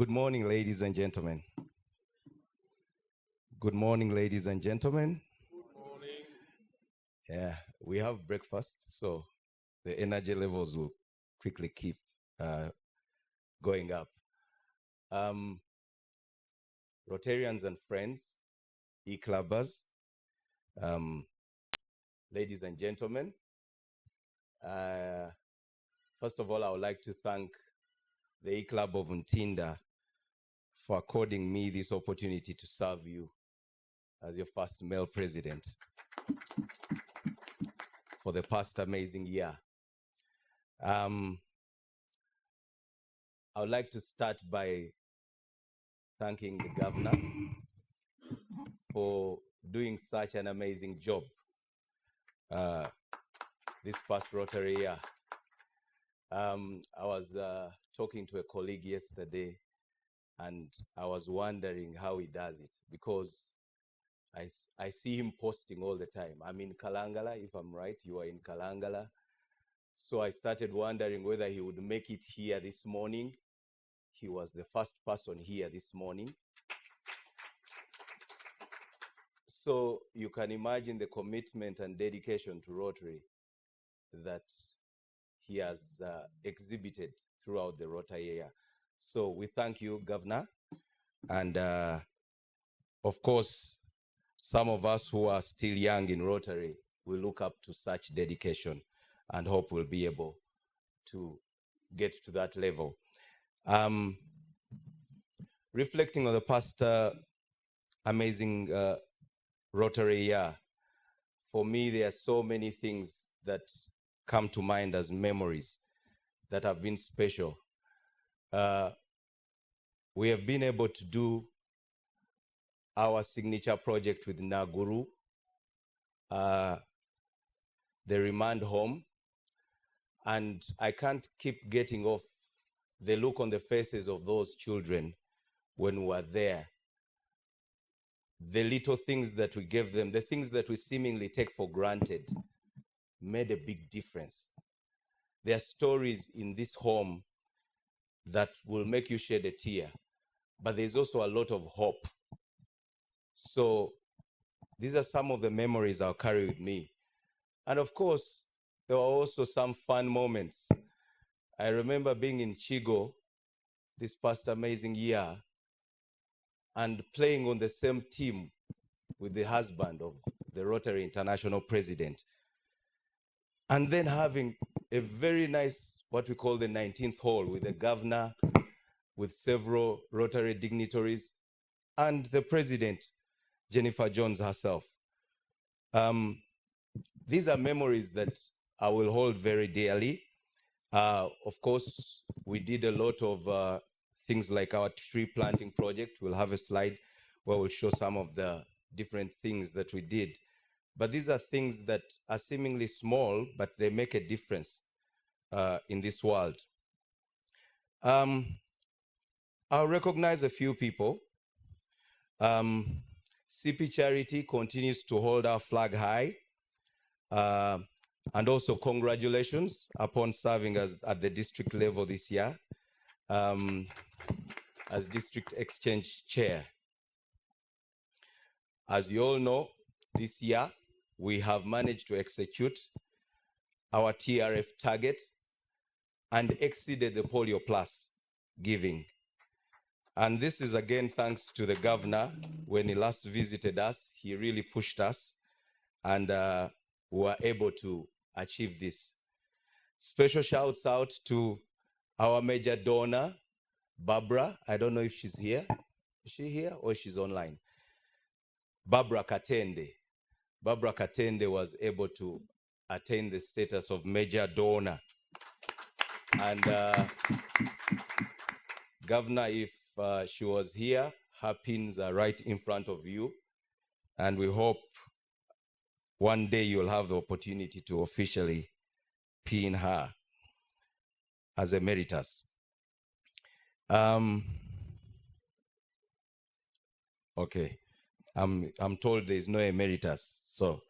Good morning, ladies and gentlemen. Good morning, ladies and gentlemen. Good morning. Yeah, we have breakfast, so the energy levels will quickly keep going up. Rotarians and friends, e-clubbers, ladies and gentlemen, first of all, I would like to thank the e-club of Ntinda for according me this opportunity to serve you as your first male president for the past amazing year. I would like to start by thanking the governor for doing such an amazing job this past Rotary year. I was talking to a colleague yesterday, and I was wondering how he does it, because I see him posting all the time. I'm in Kalangala, if I'm right, you are in Kalangala. So I started wondering whether he would make it here this morning. He was the first person here this morning. So you can imagine the commitment and dedication to Rotary that he has exhibited throughout the Rotary year. So we thank you, Governor. And of course, some of us who are still young in Rotary will look up to such dedication and hope we'll be able to get to that level. Reflecting on the past amazing Rotary year, for me, there are so many things that come to mind as memories that have been special. We have been able to do our signature project with Naguru, the remand home, and I can't keep getting off the look on the faces of those children when we were there. The little things that we gave them, the things that we seemingly take for granted, made a big difference. There are stories in this home that will make you shed a tear, but there's also a lot of hope. So these are some of the memories I'll carry with me. And of course, there were also some fun moments. I remember being in Chigo this past amazing year and playing on the same team with the husband of the Rotary International president. And then having a very nice, what we call the 19th hole, with the governor, with several Rotary dignitaries, and the president, Jennifer Jones herself. These are memories that I will hold very dearly. Of course, we did a lot of things like our tree planting project. We'll have a slide where we'll show some of the different things that we did. But these are things that are seemingly small, but they make a difference in this world. I'll recognize a few people. CP Charity continues to hold our flag high. And also congratulations upon serving at the district level this year as district exchange chair. As you all know, this year we have managed to execute our TRF target and exceeded the Polio Plus giving. And this is again thanks to the governor. When he last visited us, he really pushed us, and we were able to achieve this. Special shouts out to our major donor, Barbara. I don't know if she's here. Is she here or she's online? Barbara Katende. Barbara Katende was able to attain the status of major donor. And Governor, if she was here, her pins are right in front of you. And we hope one day you'll have the opportunity to officially pin her as emeritus. Okay, I'm told there's no emeritus, so.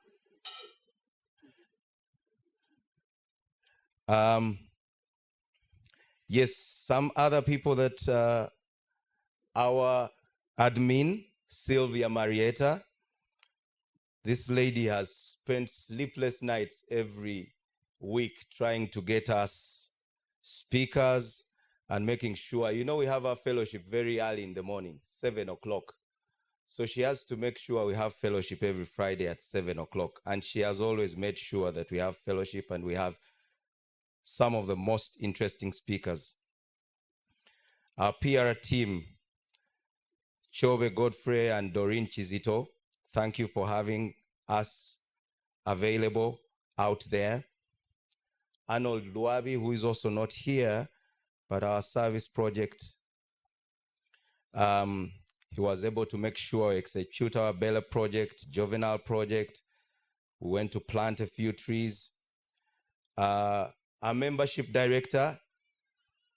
Yes, some other people that Our admin, Sylvia Marietta. This lady has spent sleepless nights every week trying to get us speakers and making sure, we have our fellowship very early in the morning, 7 o'clock. So she has to make sure we have fellowship every Friday at 7 o'clock. And she has always made sure that we have fellowship and we have some of the most interesting speakers. Our PR team, Chobe Godfrey and Doreen Chizito, thank you for having us available out there. Arnold Luabi, who is also not here, but our service project, he was able to make sure execute our Bella project, juvenile project. We went to plant a few trees. Our membership director,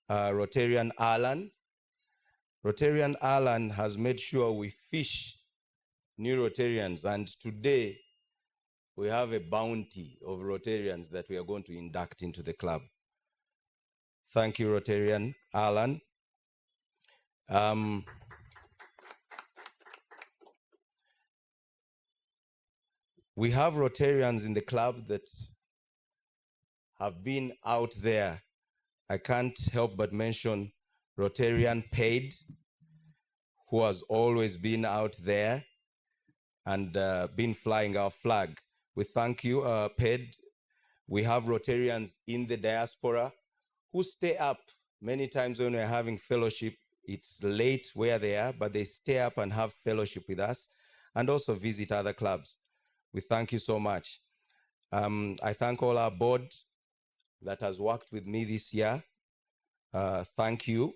Rotarian Alan. Rotarian Alan has made sure we fish new Rotarians, and today we have a bounty of Rotarians that we are going to induct into the club. Thank you, Rotarian Alan. We have Rotarians in the club that have been out there. I can't help but mention Rotarian Paid, who has always been out there and been flying our flag. We thank you, Paid. We have Rotarians in the diaspora who stay up many times when we're having fellowship. It's late where they are, but they stay up and have fellowship with us and also visit other clubs. We thank you so much. I thank all our board that has worked with me this year. Thank you.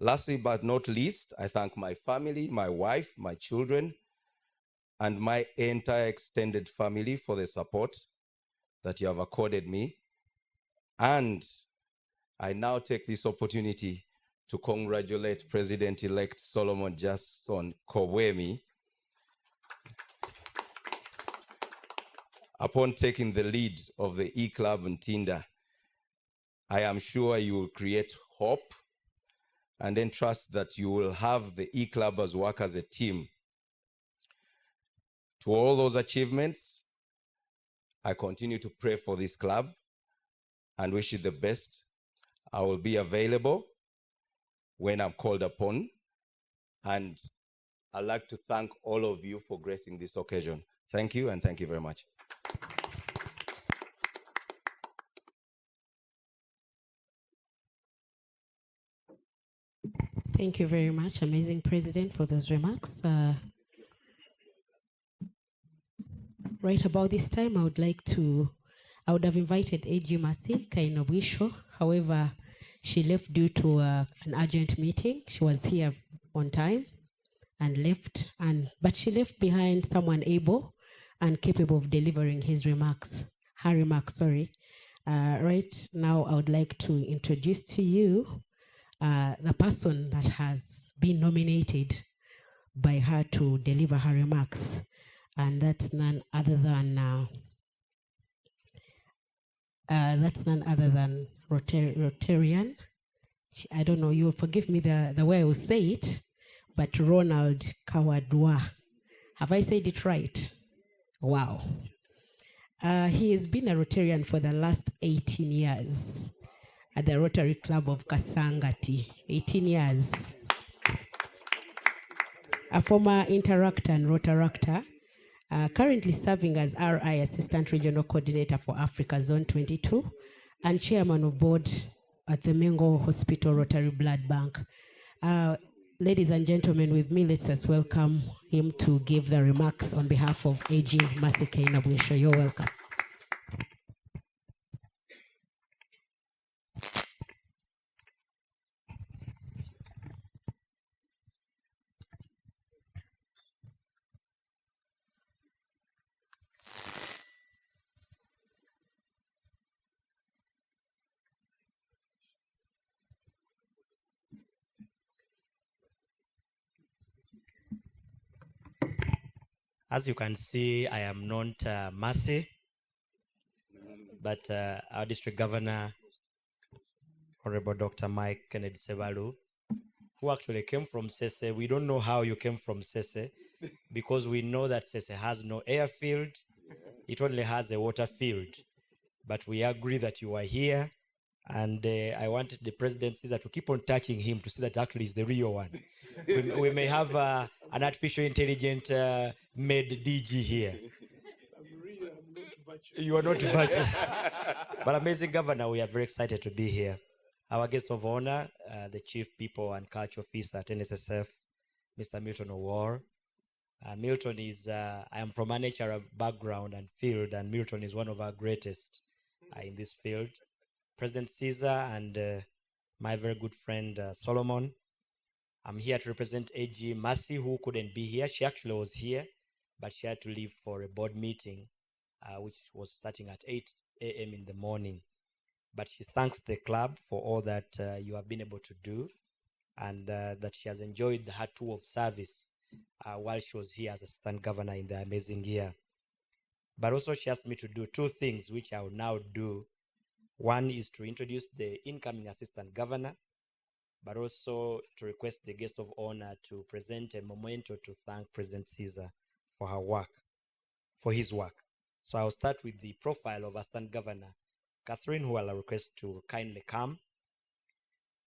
Lastly but not least, I thank my family, my wife, my children, and my entire extended family for the support that you have accorded me. And I now take this opportunity to congratulate President-elect Solomon Jackson Kobwemi upon taking the lead of the E-Club and Tinder. I am sure you will create hope and then trust that you will have the E-Clubbers work as a team. To all those achievements, I continue to pray for this club and wish you the best. I will be available when I'm called upon, and I'd like to thank all of you for gracing this occasion. Thank you, and thank you very much. Thank you very much, amazing President, for those remarks. Right about this time, I would have invited AG Mercy Kainobwisho. However, she left due to an urgent meeting. She was here on time and left, but she left behind someone able and capable of delivering her remarks. Right now, I would like to introduce to you the person that has been nominated by her to deliver her remarks, and that's none other than Rotarian. I don't know, you'll forgive me the way I will say it, but Ronald Kawadwa. Have I said it right? Wow. He has been a Rotarian for the last 18 years at the Rotary Club of Kasangati. 18 years. A former Interactor and Rotaractor, currently serving as RI Assistant Regional Coordinator for Africa Zone 22 and Chairman of Board at the Mengo Hospital Rotary Blood Bank. Ladies and gentlemen, with me, let's just welcome him to give the remarks on behalf of AG Mercy Kainobwisho. You're welcome. As you can see, I am not Mercy, but our district governor, Honorable Dr. Mike Kennedy Sebalu, who actually came from Sese. We don't know how you came from Sese because we know that Sese has no airfield. It only has a water field. But we agree that you are here. And I wanted the President Caesar to keep on touching him to see that actually is the real one. We may have an artificial intelligent made DG here. You are not virtual. But amazing governor, we are very excited to be here. Our guest of honor, the Chief People and Culture Officer at NSSF, Mr. Milton O'War. Milton is, I am from an HR background and field, and Milton is one of our greatest in this field. President Caesar and my very good friend Solomon. I'm here to represent AG Mercy, who couldn't be here. She actually was here, but she had to leave for a board meeting, which was starting at 8 a.m. in the morning. But she thanks the club for all that you have been able to do, and that she has enjoyed her tour of service while she was here as assistant governor in the amazing year. But also she asked me to do two things, which I will now do. One is to introduce the incoming assistant governor, but also to request the guest of honor to present a memento to thank President Caesar for her work, for his work. So I'll start with the profile of assistant governor, Catherine, who I'll request to kindly come.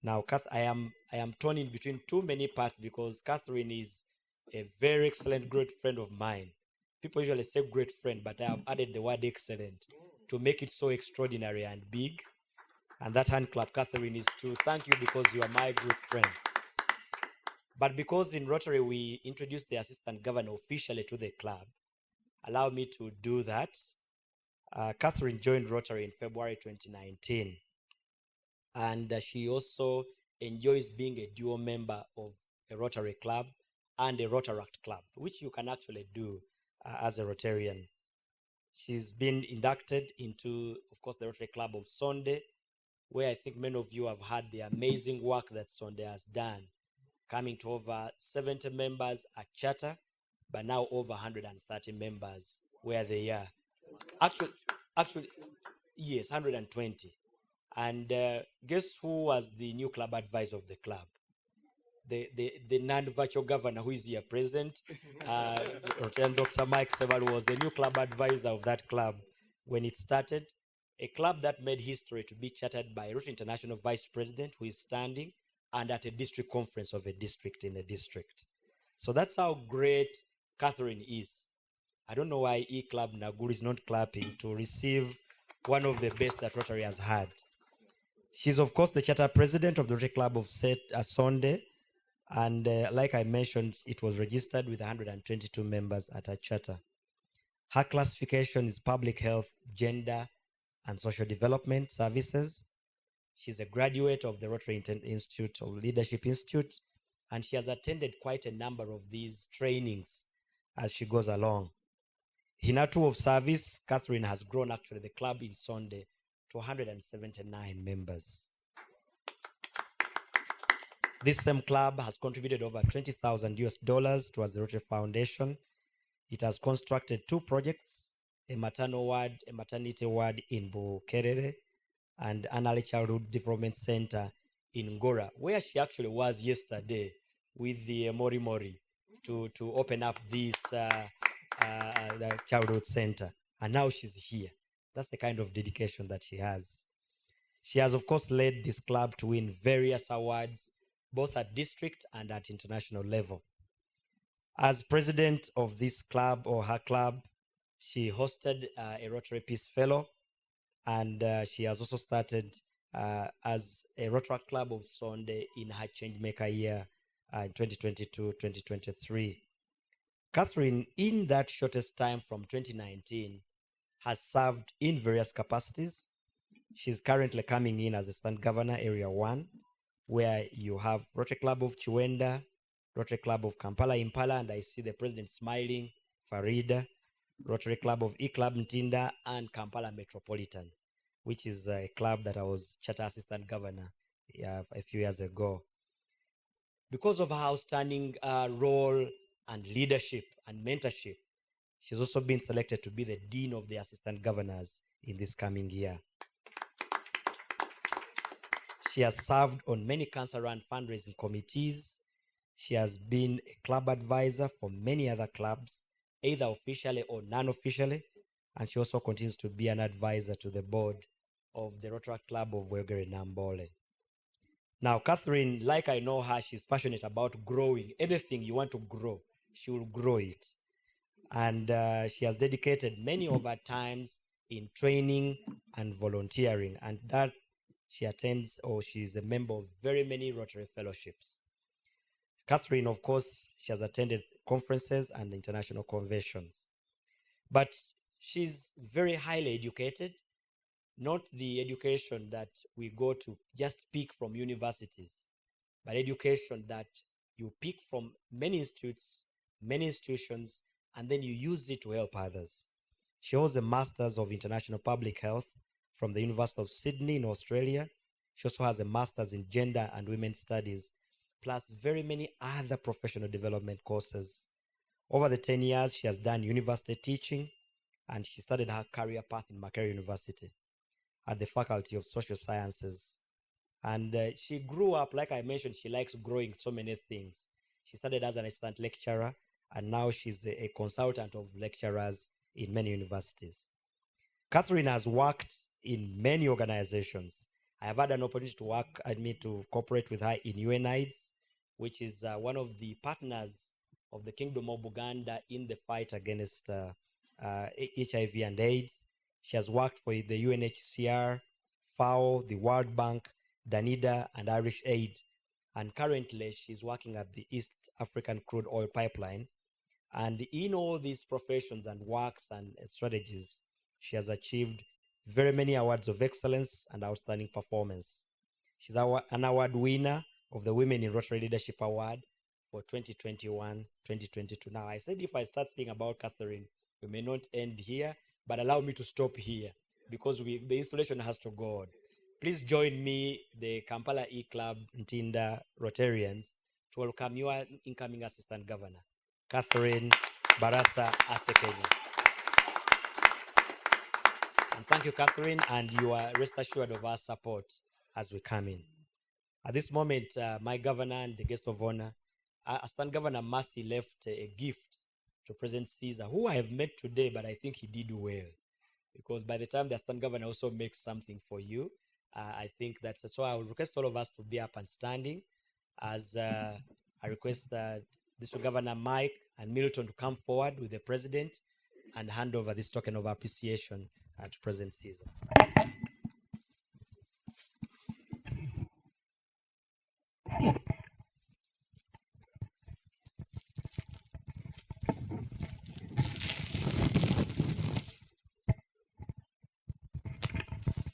Now, I am torn in between too many parts because Catherine is a very excellent, great friend of mine. People usually say great friend, but I have added the word excellent to make it so extraordinary and big. And that hand clap, Catherine, is to thank you because you are my good friend. But because in Rotary we introduced the assistant governor officially to the club, allow me to do that. Catherine joined Rotary in February 2019. And she also enjoys being a dual member of a Rotary club and a Rotaract club, which you can actually do as a Rotarian. She's been inducted into, of course, the Rotary Club of Sonde, where I think many of you have had the amazing work that Sonde has done, coming to over 70 members at charter, but now over 130 members where they are. Actually, yes, 120. And guess who was the new club advisor of the club? The non-virtual governor who is here present, Dr. Mike Sebalu was the new club advisor of that club when it started. A club that made history to be chartered by a Rotary International vice president who is standing and at a district conference of a district in a district. So that's how great Catherine is. I don't know why E-Club Naguru is not clapping to receive one of the best that Rotary has had. She's, of course, the charter president of the Rotary Club of Sonde. And like I mentioned, it was registered with 122 members at her charter. Her classification is public health, gender, and social development services. She's a graduate of the Rotary Institute of Leadership Institute, and she has attended quite a number of these trainings as she goes along. In her tour of service, Catherine has grown actually the club in Sonde to 179 members. This same club has contributed over $20,000 towards the Rotary Foundation. It has constructed 2 projects, a maternal ward, a maternity ward in Bukerere, and an early childhood development center in Ngora, where she actually was yesterday with the Mori Mori to open up this childhood center. And now she's here. That's the kind of dedication that she has. She has, of course, led this club to win various awards, both at district and at international level. As president of this club or her club, she hosted a Rotary Peace Fellow, and she has also started as a Rotary Club of Sonde in her Changemaker year in 2022-2023. Catherine, in that shortest time from 2019, has served in various capacities. She's currently coming in as Assistant Governor, Area 1, where you have Rotary Club of Chiwenda, Rotary Club of Kampala Impala, and I see the president smiling, Farida, Rotary Club of E-Club Ntinda, and Kampala Metropolitan, which is a club that I was charter assistant governor a few years ago. Because of her outstanding role and leadership and mentorship, she's also been selected to be the Dean of the Assistant Governors in this coming year. She has served on many cancer run fundraising committees. She has been a club advisor for many other clubs, either officially or non-officially. And she also continues to be an advisor to the board of the Rotary Club of Wegere Nambole. Now, Catherine, like I know her, she's passionate about growing. Anything you want to grow, she will grow it. And she has dedicated many of her times in training and volunteering, and that she attends, or she's a member of very many Rotary fellowships. Catherine, of course, she has attended conferences and international conventions, but she's very highly educated, not the education that we go to just pick from universities, but education that you pick from many institutes, many institutions, and then you use it to help others. She holds a Master's of International Public Health from the University of Sydney in Australia. She also has a Master's in Gender and Women's Studies, plus very many other professional development courses. Over the 10 years, she has done university teaching, and she started her career path in Makerere University at the Faculty of Social Sciences. And she grew up, like I mentioned, she likes growing so many things. She started as an assistant lecturer, and now she's a consultant of lecturers in many universities. Catherine has worked in many organizations. I have had an opportunity to work, to cooperate with her in UNAIDS, which is one of the partners of the Kingdom of Uganda in the fight against HIV and AIDS. She has worked for the UNHCR, FAO, the World Bank, Danida, and Irish Aid. And currently, she's working at the East African Crude Oil Pipeline. And in all these professions and works and strategies, she has achieved very many awards of excellence and outstanding performance. She's an award winner of the Women in Rotary Leadership Award for 2021-2022. Now, I said if I start speaking about Catherine, we may not end here, but allow me to stop here because the installation has to go on. Please join me, the Kampala E-Club Ntinda Rotarians, to welcome your incoming Assistant Governor, Catherine Barasa Asekenya. And thank you, Catherine, and you are rest assured of our support as we come in. At this moment, my governor and the guest of honor, Assistant Governor Mercy left a gift to President Caesar, who I have met today, but I think he did well. Because by the time the Assistant Governor also makes something for you, I think that's so. I will request all of us to be up and standing as I request District Governor Mike and Milton to come forward with the President and hand over this token of appreciation to President Caesar.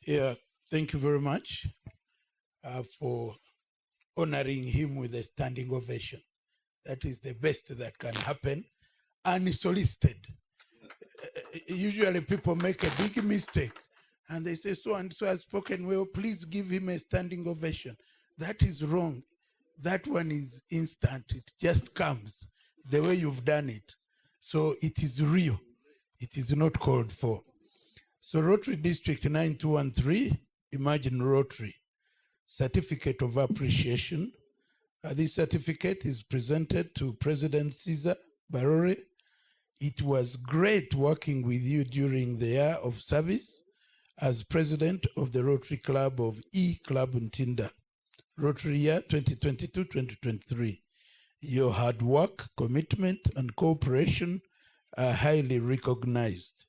Yeah, thank you very much for honoring him with a standing ovation. That is the best that can happen, unsolicited. Usually people make a big mistake and they say, so and so has spoken well, please give him a standing ovation. That is wrong. That one is instant. It just comes the way you've done it. So it is real. It is not called for. So Rotary District 9213, Imagine Rotary, Certificate of Appreciation. This certificate is presented to President Caesar Barole. It was great working with you during the year of service as president of the Rotary Club of E-Club Ntinda, Rotary year 2022-2023. Your hard work, commitment, and cooperation are highly recognized.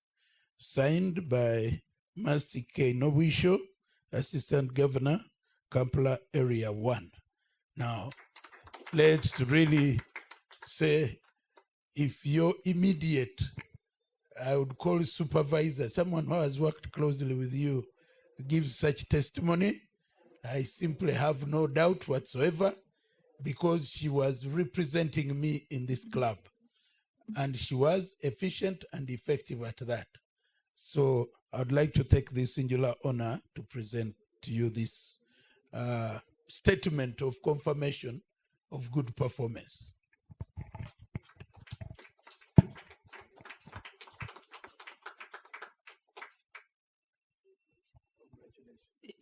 Signed by Mercy K. Nobisho, Assistant Governor, Kampala Area 1. Now, let's really say, if your immediate, I would call supervisor, someone who has worked closely with you, gives such testimony, I simply have no doubt whatsoever, because she was representing me in this club. And she was efficient and effective at that. So I'd like to take this singular honor to present to you this statement of confirmation of good performance.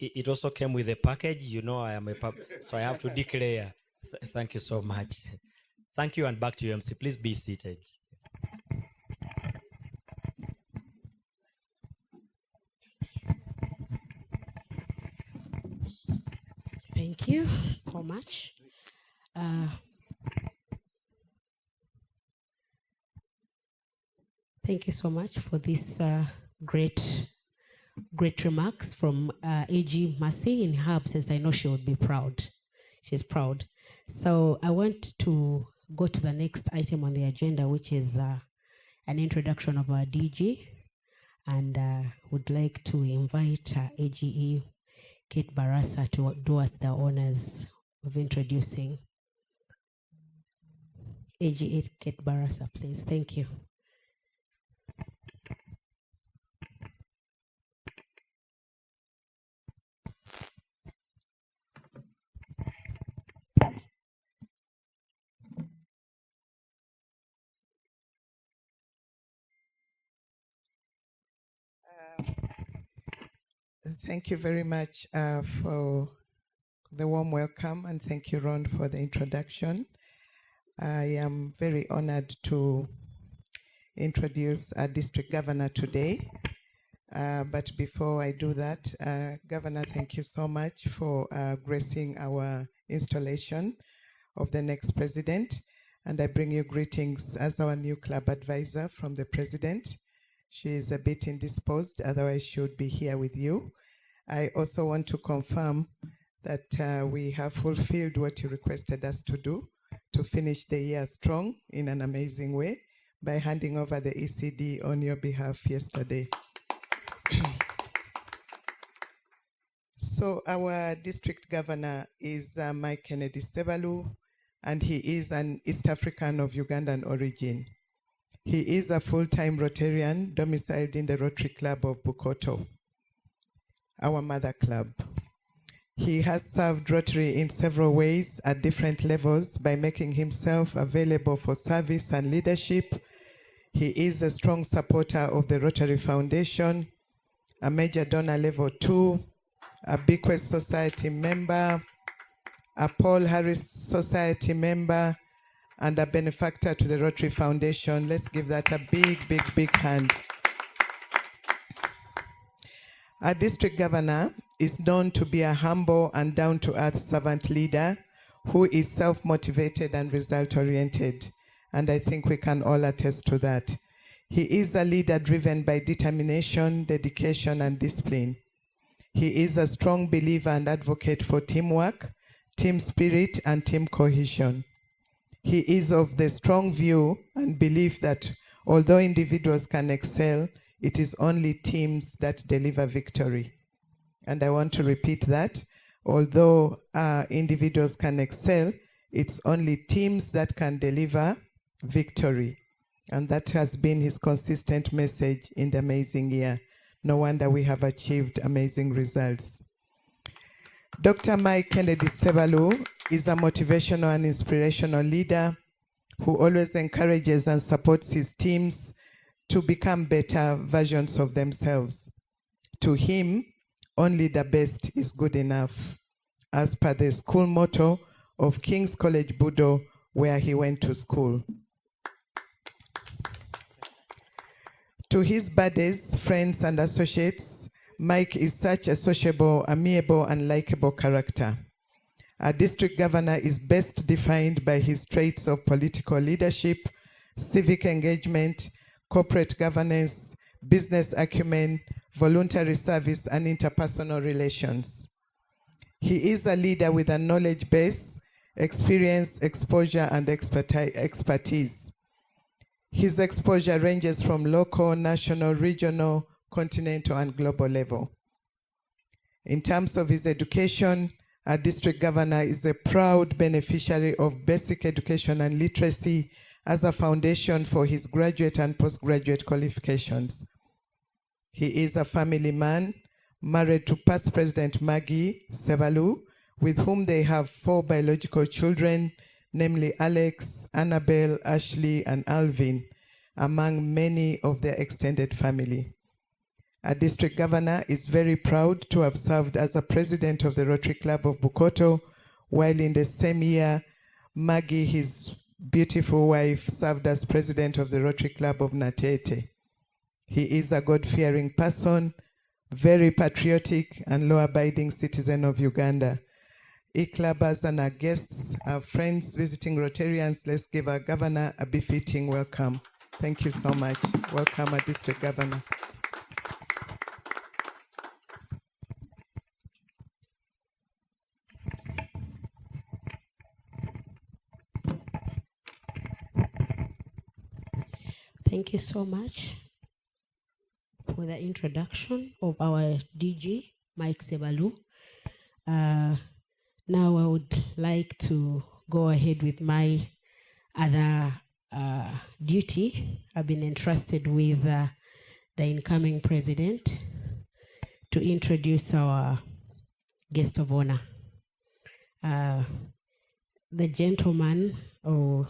It also came with a package. You know, I am so I have to declare. Thank you so much. Thank you, and back to you, MC. Please be seated. Thank you so much. Thank you so much for this great remarks from AG Mercy. In her absence, I know she would be proud. She's proud. So I want to go to the next item on the agenda, which is an introduction of our DG, and would like to invite AGE Kate Barasa to do us the honors of introducing AGE Kate Barasa, please. Thank you. Thank you very much for the warm welcome, and thank you, Ron, for the introduction. I am very honored to introduce our district governor today. But before I do that, Governor, thank you so much for gracing our installation of the next president. And I bring you greetings as our new club advisor from the president. She is a bit indisposed, otherwise she would be here with you. I also want to confirm that we have fulfilled what you requested us to do, to finish the year strong in an amazing way by handing over the ECD on your behalf yesterday. So our district governor is Mike Kennedy Sebalu, and he is an East African of Ugandan origin. He is a full-time Rotarian domiciled in the Rotary Club of Bukoto, our mother club. He has served Rotary in several ways at different levels by making himself available for service and leadership. He is a strong supporter of the Rotary Foundation, a major donor level 2, a Bequest Society member, a Paul Harris Society member, and a benefactor to the Rotary Foundation. Let's give that a big, big, big hand. Our district governor is known to be a humble and down-to-earth servant leader who is self-motivated and result-oriented. And I think we can all attest to that. He is a leader driven by determination, dedication, and discipline. He is a strong believer and advocate for teamwork, team spirit, and team cohesion. He is of the strong view and belief that although individuals can excel, it is only teams that deliver victory. And I want to repeat that. Although individuals can excel, it's only teams that can deliver victory. And that has been his consistent message in the amazing year. No wonder we have achieved amazing results. Dr. Mike Kennedy Sebalu is a motivational and inspirational leader who always encourages and supports his teams to become better versions of themselves. To him, only the best is good enough, as per the school motto of King's College Budo, where he went to school. To his buddies, friends, and associates, Mike is such a sociable, amiable, and likable character. Our district governor is best defined by his traits of political leadership, civic engagement, corporate governance, business acumen, voluntary service, and interpersonal relations. He is a leader with a knowledge base, experience, exposure, and expertise. His exposure ranges from local, national, regional, continental, and global level. In terms of his education, our district governor is a proud beneficiary of basic education and literacy as a foundation for his graduate and postgraduate qualifications. He is a family man, married to past President Maggie Sebalu, with whom they have 4 biological children, namely Alex, Annabelle, Ashley, and Alvin, among many of their extended family. Our district governor is very proud to have served as a president of the Rotary Club of Bukoto, while in the same year, Maggie, his beautiful wife, served as president of the Rotary Club of Natete. He is a God-fearing person, very patriotic and law-abiding citizen of Uganda. E-clubbers and our guests, our friends, visiting Rotarians, let's give our governor a befitting welcome. Thank you so much. Welcome, our district governor. Thank you so much for the introduction of our DG, Mike Sebalu. Now I would like to go ahead with my other duty. I've been entrusted with the incoming president to introduce our guest of honor. The gentleman who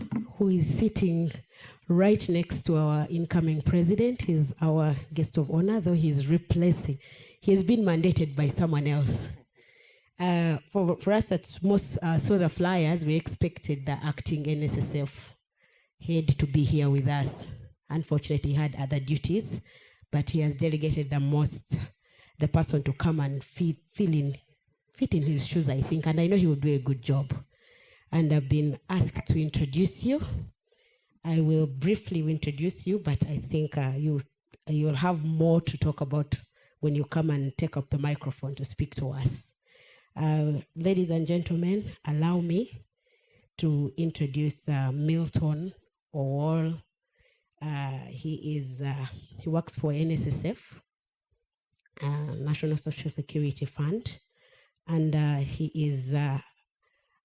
is sitting right next to our incoming president is our guest of honor, though he's replacing. He has been mandated by someone else. For us that most saw the flyers, we expected the acting NSSF head to be here with us. Unfortunately, he had other duties, but he has delegated the person to come and fit in his shoes, I think, and I know he will do a good job. And I've been asked to introduce you. I will briefly introduce you, but I think you'll have more to talk about when you come and take up the microphone to speak to us. Ladies and gentlemen, allow me to introduce Milton Owol. He works for NSSF, National Social Security Fund, and he is a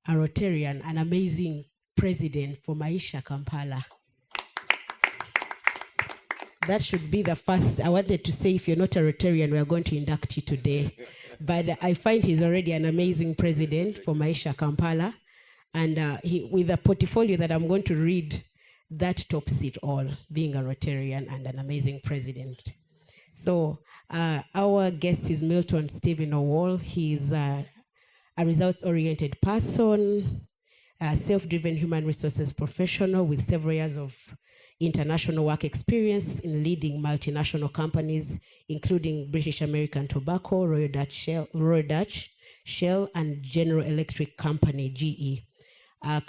Rotarian, an amazing president for Maisha Kampala. That should be the first. I wanted to say, if you're not a Rotarian, we are going to induct you today. But I find he's already an amazing president for Maisha Kampala. And with a portfolio that I'm going to read, that tops it all, being a Rotarian and an amazing president. So our guest is Milton Stephen Owol. He's a results-oriented person, a self-driven human resources professional with several years of international work experience in leading multinational companies, including British American Tobacco, Royal Dutch Shell, and General Electric Company, GE. A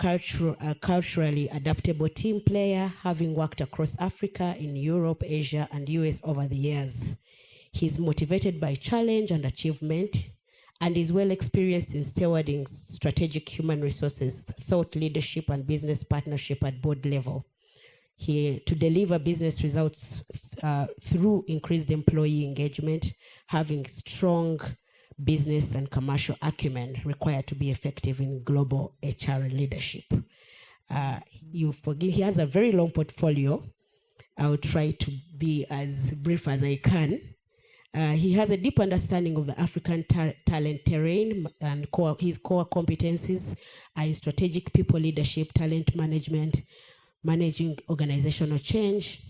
culturally adaptable team player, having worked across Africa, in Europe, Asia, and US over the years. He's motivated by challenge and achievement, and is well experienced in stewarding strategic human resources, thought leadership, and business partnership at board level. To deliver business results through increased employee engagement, having strong business and commercial acumen required to be effective in global HR leadership. He has a very long portfolio. I'll try to be as brief as I can. He has a deep understanding of the African talent terrain, and his core competencies are in strategic people leadership, talent management, managing organizational change,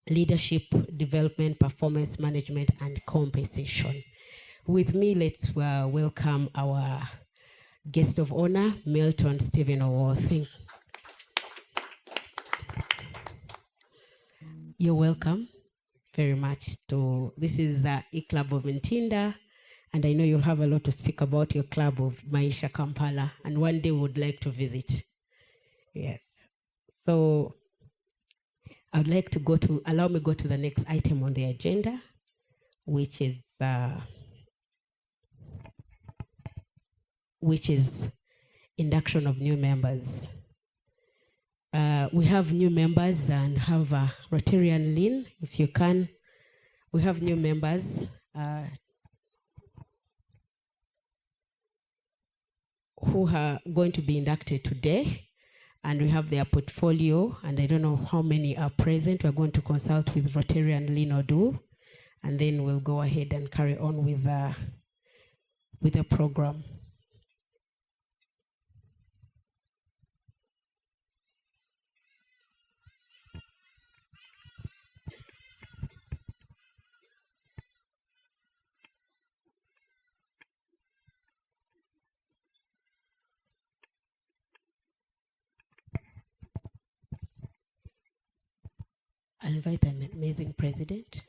leadership development, performance management, and compensation. With me, let's welcome our guest of honor, Milton Stephen Owol. You're welcome very much to, this is E-Club of Ntinda, and I know you'll have a lot to speak about your club of Maisha Kampala, and one day would like to visit. Yes. So I would like to allow me go to the next item on the agenda, which is induction of new members. We have new members and have a Rotarian Lynn, if you can. We have new members who are going to be inducted today, and we have their portfolio, and I don't know how many are present. We're going to consult with Rotarian Lynn Odul, and then we'll go ahead and carry on with the program. invite the amazing president.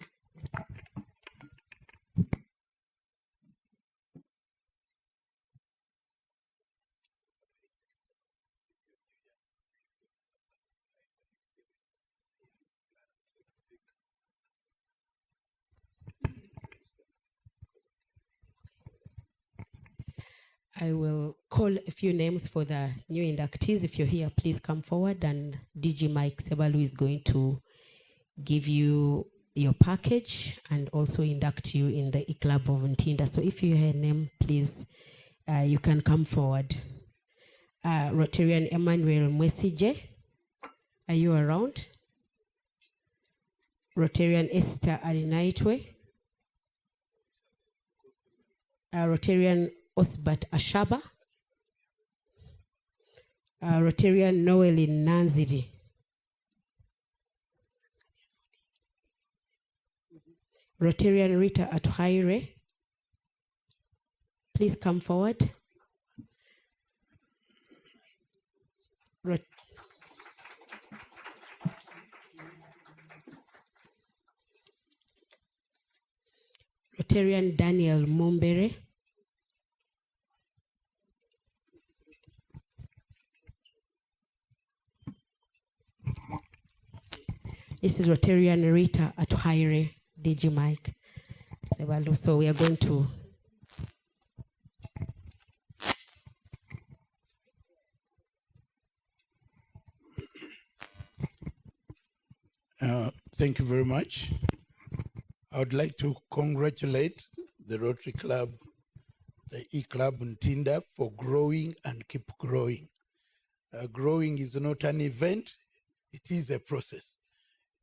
I will call a few names for the new inductees. If you're here, please come forward, and DG Mike Sebalu is going to give you your package and also induct you in the E-Club of Ntinda. So if you hear a name, please, you can come forward. Rotarian Emmanuel Mwesije, are you around? Rotarian Esther Alinaitwe. Rotarian Osbat Ashaba. Rotarian Noeli Nanziri. Rotarian Rita Atuhaire. Please come forward. Rotarian Daniel Mumbere. This is Rotarian Rita Atuhaire, DG Mike Sebalu. So we are going to thank you very much. I would like to congratulate the Rotary Club, the E-Club Ntinda, for growing and keep growing. Growing is not an event, it is a process.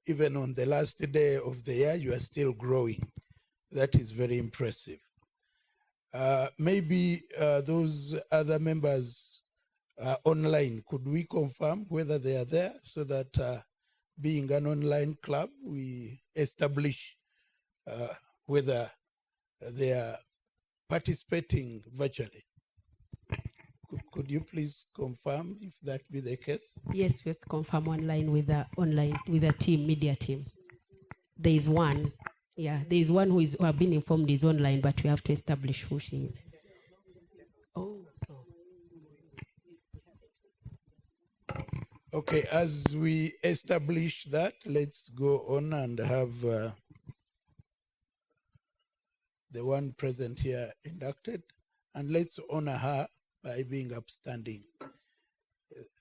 Even on the last day of the year, you are still growing. That is very impressive. Maybe those other members online, could we confirm whether they are there, so that being an online club, we establish whether they are participating virtually? Could you please confirm if that be the case? Yes, let's confirm online with the team, media team. There is one. Yeah, there is one who have been informed is online, but we have to establish who she is. Oh. Okay, as we establish that, let's go on and have the one present here inducted, and let's honor her by being upstanding.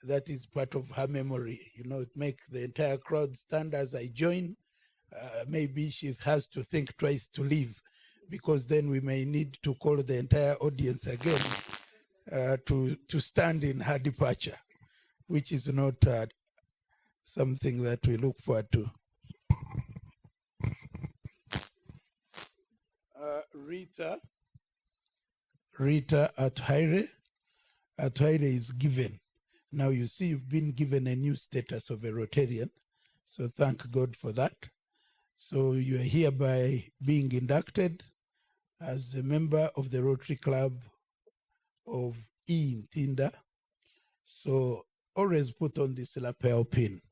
That is part of her memory. You know, make the entire crowd stand as I join. Maybe she has to think twice to leave, because then we may need to call the entire audience again to stand in her departure, which is not something that we look forward to. Rita Atuhaire is given. Now you see you've been given a new status of a Rotarian, so thank God for that. So you are hereby being inducted as a member of the Rotary Club of Ntinda. So always put on this lapel pin.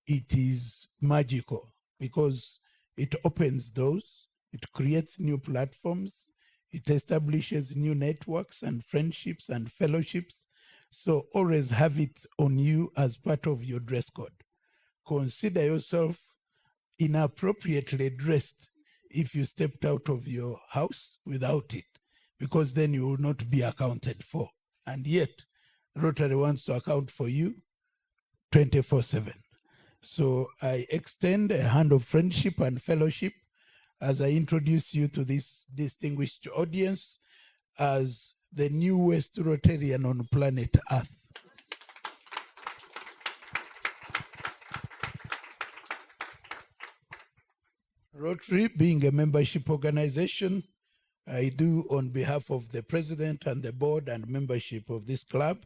It is magical because it opens doors, it creates new platforms, it establishes new networks and friendships and fellowships. So always have it on you as part of your dress code. Consider yourself inappropriately dressed if you stepped out of your house without it, because then you will not be accounted for. And yet, Rotary wants to account for you 24/7. So I extend a hand of friendship and fellowship as I introduce you to this distinguished audience as the newest Rotarian on planet Earth. Rotary, being a membership organization, I do, on behalf of the president and the board and membership of this club,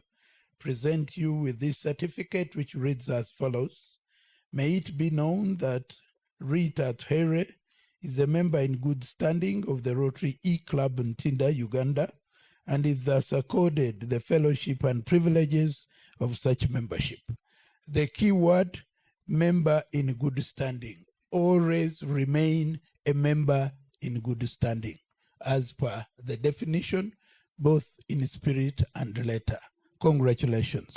present you with this certificate, which reads as follows. May it be known that Rita Atuhaire is a member in good standing of the Rotary E-Club Ntinda, Uganda, and is thus accorded the fellowship and privileges of such membership. The key word, member in good standing. Always remain a member in good standing, as per the definition, both in spirit and letter. Congratulations.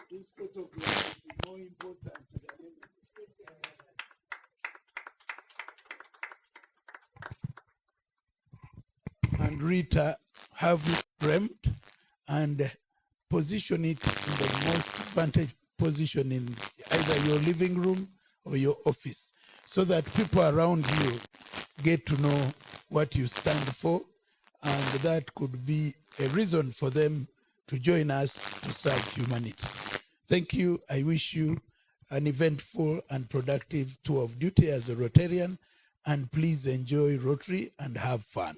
This photograph is more important than and Rita, have it framed and position it in the most vantage position in either your living room or your office, so that people around you get to know what you stand for, and that could be a reason for them to join us to serve humanity. Thank you. I wish you an eventful and productive tour of duty as a Rotarian, and please enjoy Rotary and have fun.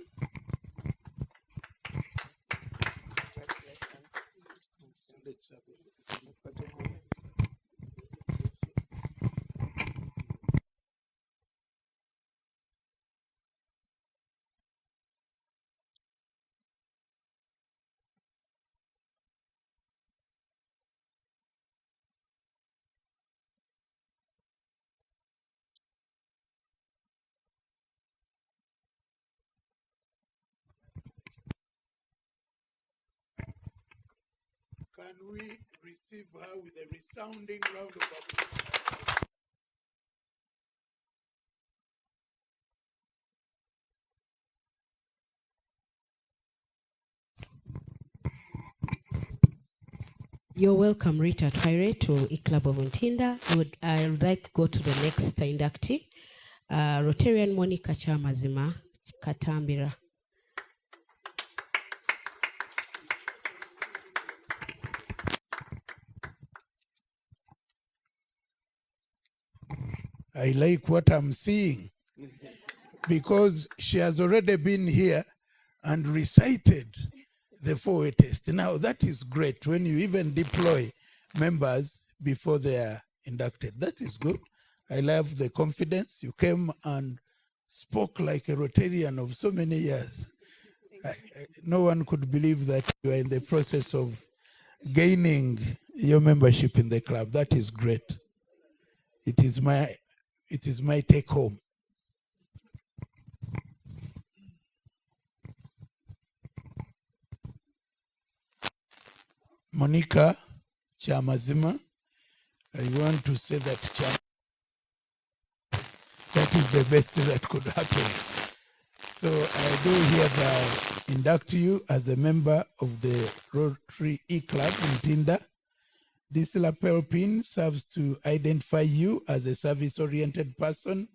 Can we receive her with a resounding round of applause? You're welcome, Rita Twaire, to Club of Ntinda. I would like to go to the next inductee, Rotarian Monica Chamazima Katambira. I like what I'm seeing, because she has already been here and recited the 4A test. Now that is great when you even deploy members before they are inducted. That is good. I love the confidence. You came and spoke like a Rotarian of so many years. No one could believe that you are in the process of gaining your membership in the club. That is great. It is my take home. Monica Chamazima, I want to say that that is the best that could happen. So I do hereby induct you as a member of the Rotary E-Club in Tinda. This lapel pin serves to identify you as a service-oriented person,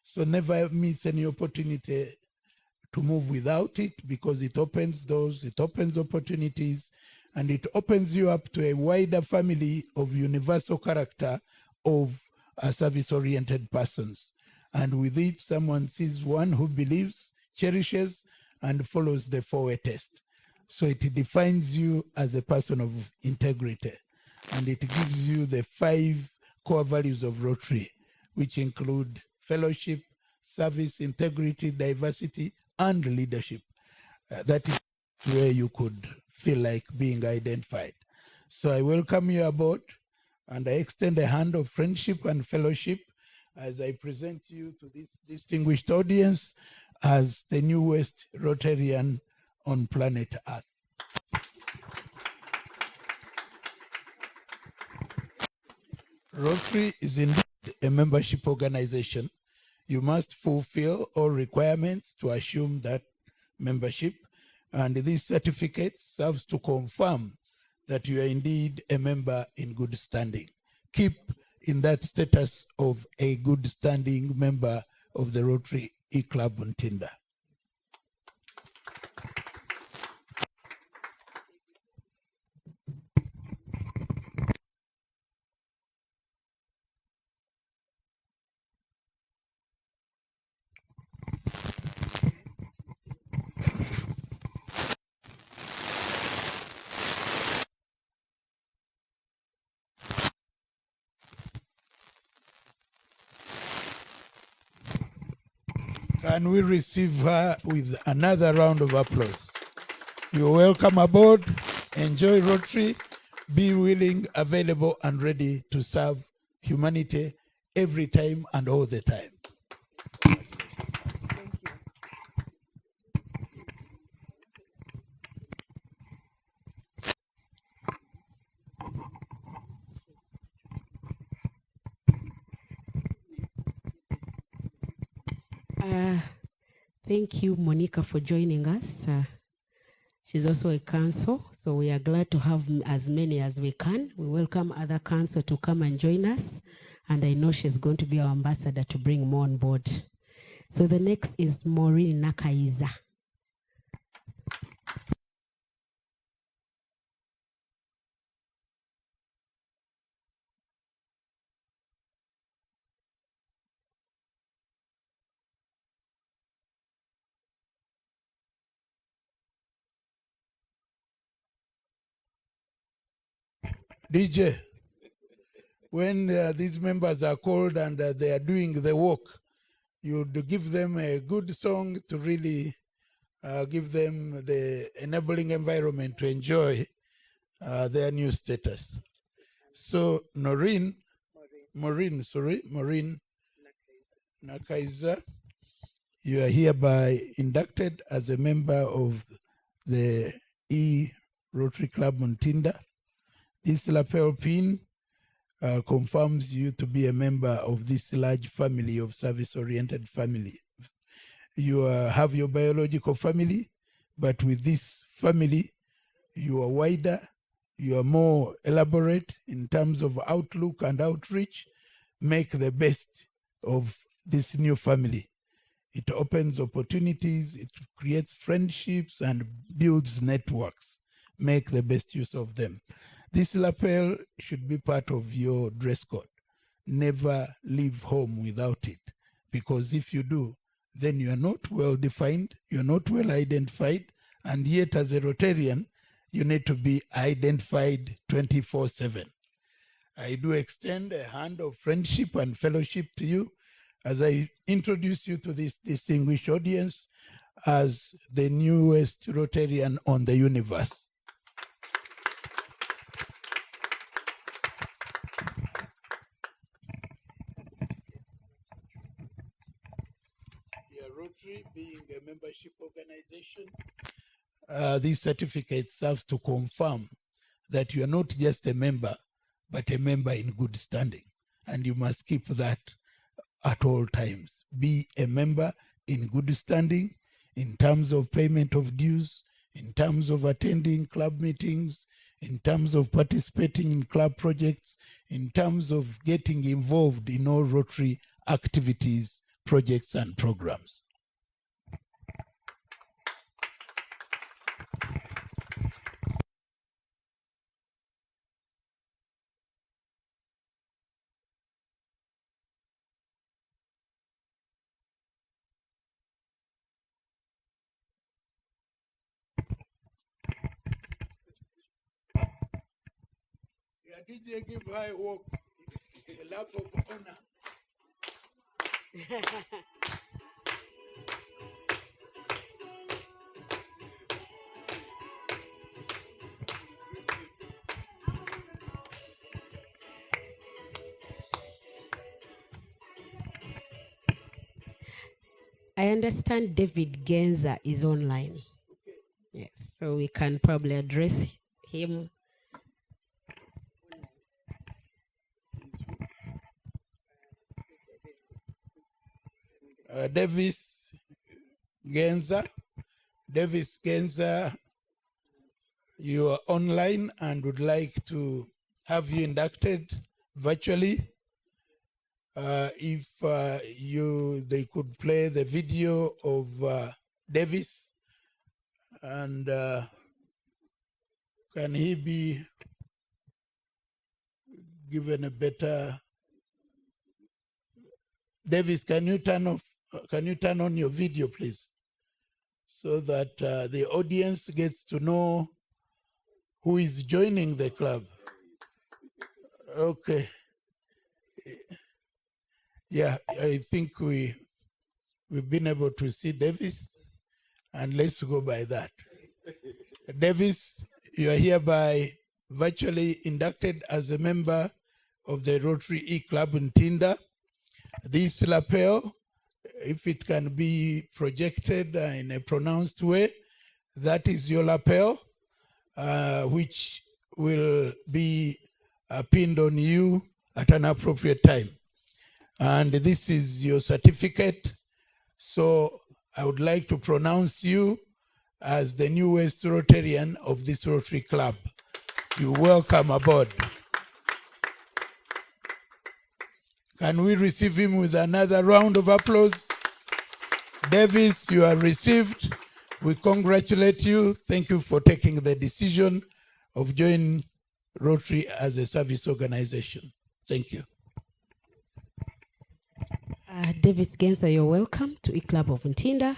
so never miss any opportunity to move without it, because it opens doors, it opens opportunities, and it opens you up to a wider family of universal character of service-oriented persons. And with it, someone sees one who believes, cherishes, and follows the 4A test. So it defines you as a person of integrity, and it gives you the 5 core values of Rotary, which include fellowship, service, integrity, diversity, and leadership. That is where you could feel like being identified. So I welcome you aboard, and I extend a hand of friendship and fellowship as I present you to this distinguished audience as the newest Rotarian on planet Earth. Rotary is indeed a membership organization. You must fulfill all requirements to assume that membership, and this certificate serves to confirm that you are indeed a member in good standing. Keep in that status of a good standing member of the Rotary E-Club on Tinder. Can we receive her with another round of applause? You're welcome aboard. Enjoy Rotary. Be willing, available, and ready to serve humanity every time and all the time. Thank you, Monica, for joining us. She's also a council, so we are glad to have as many as we can. We welcome other council to come and join us, and I know she's going to be our ambassador to bring more on board. So the next is Maureen Nakaiza. DJ, when these members are called and they are doing the work, you'd give them a good song to really give them the enabling environment to enjoy their new status. So Maureen Nakaiza, you are hereby inducted as a member of the Rotary Club Muntinda. This lapel pin confirms you to be a member of this large family of service-oriented family. You have your biological family, but with this family, you are wider, you are more elaborate in terms of outlook and outreach. Make the best of this new family. It opens opportunities, it creates friendships and builds networks. Make the best use of them. This lapel should be part of your dress code. Never leave home without it, because if you do, then you are not well defined, you're not well identified, and yet as a Rotarian, you need to be identified 24/7. I do extend a hand of friendship and fellowship to you as I introduce you to this distinguished audience as the newest Rotarian on the universe. Rotary being a membership organization, this certificate serves to confirm that you are not just a member, but a member in good standing. And you must keep that at all times. Be a member in good standing in terms of payment of dues, in terms of attending club meetings, in terms of participating in club projects, in terms of getting involved in all Rotary activities, projects, and programs. Yeah, DJ, give high work, a lap of honor. I understand David Genza is online. Yes, so we can probably address him. Davis Genza, you are online and would like to have you inducted virtually. If they could play the video of Davis, and can he be given a better? Davis, can you turn on your video, please, so that the audience gets to know who is joining the club? Okay. Yeah, I think we've been able to see Davis, and let's go by that. Davis, you are hereby virtually inducted as a member of the Rotary E-Club in Tinda. This lapel, if it can be projected in a pronounced way, that is your lapel, which will be pinned on you at an appropriate time. And this is your certificate. So I would like to pronounce you as the newest Rotarian of this Rotary Club. You're welcome aboard. Can we receive him with another round of applause? Davis, you are received. We congratulate you. Thank you for taking the decision of joining Rotary as a service organization. Thank you. Davis Genza, you're welcome to E-Club of Ntinda.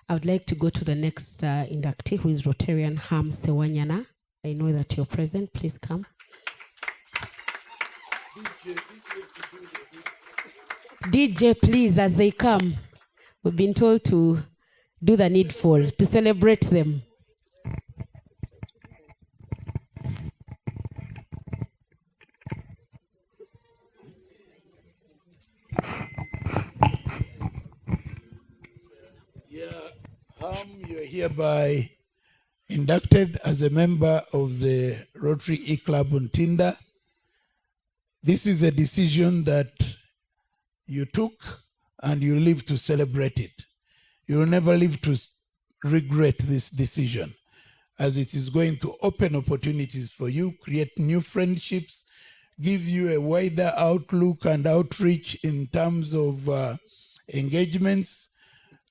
I would like to go to the next inductee, who is Rotarian Ham Sewanyana. I know that you're present. Please come. DJ, please, as they come. We've been told to do the needful, to celebrate them. You're hereby inducted as a member of the Rotary E-Club Ntinda. This is a decision that you took and you live to celebrate it. You will never live to regret this decision, as it is going to open opportunities for you, create new friendships, give you a wider outlook and outreach in terms of engagements.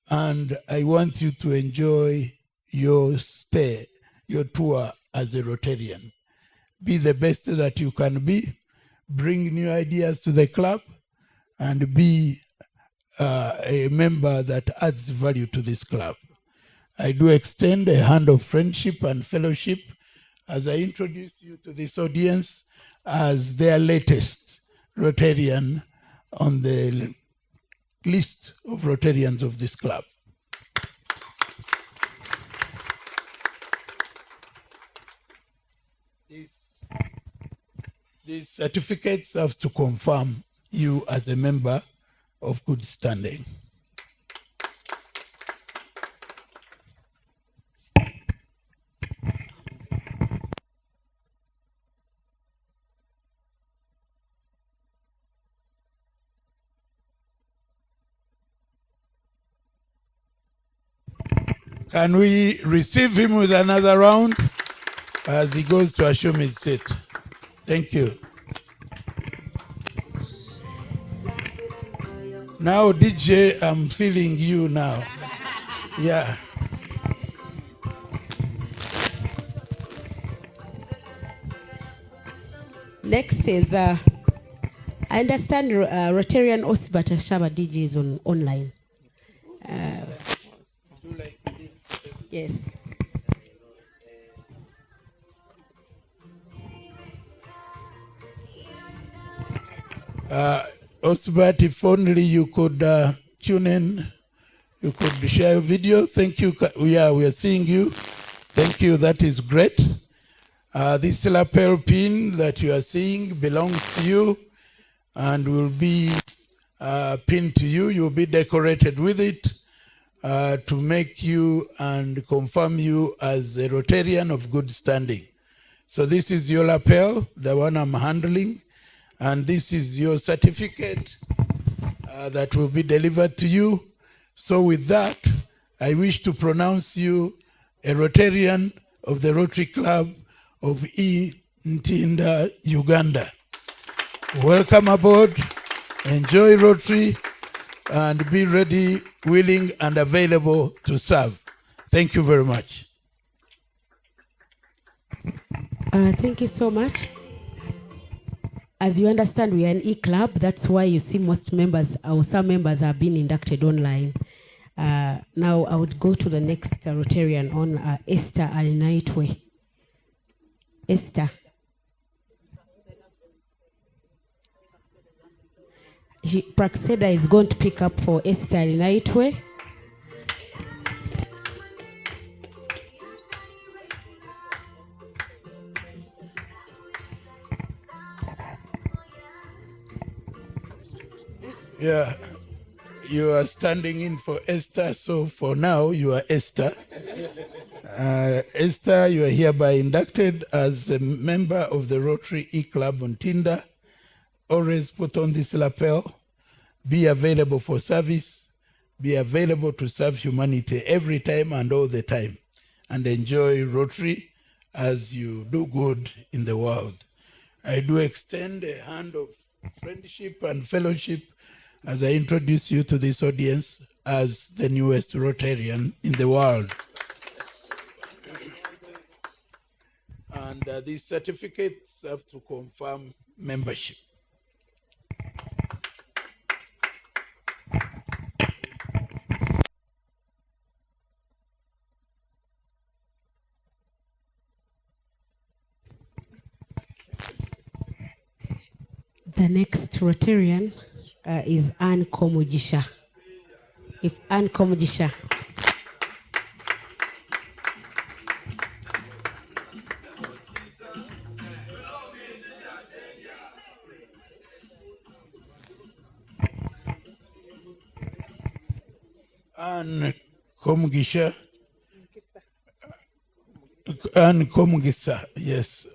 And I want you to enjoy your stay, your tour as a Rotarian. Be the best that you can be, bring new ideas to the club, and be a member that adds value to this club. I do extend a hand of friendship and fellowship as I introduce you to this audience as their latest Rotarian on the list of Rotarians of this club. These certificates have to confirm you as a member of good standing. Can we receive him with another round as he goes to assume his seat? Thank you. Now, DJ, I'm feeling you now. Yeah. Next is, I understand Rotarian Osbat Shaba DJ is online. Yes. Osbat, if only you could tune in, you could share your video. Thank you. We are seeing you. Thank you. That is great. This lapel pin that you are seeing belongs to you and will be pinned to you. You'll be decorated with it to make you and confirm you as a Rotarian of good standing. So this is your lapel, the one I'm handling, and this is your certificate that will be delivered to you. So with that, I wish to pronounce you a Rotarian of the Rotary Club of Ntinda, Uganda. Welcome aboard, enjoy Rotary, and be ready, willing, and available to serve. Thank you very much. Thank you so much. As you understand, we are an E-Club. That's why you see most members, or some members, are being inducted online. Now I would go to the next Rotarian on Esther Alinaitwe. Esther. Praxeda is going to pick up for Esther Alinaitwe. Yeah, you are standing in for Esther, so for now you are Esther. Esther, you are hereby inducted as a member of the Rotary E-Club on Tinder. Always put on this lapel. Be available for service. Be available to serve humanity every time and all the time. And enjoy Rotary as you do good in the world. I do extend a hand of friendship and fellowship as I introduce you to this audience as the newest Rotarian in the world. And these certificates have to confirm membership. The next Rotarian is Anne Komujisha. If Anne Komujisha. Anne Komgisha. Anne Komgisa, yes.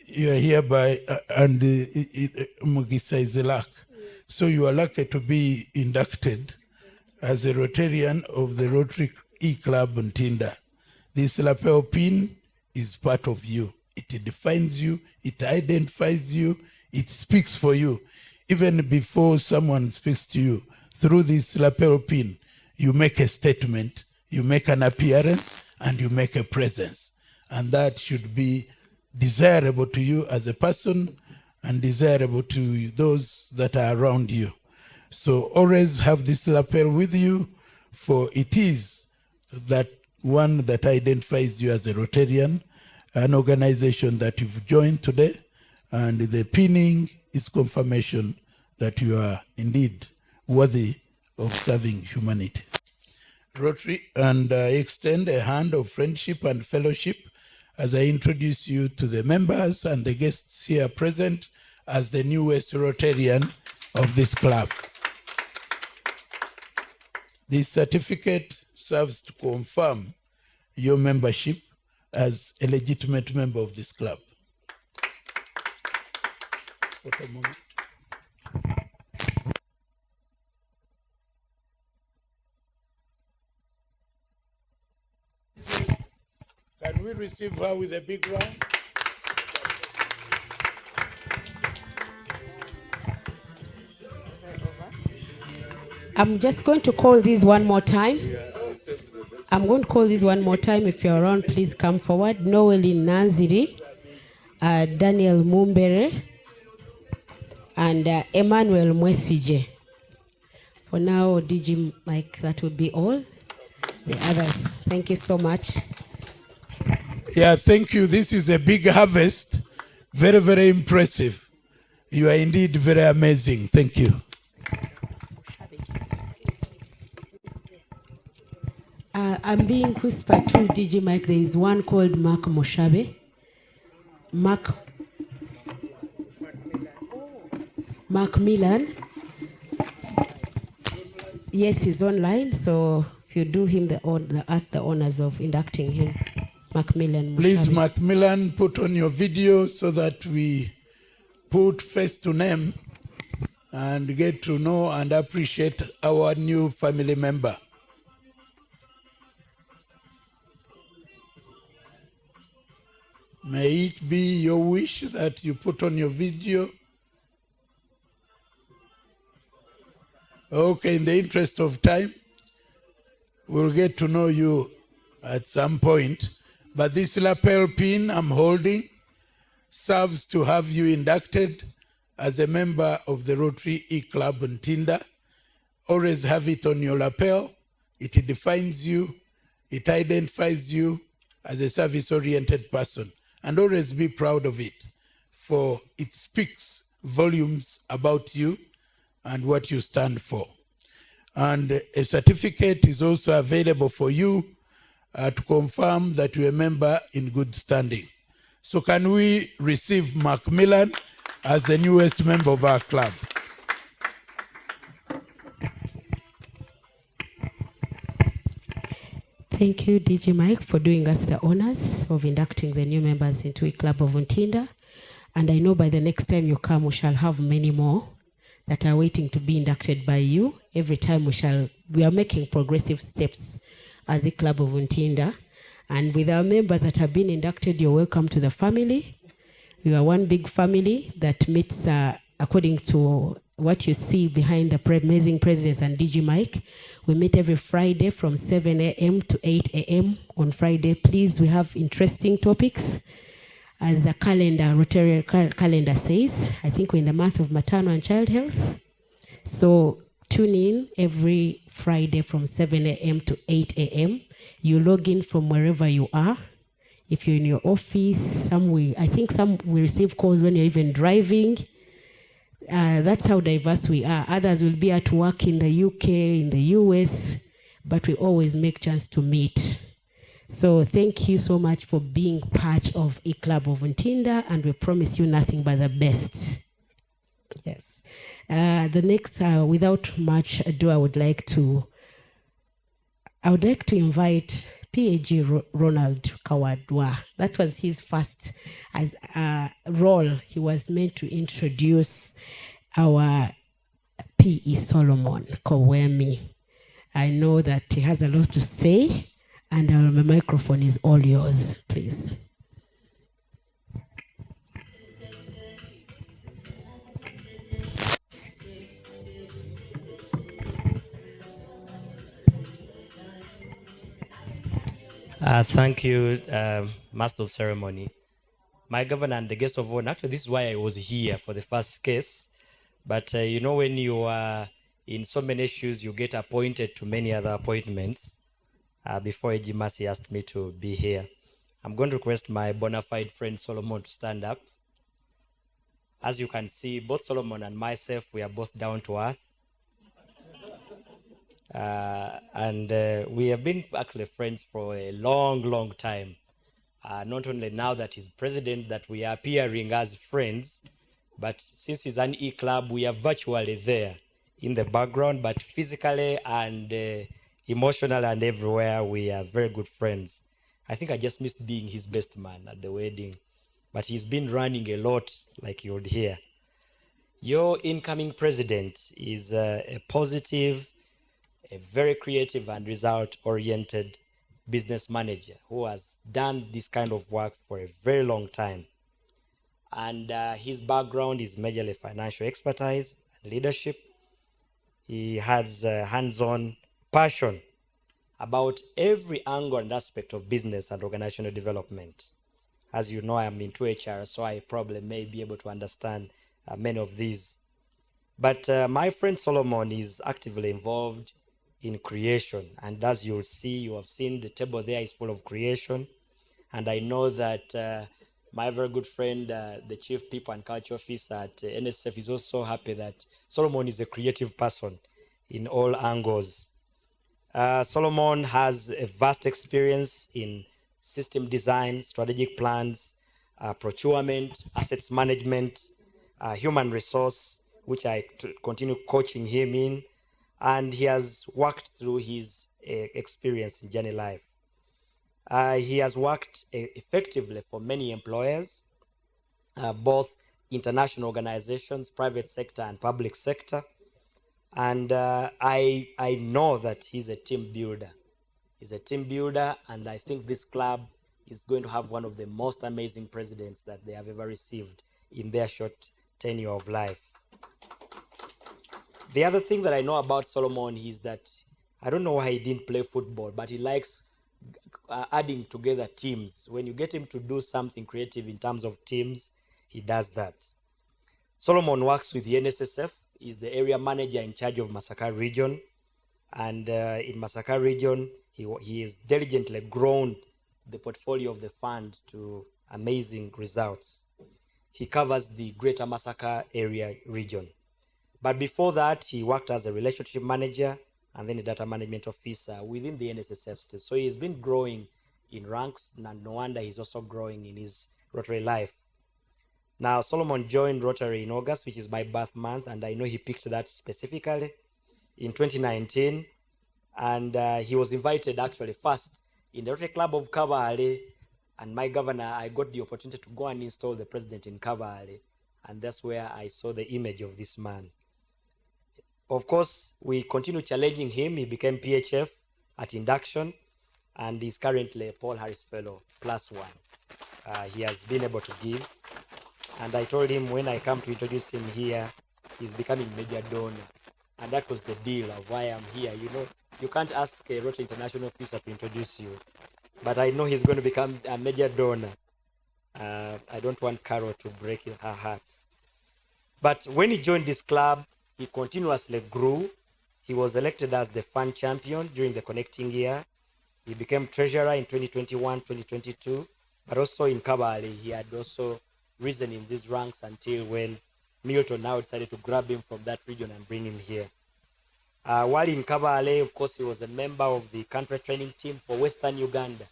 You are hereby, and Mugisa is a luck. So you are lucky to be inducted as a Rotarian of the Rotary E-Club on Tinder. This lapel pin is part of you. It defines you, it identifies you, it speaks for you. Even before someone speaks to you, through this lapel pin, you make a statement, you make an appearance, and you make a presence. And that should be desirable to you as a person and desirable to those that are around you. So always have this lapel with you, for it is that one that identifies you as a Rotarian, an organization that you've joined today, and the pinning is confirmation that you are indeed worthy of serving humanity. Rotary, and I extend a hand of friendship and fellowship as I introduce you to the members and the guests here present as the newest Rotarian of this club. This certificate serves to confirm your membership as a legitimate member of this club. Photo moment. Can we receive her with a big round? I'm just going to call this one more time. I'm going to call this one more time. If you're around, please come forward. Noel Nanziri, Daniel Mumbere, and Emmanuel Mwesije. For now, DG Mike, that would be all. The others, thank you so much. Yeah, thank you. This is a big harvest. Very, very impressive. You are indeed very amazing. Thank you. I'm being whispered to DG Mike. There is one called Mark Moshabe. Mark Milan. Yes, he's online. So if you do him ask the honors of inducting him. Macmillan. Please, Macmillan, put on your video so that we put face to name and get to know and appreciate our new family member. May it be your wish that you put on your video. Okay, in the interest of time, we'll get to know you at some point. But this lapel pin I'm holding serves to have you inducted as a member of the Rotary E-Club on Tinder. Always have it on your lapel. It defines you. It identifies you as a service-oriented person. And always be proud of it, for it speaks volumes about you and what you stand for. And a certificate is also available for you to confirm that you're a member in good standing. So can we receive Macmillan as the newest member of our club? Thank you, DG Mike, for doing us the honors of inducting the new members into a club of Untinda. And I know by the next time you come, we shall have many more that are waiting to be inducted by you. Every time we are making progressive steps as a club of Untinda. And with our members that have been inducted, you're welcome to the family. We are one big family that meets according to what you see behind the amazing presidents and DG Mike. We meet every Friday from 7 a.m. to 8 a.m. on Friday. Please, we have interesting topics. As the calendar, Rotary calendar says, I think we're in the month of maternal and child health. So tune in every Friday from 7 a.m. to 8 a.m. You log in from wherever you are. If you're in your office, I think some will receive calls when you're even driving. That's how diverse we are. Others will be at work in the UK, in the US, but we always make chance to meet. So thank you so much for being part of a club of Untinda, and we promise you nothing but the best. Yes. The next, without much ado, I would like to invite PAG Ronald Kawadwa. That was his first role. He was meant to introduce our PE Solomon Kobwemi. I know that he has a lot to say, and the microphone is all yours, please. Thank you, Master of Ceremony. My governor and the guest of honor. Actually, this is why I was here for the first case. But you know, when you are in so many issues, you get appointed to many other appointments. Before AG Mercy asked me to be here, I'm going to request my bona fide friend Solomon to stand up. As you can see, both Solomon and myself, we are both down to earth. And we have been actually friends for a long, long time. Not only now that he's president that we are appearing as friends, but since he's an E-club, we are virtually there in the background, but physically and emotionally and everywhere, we are very good friends. I think I just missed being his best man at the wedding, but he's been running a lot, like you would hear. Your incoming president is a positive, a very creative and result-oriented business manager who has done this kind of work for a very long time. And his background is majorly financial expertise and leadership. He has hands-on passion about every angle and aspect of business and organizational development. As you know, I'm into HR, so I probably may be able to understand many of these. But my friend Solomon is actively involved in creation. And as you'll see, you have seen the table there is full of creation. And I know that my very good friend, the Chief People and Culture Officer at NSF, is also happy that Solomon is a creative person in all angles. Solomon has a vast experience in system design, strategic plans, procurement, assets management, human resource, which I continue coaching him in. And he has worked through his experience in Journey Life. He has worked effectively for many employers, both international organizations, private sector and public sector. And I know that he's a team builder. He's a team builder, and I think this club is going to have one of the most amazing presidents that they have ever received in their short tenure of life. The other thing that I know about Solomon is that I don't know why he didn't play football, but he likes adding together teams. When you get him to do something creative in terms of teams, he does that. Solomon works with the NSSF. He's the area manager in charge of Masaka region. And in Masaka region, he has diligently grown the portfolio of the fund to amazing results. He covers the greater Masaka area region. But before that, he worked as a relationship manager and then a data management officer within the NSSF state. So he's been growing in ranks, and no wonder he's also growing in his Rotary life. Now, Solomon joined Rotary in August, which is my birth month, and I know he picked that specifically. In 2019, And he was invited actually first in the Rotary Club of Kabale. And my governor, I got the opportunity to go and install the president in Kabale. And that's where I saw the image of this man. Of course, we continue challenging him. He became PHF at induction and is currently a Paul Harris Fellow +1. He has been able to give. And I told him when I come to introduce him here, he's becoming major donor. And that was the deal of why I'm here. You know, you can't ask a Rotary International officer to introduce you. But I know he's going to become a major donor. I don't want Carol to break her heart. But when he joined this club, he continuously grew. He was elected as the fund champion during the connecting year. He became treasurer in 2021, 2022. But also in Kabale, he had also risen in these ranks until when Milton now decided to grab him from that region and bring him here. While in Kabale, of course, he was a member of the country training team for Western Uganda,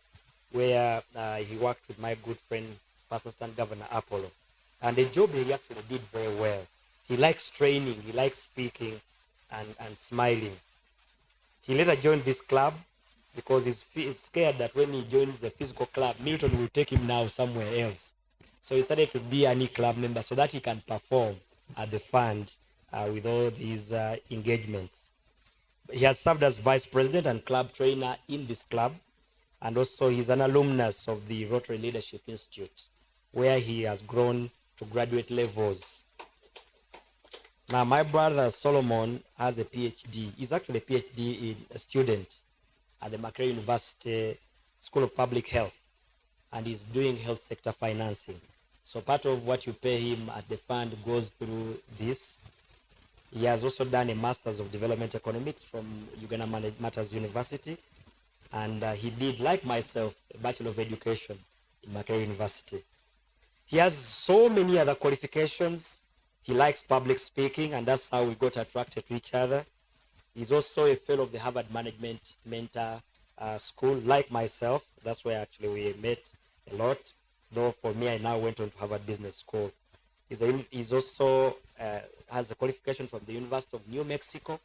where he worked with my good friend, Past Assistant Governor Apollo. And the job he actually did very well. He likes training, he likes speaking and smiling. He later joined this club because he's scared that when he joins a physical club, Milton will take him now somewhere else. So he decided to be an e-club member so that he can perform at the fund with all these engagements. He has served as vice president and club trainer in this club. And also he's an alumnus of the Rotary Leadership Institute, where he has grown to graduate levels. Now, my brother Solomon has a PhD. He's actually a PhD student at the Makerere University School of Public Health, and he's doing health sector financing. So part of what you pay him at the fund goes through this. He has also done a Master's of Development Economics from Uganda Matters University, and he did, like myself, a Bachelor of Education in Makerere University. He has so many other qualifications. He likes public speaking, and that's how we got attracted to each other. He's also a fellow of the Harvard Management Mentor School, like myself. That's where actually we met a lot. Though for me, I now went on to Harvard Business School. He's also has a qualification from the University of New Mexico,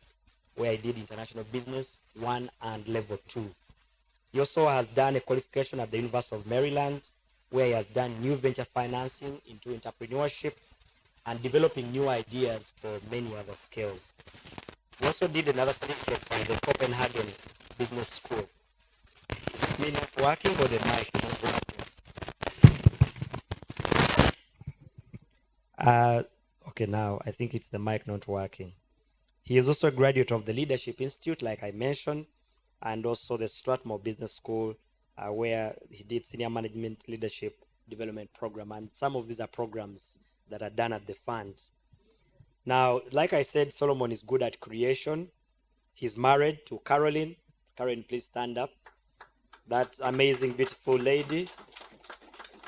where I did International Business 1 and Level 2. He also has done a qualification at the University of Maryland, where he has done new venture financing into entrepreneurship and developing new ideas for many other skills. He also did another certificate from the Copenhagen Business School. Is it me not working or the mic is not working? Okay, now I think it's the mic not working. He is also a graduate of the Leadership Institute, like I mentioned, and also the Strathmore Business School, where he did Senior Management Leadership Development Program. And some of these are programs that are done at the fund. Now, like I said, Solomon is good at creation. He's married to Caroline. Caroline, please stand up. That amazing, beautiful lady.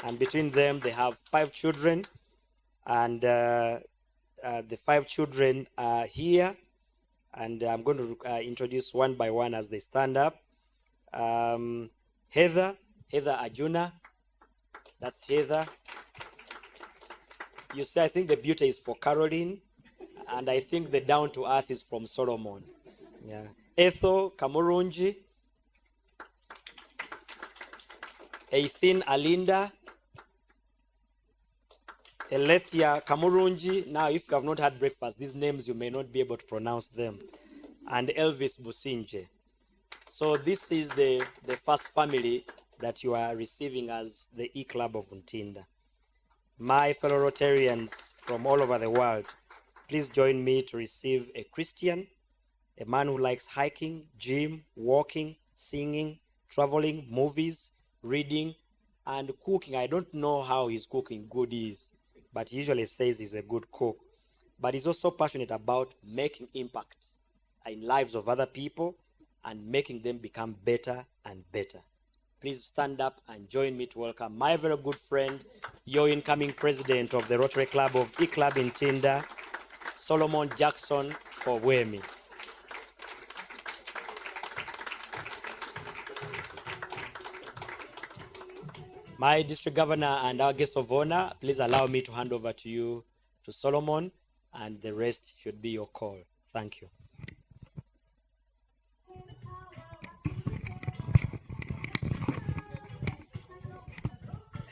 And between them, they have 5 children. And the 5 children are here. And I'm going to introduce one by one as they stand up. Heather Ajuna. That's Heather. You see, I think the beauty is for Caroline, and I think the down to earth is from Solomon. Yeah. Ethel Kamurunji. Eithin Alinda. Elethia Kamurunji. Now, if you have not had breakfast, these names you may not be able to pronounce them. And Elvis Businje. So this is the first family that you are receiving as the E-Club of Ntinda. My fellow Rotarians from all over the world, please join me to receive a Christian, a man who likes hiking, gym, walking, singing, traveling, movies, reading, and cooking. I don't know how his cooking good is, but he usually says he's a good cook. But he's also passionate about making impact in lives of other people and making them become better and better. Please stand up and join me to welcome my very good friend, your incoming president of the Rotary Club of E-Club in Ntinda, Solomon Jackson Kobwemi. My district governor and our guest of honor, please allow me to hand over to you, to Solomon, and the rest should be your call. Thank you.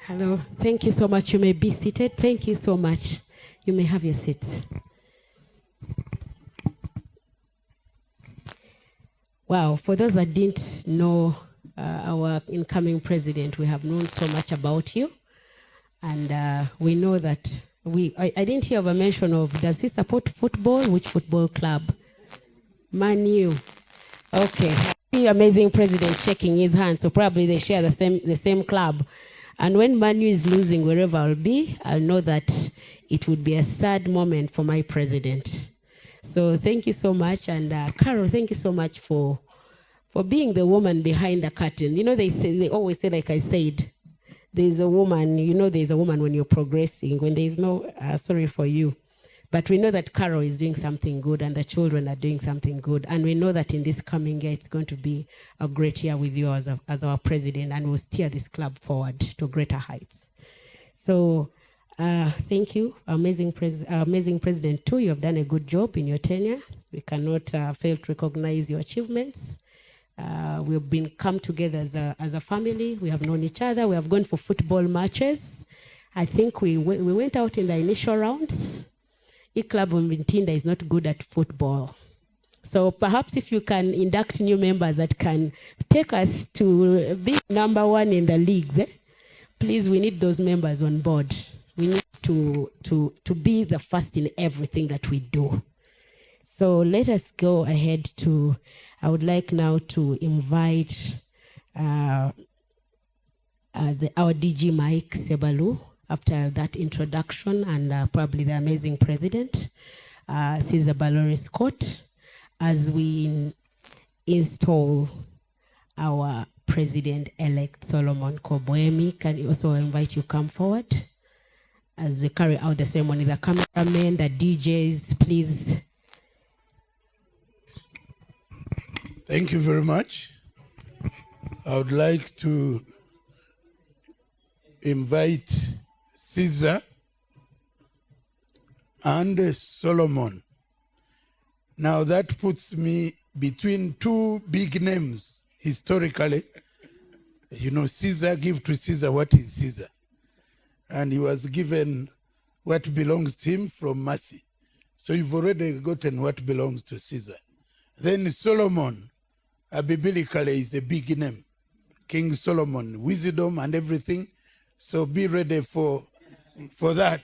Hello. Thank you so much. You may be seated. Thank you so much. You may have your seats. Wow. For those that didn't know our incoming president, we have known so much about you. And we know that I didn't hear of a mention of, does he support football? Which football club? Man U. Okay. The amazing president shaking his hand, so probably they share the same club. And when Man U is losing wherever I'll be, I'll know that it would be a sad moment for my president. So thank you so much. And Carol, thank you so much for being the woman behind the curtain. You know, they always say, like I said, there's a woman, you know, there's a woman when you're progressing, when there's no, sorry for you. But we know that Carol is doing something good and the children are doing something good. And we know that in this coming year, it's going to be a great year with you as our president, and we'll steer this club forward to greater heights. So thank you, amazing president too. You have done a good job in your tenure. We cannot fail to recognize your achievements. We've come together as a family. We have known each other. We have gone for football matches. I think we went out in the initial rounds. Club of Ntinda is not good at football. So perhaps if you can induct new members that can take us to be number one in the leagues, please, we need those members on board. We need to be the first in everything that we do. So let us go ahead to, I would like now to invite our DG Mike Sebalu. After that introduction, and probably the amazing president, Caesar Barole Scott, as we install our president-elect Solomon Kobwemi. Can you also invite you come forward as we carry out the ceremony? The cameramen, the DJs, please. Thank you very much. I would like to invite Caesar and Solomon. Now that puts me between two big names historically. You know, Caesar, give to Caesar what is Caesar. And he was given what belongs to him from mercy. So you've already gotten what belongs to Caesar. Then Solomon, biblically, is a big name. King Solomon, wisdom and everything. So be ready for that.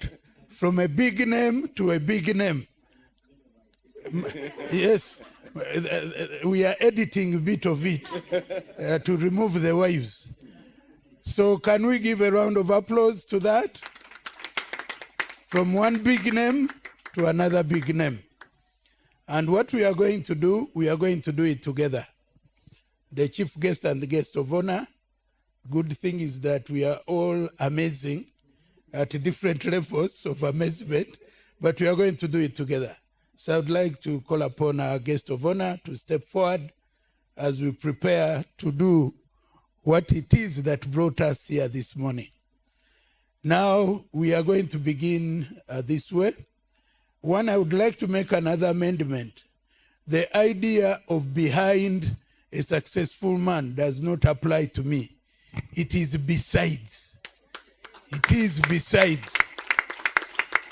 From a big name to a big name. Yes, we are editing a bit of it to remove the wives. So can we give a round of applause to that? From one big name to another big name. And what we are going to do, we are going to do it together. The chief guest and the guest of honor. Good thing is that we are all amazing at different levels of amazement, but we are going to do it together. So I would like to call upon our guest of honor to step forward as we prepare to do what it is that brought us here this morning. Now we are going to begin this way. One, I would like to make another amendment. The idea of behind a successful man does not apply to me. It is besides. It is besides.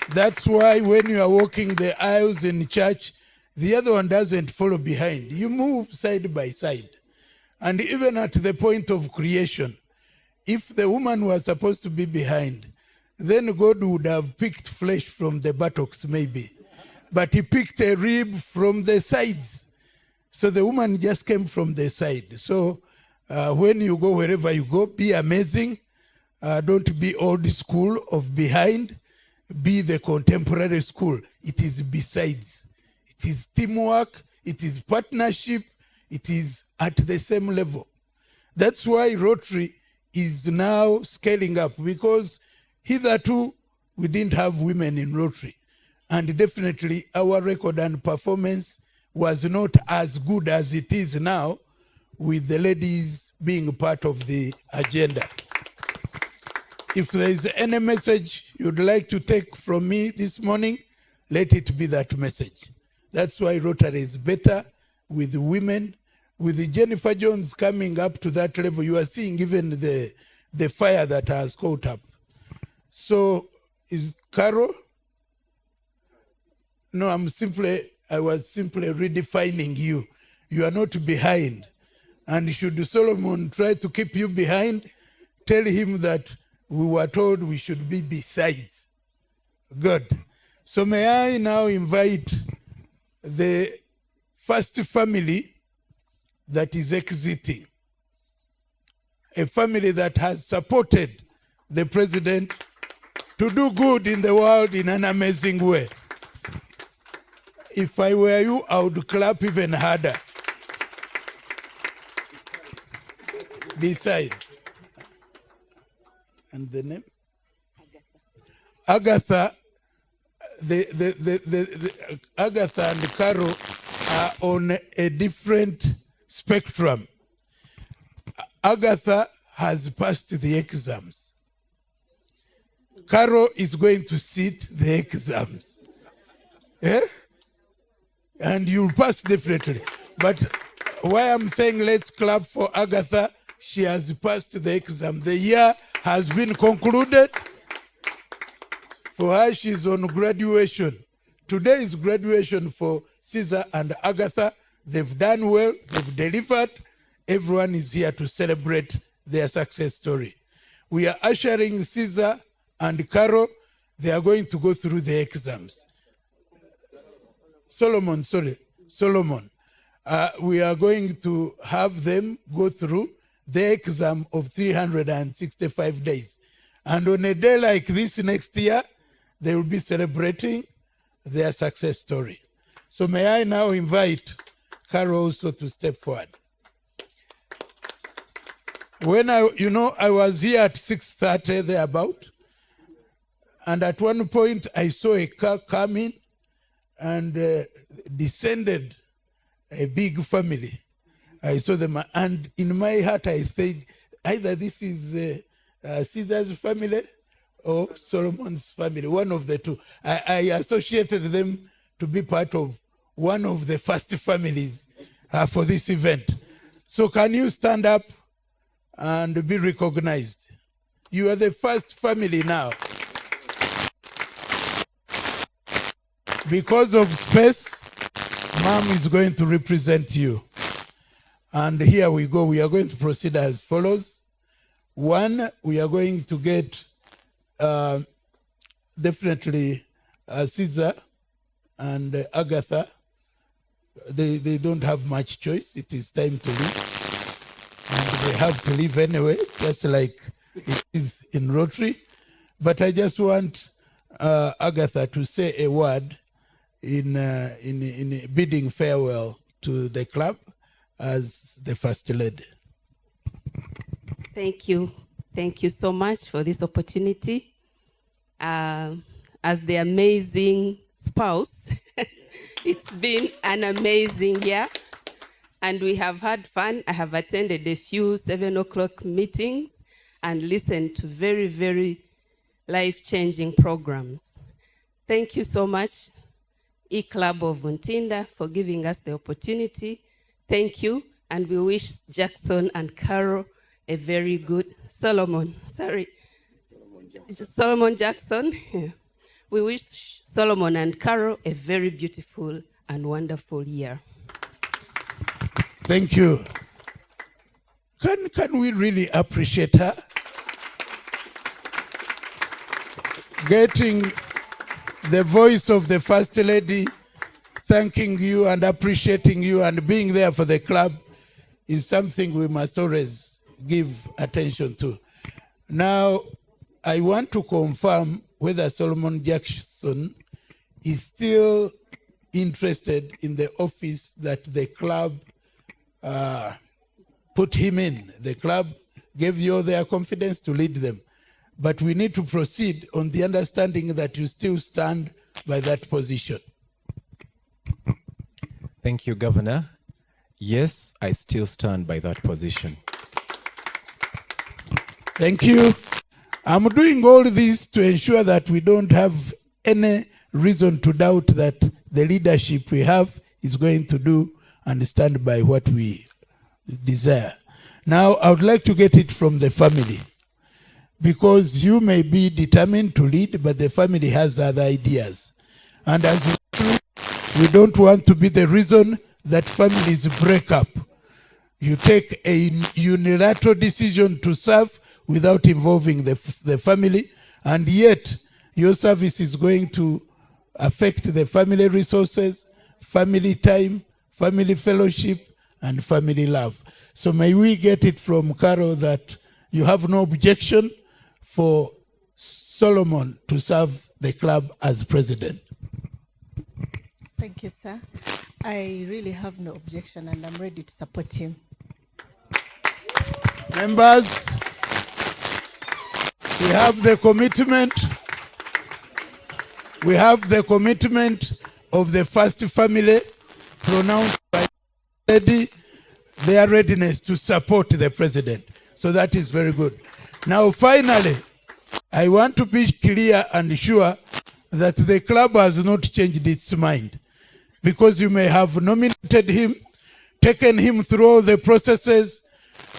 That's why when you are walking the aisles in church, the other one doesn't follow behind. You move side by side. And even at the point of creation, if the woman was supposed to be behind, then God would have picked flesh from the buttocks maybe. But he picked a rib from the sides. So the woman just came from the side. So when you go wherever you go, be amazing. Don't be old school of behind. Be the contemporary school. It is besides. It is teamwork. It is partnership. It is at the same level. That's why Rotary is now scaling up, because hitherto we didn't have women in Rotary. And definitely our record and performance was not as good as it is now, with the ladies being part of the agenda. If there is any message you'd like to take from me this morning, let it be that message. That's why Rotary is better with women. With Jennifer Jones coming up to that level, you are seeing even the the fire that has caught up. So, is Carol? No, I was simply redefining you. You are not behind. And should Solomon try to keep you behind, tell him that we were told we should be besides. Good. So may I now invite the first family that is exiting, a family that has supported the president to do good in the world in an amazing way. If I were you, I would clap even harder. Decide. And the name? Agatha. Agatha and Carol are on a different spectrum. Agatha has passed the exams. Carol is going to sit the exams. Eh? And you'll pass definitely. But why I'm saying let's clap for Agatha, she has passed the exam. The year has been concluded. For her, she's on graduation. Today is graduation for Caesar and Agatha. They've done well, they've delivered. Everyone is here to celebrate their success story. We are ushering Caesar and Carol. They are going to go through the exams. Solomon. We are going to have them go through the exam of 365 days. And on a day like this next year, they will be celebrating their success story. So may I now invite Carol also to step forward. When I was here at 6:30 thereabout, and at one point I saw a car coming and descended a big family. I saw them, and in my heart I said, either this is Caesar's family or Solomon's family, one of the two. I associated them to be part of one of the first families for this event. So can you stand up and be recognized? You are the first family now. Because of space, Mom is going to represent you. And here we go. We are going to proceed as follows. One, we are going to get definitely Caesar and Agatha. They don't have much choice. It is time to leave. And they have to leave anyway, just like it is in Rotary. But I just want Agatha to say a word in bidding farewell to the club as the First Lady. Thank you. Thank you so much for this opportunity. As the amazing spouse, it's been an amazing year, and we have had fun. I have attended a few 7 o'clock meetings and listened to very, very life-changing programs. Thank you so much, E-Club of Ntinda, for giving us the opportunity. Thank you, and we wish Jackson and Carol a very good, Solomon Jackson. We wish Solomon and Carol a very beautiful and wonderful year. Thank you. Can we really appreciate her? Getting the voice of the First Lady, thanking you and appreciating you and being there for the club is something we must always give attention to. Now, I want to confirm whether Solomon Jackson is still interested in the office that the club put him in. The club gave you their confidence to lead them. But we need to proceed on the understanding that you still stand by that position. Thank you, Governor. Yes, I still stand by that position. Thank you. I'm doing all this to ensure that we don't have any reason to doubt that the leadership we have is going to do and stand by what we desire. Now, I would like to get it from the family. because you may be determined to lead, but the family has other ideas. And as we don't want to be the reason that families break up. You take a unilateral decision to serve without involving the family, and yet your service is going to affect the family resources, family time, family fellowship, and family love. So may we get it from Carol that you have no objection for Solomon to serve the club as president. Thank you, sir. I really have no objection and I'm ready to support him. Members, we have the commitment. We have the commitment of the first family pronounced by the lady, their readiness to support the president. So that is very good. Now, finally, I want to be clear and sure that the club has not changed its mind, because you may have nominated him, taken him through all the processes,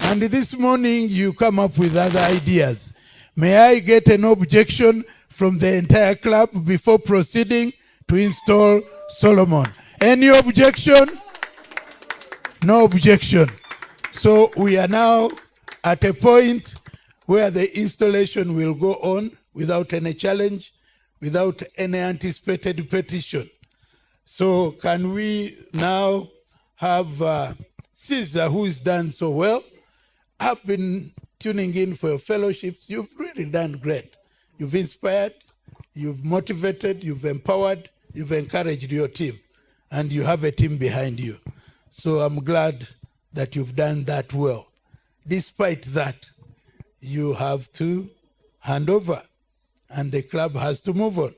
and this morning you come up with other ideas. May I get an objection from the entire club before proceeding to install Solomon? Any objection? No objection. So we are now at a point where the installation will go on without any challenge, without any anticipated petition. So can we now have Caesar, who has done so well? I've been tuning in for your fellowships. You've really done great. You've inspired, you've motivated, you've empowered, you've encouraged your team, and you have a team behind you. So I'm glad that you've done that well. Despite that, you have to hand over, and the club has to move on,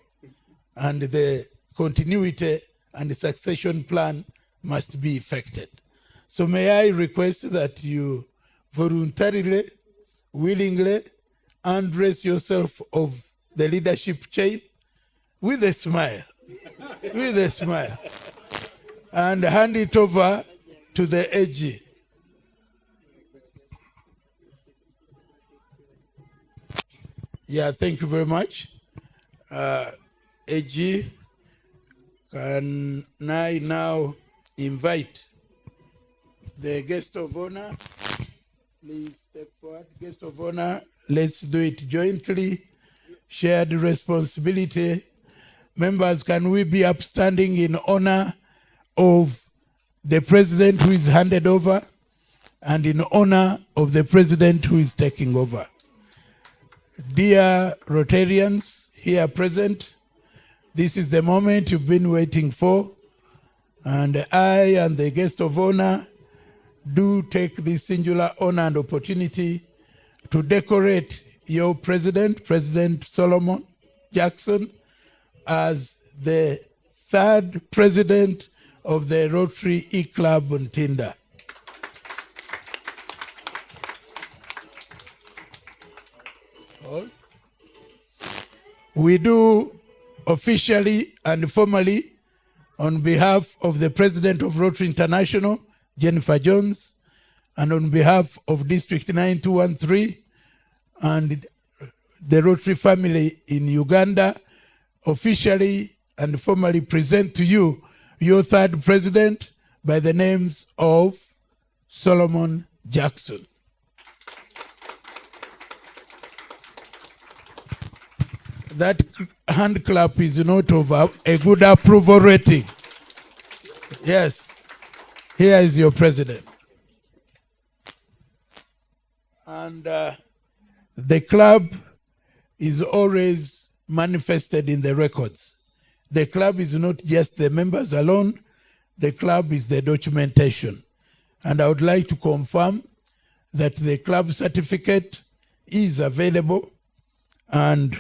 and the continuity and the succession plan must be effected. So may I request that you voluntarily, willingly, undress yourself of the leadership chain with a smile, with a smile, and hand it over to the AG. Yeah, thank you very much. AG, can I now invite the guest of honor? Please step forward. Guest of honor, let's do it jointly. Shared responsibility. Members, can we be upstanding in honor of the president who is handed over and in honor of the president who is taking over? Dear Rotarians here present, this is the moment you've been waiting for, and I and the guest of honor do take this singular honor and opportunity to decorate your president, President Solomon Jackson, as the third president of the Rotary E-Club Ntinda. We do officially and formally, on behalf of the president of Rotary International, Jennifer Jones, and on behalf of District 9213 and the Rotary family in Uganda, officially and formally present to you your third president by the names of Solomon Jackson. That hand clap is not of a good approval rating. Yes, here is your president. And the club is always manifested in the records. The club is not just the members alone, the club is the documentation. And I would like to confirm that the club certificate is available, and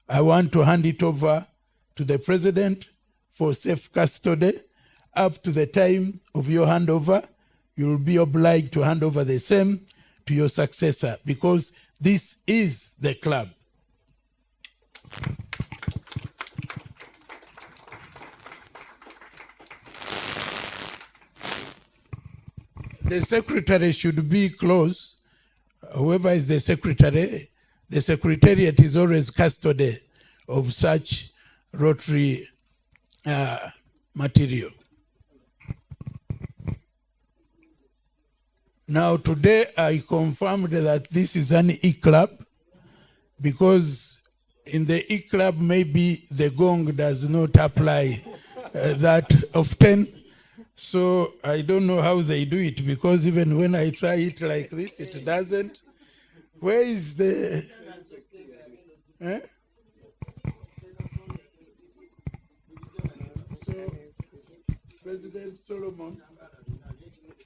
I want to hand it over to the president for safe custody. Up to the time of your handover, you will be obliged to hand over the same to your successor, because this is the club. The secretary should be close. Whoever is the secretary, the Secretariat is always custody of such Rotary material. Now today I confirmed that this is an E-club, because in the E-club maybe the gong does not apply that often. So I don't know how they do it, because even when I try it like this, it doesn't. Where is the... Eh? So, President Solomon,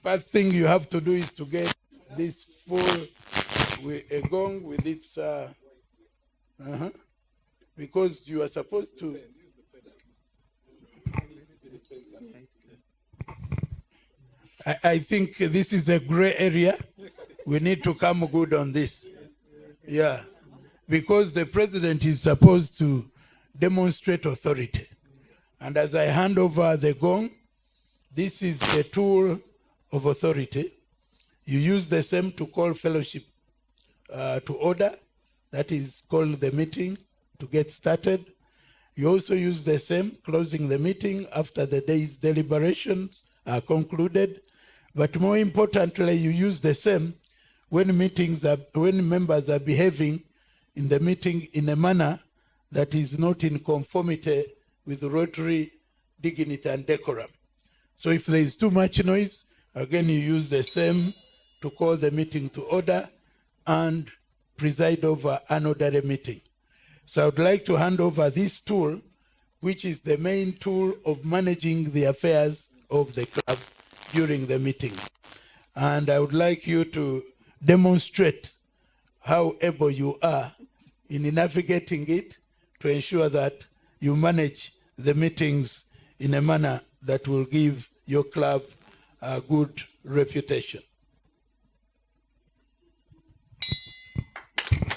first thing you have to do is to get this full with a gong with its because you are supposed to I think this is a gray area. We need to come good on this. Yeah, because the president is supposed to demonstrate authority. And as I hand over the gong, this is the tool of authority. You use the same to call fellowship to order. That is called the meeting to get started. You also use the same closing the meeting after the day's deliberations are concluded. But more importantly, you use the same when members are behaving in the meeting in a manner that is not in conformity with Rotary dignity and decorum. So if there is too much noise, again, you use the same to call the meeting to order and preside over an orderly meeting. So I would like to hand over this tool, which is the main tool of managing the affairs of the club during the meeting. And I would like you to demonstrate how able you are in navigating it to ensure that you manage the meetings in a manner that will give your club a good reputation.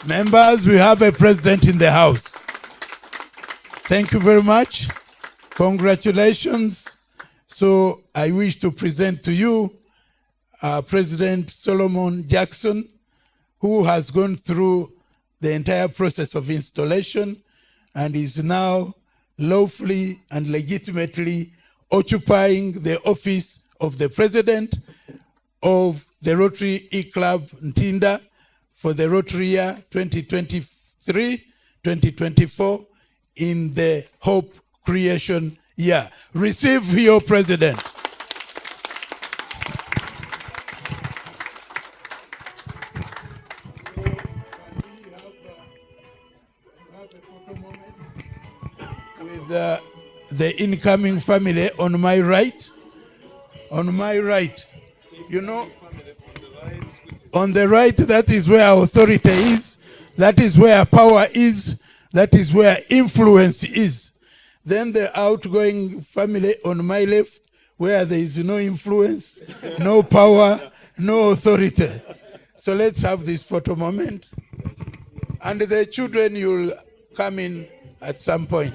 Members, we have a president in the house. Thank you very much. Congratulations. So I wish to present to you President Solomon Jackson, who has gone through the entire process of installation and is now lawfully and legitimately occupying the office of the president of the Rotary E-Club Ntinda for the Rotary year 2023-2024 in the Hope Creation year. Receive your president. With the incoming family on my right. On my right. You know, on the right, that is where authority is. That is where power is. That is where influence is. Then the outgoing family on my left, where there is no influence, no power, no authority. So let's have this photo moment. And the children, you'll come in at some point.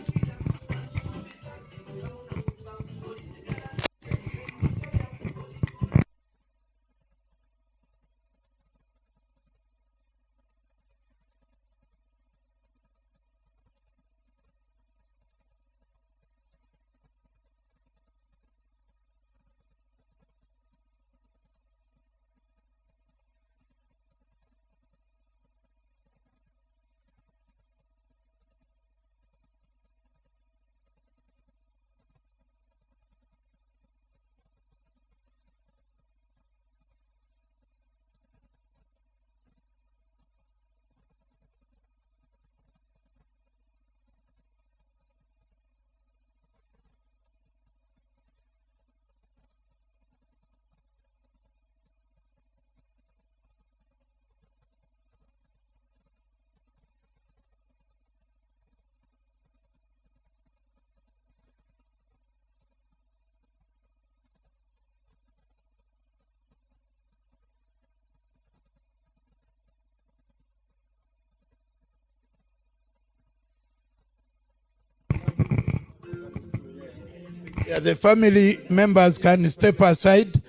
Yeah, the family members can step aside.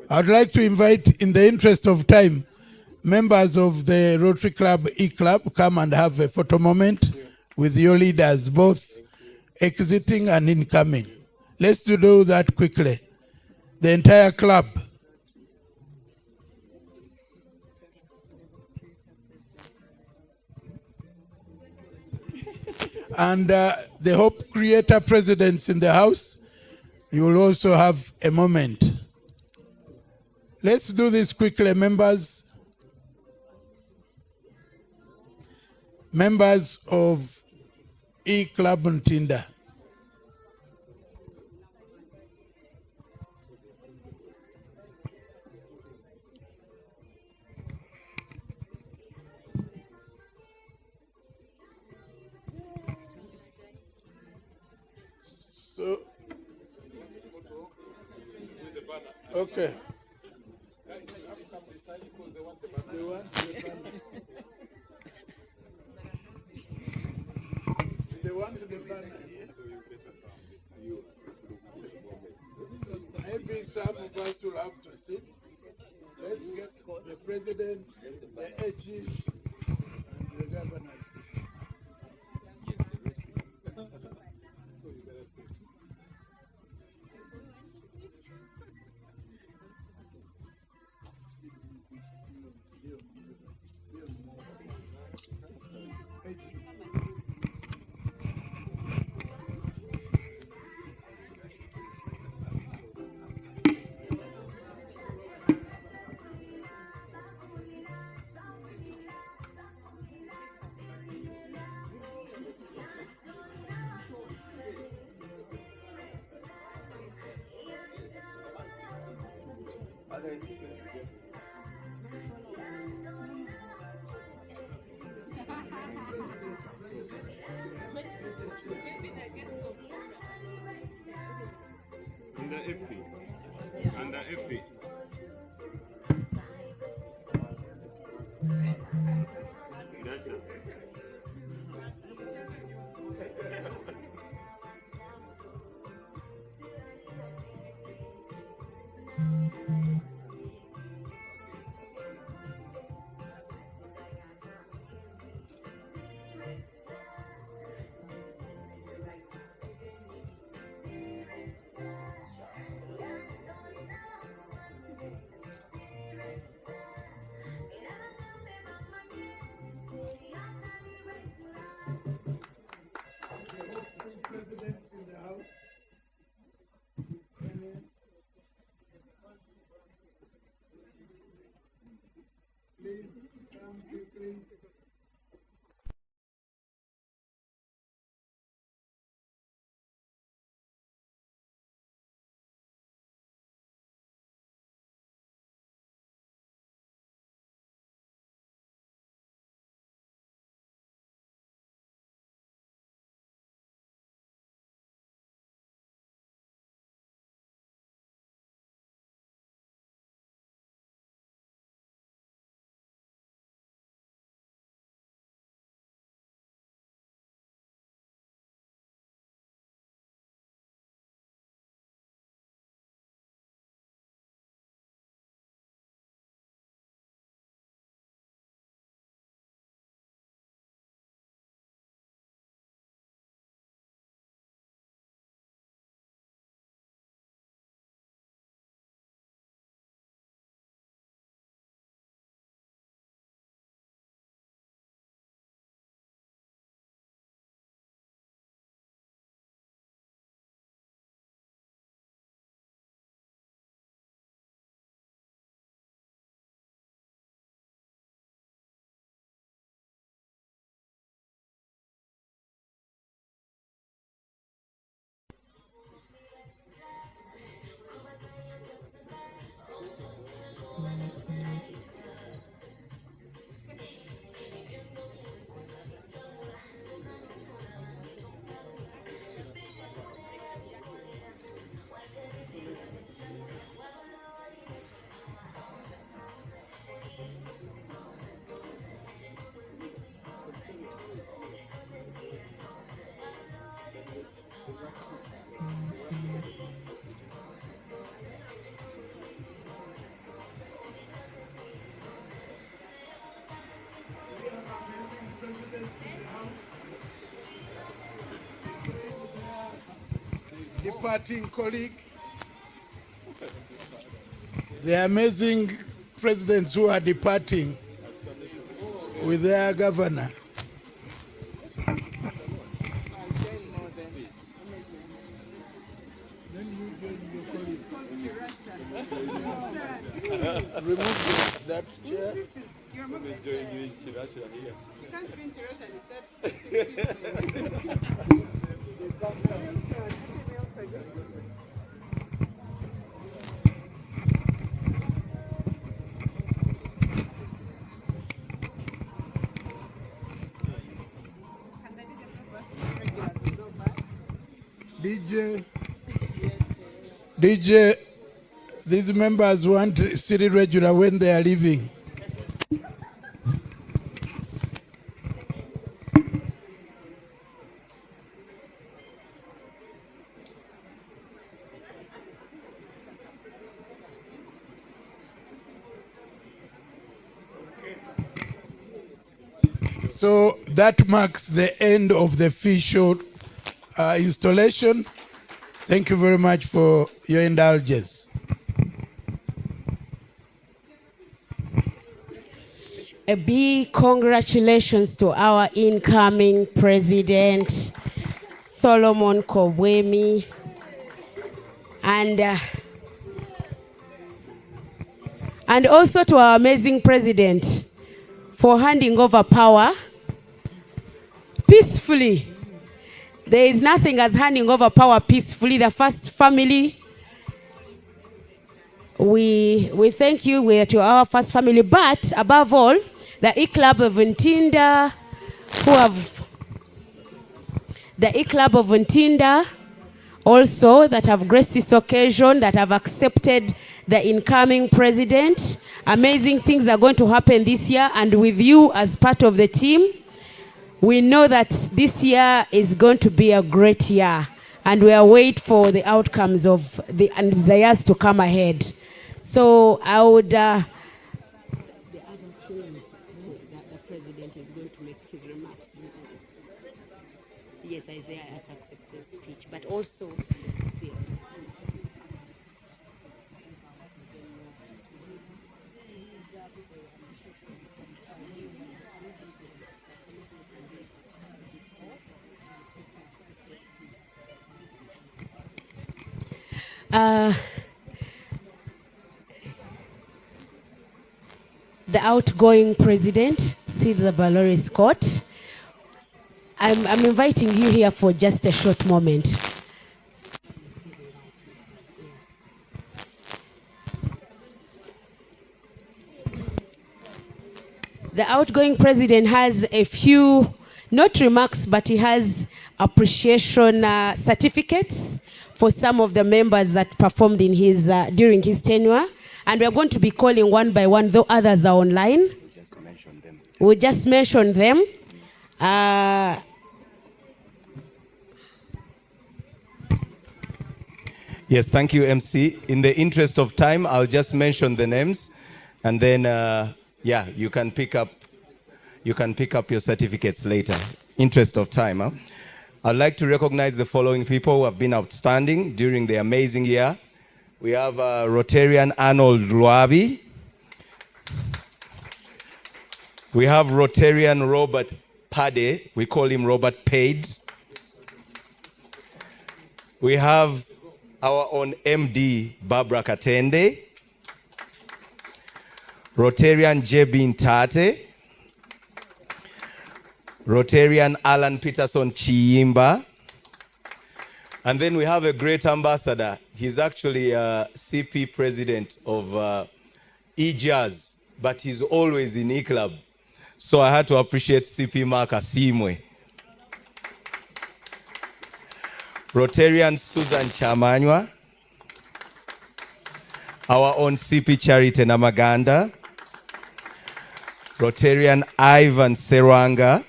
I'd like to invite, in the interest of time, Members of the Rotary Club E-Club, come and have a photo moment with your leaders, both exiting and incoming. Let's do that quickly. The entire club. And the Hope Creator presidents in the house, you will also have a moment. Let's do this quickly, members. Members of E-Club Ntinda. So, okay. They want the banner here. Maybe some of us will have to sit. Let's get the president, the AGs, and the governors. Under FP. Under FP. Gotcha. Departing colleague, the amazing presidents who are departing with their governor. Remove that chair. DJ, these members want city regular when they are leaving. So that marks the end of the official installation. Thank you very much for your indulgence. A big congratulations to our incoming president, Solomon Kobwemi, and also to our amazing president for handing over power peacefully. There is nothing as handing over power peacefully. The first family, we thank you. We are to our first family, but above all, the E-Club of Ntinda, the E-Club of Ntinda also that have graced this occasion, that have accepted the incoming president. Amazing things are going to happen this year, and with you as part of the team, we know that this year is going to be a great year, and we are waiting for the outcomes of the years to come ahead. So I would. The other thing is the president is going to make his remarks. Yes, Isaiah has accepted speech, but also. The outgoing president, Caesar Barole Scott. I'm inviting you here for just a short moment. The outgoing president has a few, not remarks, but he has appreciation certificates for some of the members that performed in his during his tenure. And we are going to be calling one by one, though others are online. We'll just mention them. Yes, thank you, MC. In the interest of time, I'll just mention the names, and then, yeah, you can pick up your certificates later. Interest of time. Huh? I'd like to recognize the following people who have been outstanding during the amazing year. We have Rotarian Arnold Luabi. We have Rotarian Robert Pade. We call him Robert Paid. We have our own MD, Barbara Katende. Rotarian Jebin Tate. Rotarian Alan Peterson Chiimba. And then we have a great ambassador. He's actually a CP president of E-Jazz, but he's always in E-Club. So I had to appreciate CP Mark Asimwe. Rotarian Susan Chamanywa. Our own CP Charity Namaganda. Rotarian Ivan Serwanga.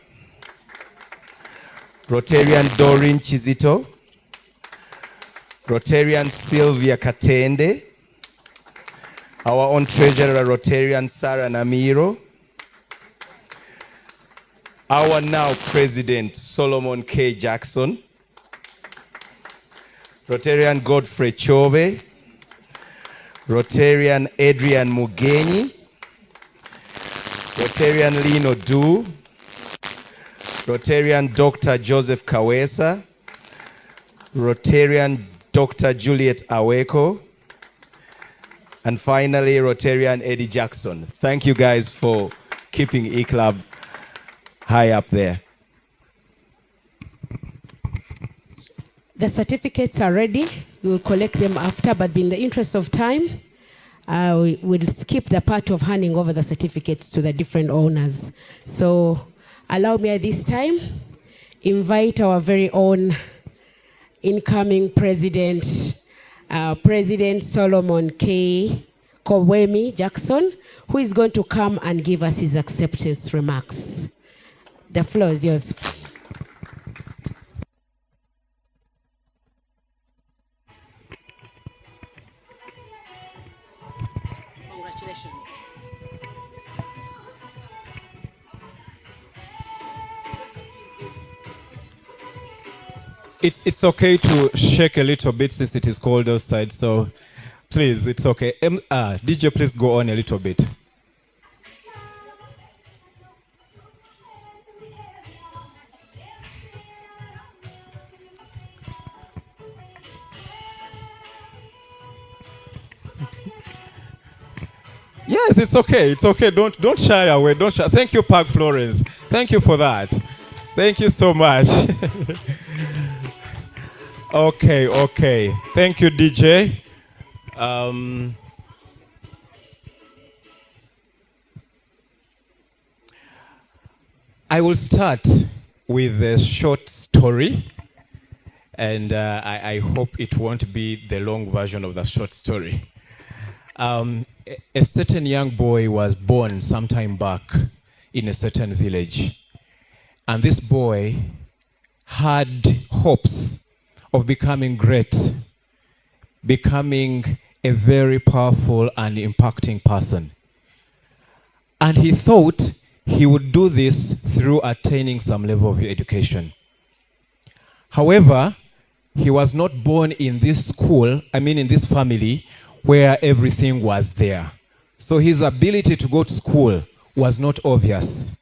Rotarian Doreen Chizito. Rotarian Sylvia Katende. Our own treasurer, Rotarian Sarah Namiro. our now President Solomon K. Jackson, Rotarian Godfrey Chobe, Rotarian Adrian Mugenyi, Rotarian Lino Du, Rotarian Dr. Joseph Kawesa, Rotarian Dr. Juliet Aweko, and finally Rotarian Eddie Jackson. Thank you guys for keeping E-Club high up there. The certificates are ready. We will collect them after, but in the interest of time, we will skip the part of handing over the certificates to the different owners. So allow me at this time invite our very own incoming president, President Solomon K. Kobwemi Jackson, who is going to come and give us his acceptance remarks. The floor is yours. Congratulations. It's okay to shake a little bit since it is cold outside, so please, it's okay. DJ, please go on a little bit. Yes, it's okay. It's okay. Don't shy away. Don't shy. Thank you, Park Florence. Thank you for that. Thank you so much. Okay. Thank you, DJ. I will start with a short story, and I hope it won't be the long version of the short story. A certain young boy was born some time back in a certain village. And this boy had hopes of becoming great, becoming a very powerful and impacting person. And he thought he would do this through attaining some level of education. However, he was not born in this school, in this family, where everything was there. So his ability to go to school was not obvious.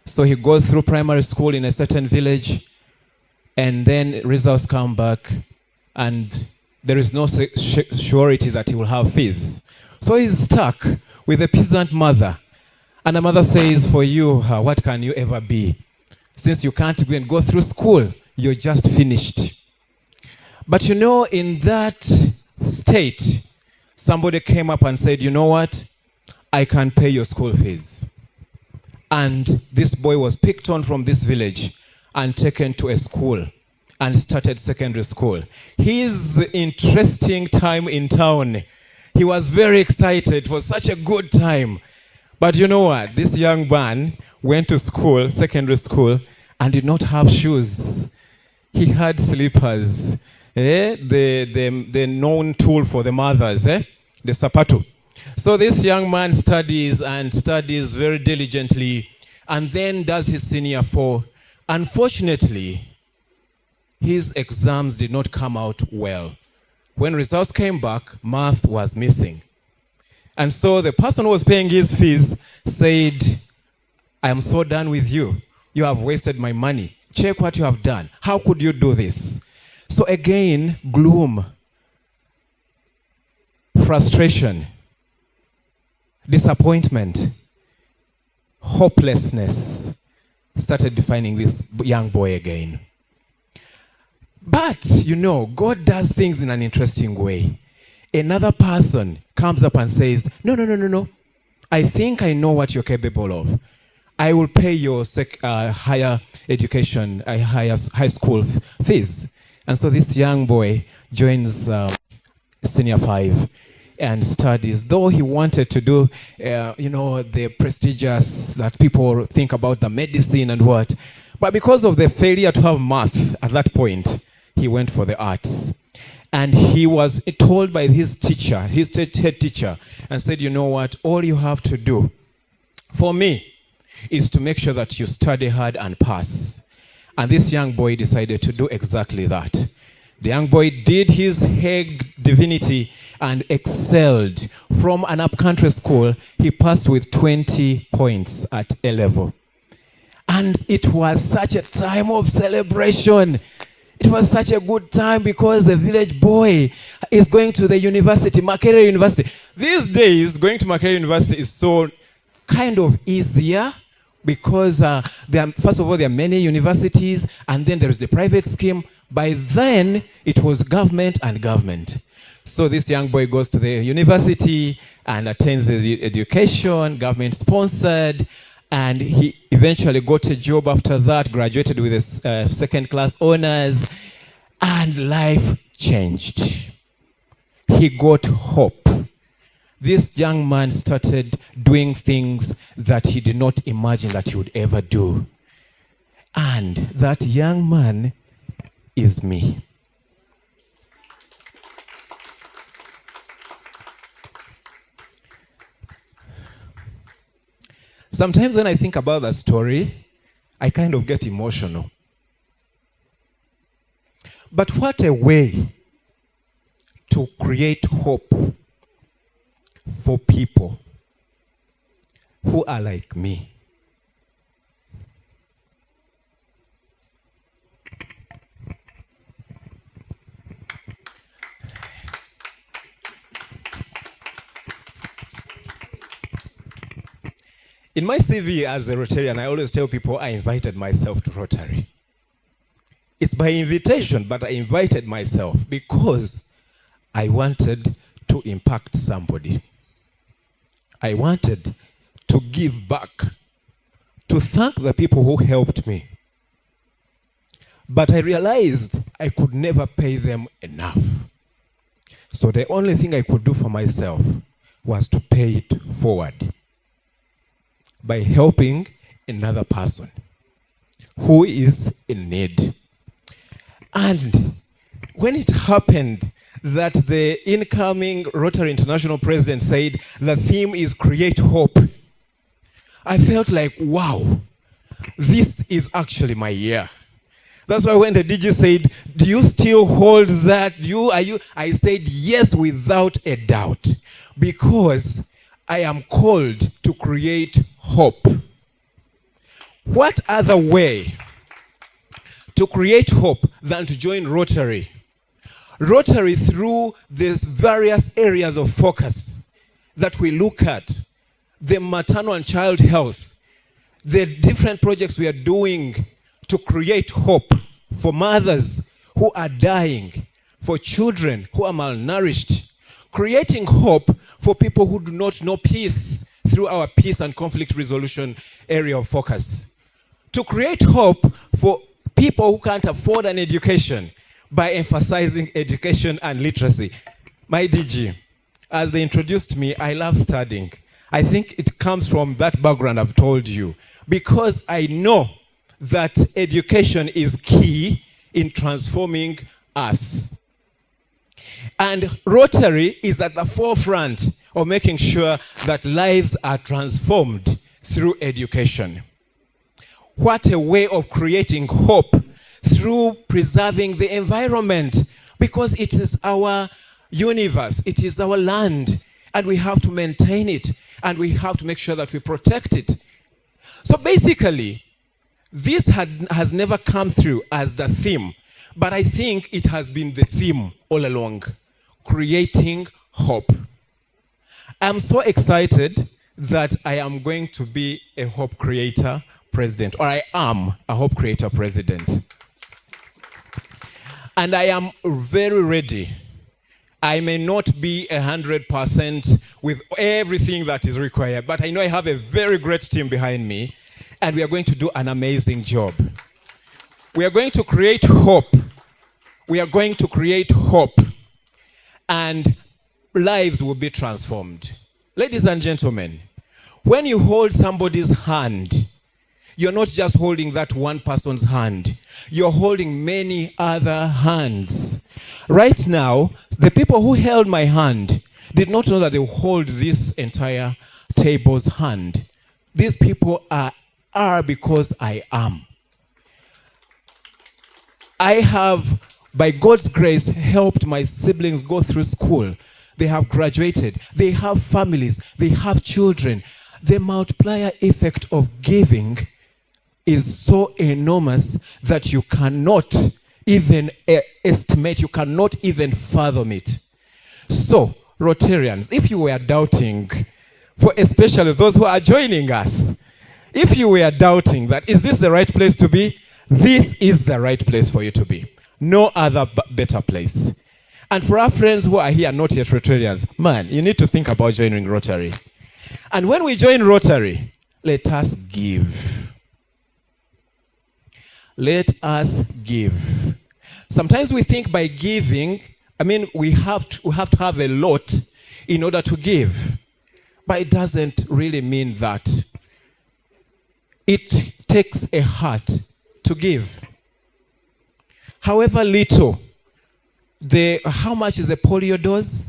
So he goes through primary school in a certain village, and then results come back, and there is no surety that he will have fees. So he's stuck with a peasant mother. And the mother says, for you, what can you ever be? Since you can't even go through school, you're just finished. But in that state, somebody came up and said, you know what? I can pay your school fees. And this boy was picked on from this village and taken to a school and started secondary school. His interesting time in town, he was very excited. It was such a good time. But you know what? This young man went to school, secondary school, and did not have shoes. He had slippers. The known tool for the mothers, the sapato. So this young man studies very diligently, and then does his senior 4. Unfortunately, his exams did not come out well. When results came back, math was missing. And so the person who was paying his fees said, I am so done with you. You have wasted my money. Check what you have done. How could you do this? So again, gloom, frustration, disappointment, hopelessness started defining this young boy again. But, God does things in an interesting way. Another person comes up and says, no. I think I know what you're capable of. I will pay your higher education, high school fees. And so this young boy joins senior 5 and studies, though he wanted to do, the prestigious that people think about, the medicine and what. But because of the failure to have math at that point, he went for the arts. And he was told by his teacher, his head teacher, and said, you know what, all you have to do for me is to make sure that you study hard and pass. And this young boy decided to do exactly that. The young boy did his Hague Divinity and excelled. From an upcountry school, he passed with 20 points at A level. And it was such a time of celebration. It was such a good time because the village boy is going to the university, Makerere University. These days, going to Makerere University is so kind of easier because first of all, there are many universities, and then there is the private scheme. By then, it was government and government. So this young boy goes to the university and attends his education, government sponsored, and he eventually got a job after that, graduated with a second-class honors, and life changed. He got hope. This young man started doing things that he did not imagine that he would ever do. And that young man is me. Sometimes when I think about that story, I kind of get emotional. But what a way to create hope for people who are like me. In my CV as a Rotarian, I always tell people I invited myself to Rotary. It's by invitation, but I invited myself because I wanted to impact somebody. I wanted to give back, to thank the people who helped me. But I realized I could never pay them enough. So the only thing I could do for myself was to pay it forward by helping another person who is in need. And when it happened that the incoming Rotary International president said the theme is create hope, I felt like, wow, this is actually my year. That's why when the DJ said, do you still hold that? I said yes, without a doubt, because I am called to create hope. What other way to create hope than to join Rotary? Rotary, through these various areas of focus that we look at, the maternal and child health, the different projects we are doing to create hope for mothers who are dying, for children who are malnourished, creating hope for people who do not know peace through our peace and conflict resolution area of focus, to create hope for people who can't afford an education by emphasizing education and literacy. My DG, as they introduced me, I love studying. I think it comes from that background I've told you, because I know that education is key in transforming us. And Rotary is at the forefront of making sure that lives are transformed through education. What a way of creating hope through preserving the environment, because it is our universe, it is our land, and we have to maintain it, and we have to make sure that we protect it. So basically, this has never come through as the theme, but I think it has been the theme all along, creating hope. I'm so excited that I am going to be a hope creator president, or I am a hope creator president. And I am very ready. I may not be 100% with everything that is required, but I know I have a very great team behind me, and we are going to do an amazing job. We are going to create hope. We are going to create hope, and lives will be transformed. Ladies and gentlemen, when you hold somebody's hand, you're not just holding that one person's hand. You're holding many other hands. Right now, the people who held my hand did not know that they would hold this entire table's hand. These people are are because I am. I have, by God's grace, helped my siblings go through school. They have graduated. They have families. They have children. The multiplier effect of giving is so enormous that you cannot even estimate, you cannot even fathom it. So, Rotarians, if you were doubting, for especially those who are joining us, if you were doubting that, is this the right place to be? This is the right place for you to be. No other better place. And for our friends who are here, not yet Rotarians, man, you need to think about joining Rotary. And when we join Rotary, let us give. Let us give. Sometimes we think by giving, we have to have a lot in order to give. But it doesn't really mean that. It takes a heart to give. However little, how much is the polio dose?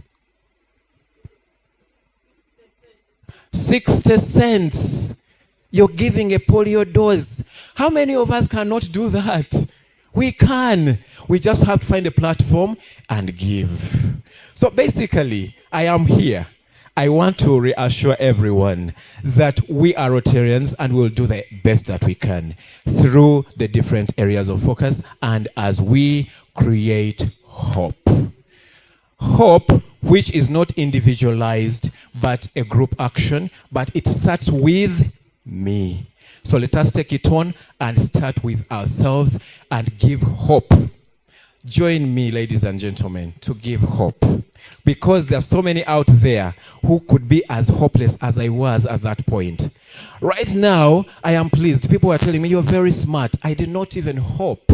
60 cents. You're giving a polio dose. How many of us cannot do that? We can. We just have to find a platform and give. So basically, I am here. I want to reassure everyone that we are Rotarians and we'll do the best that we can through the different areas of focus and as we create hope. Hope, which is not individualized, but a group action, but it starts with me. So let us take it on and start with ourselves and give hope. Join me, ladies and gentlemen, to give hope. Because there are so many out there who could be as hopeless as I was at that point. Right now, I am pleased. People are telling me, you're very smart. I did not even hope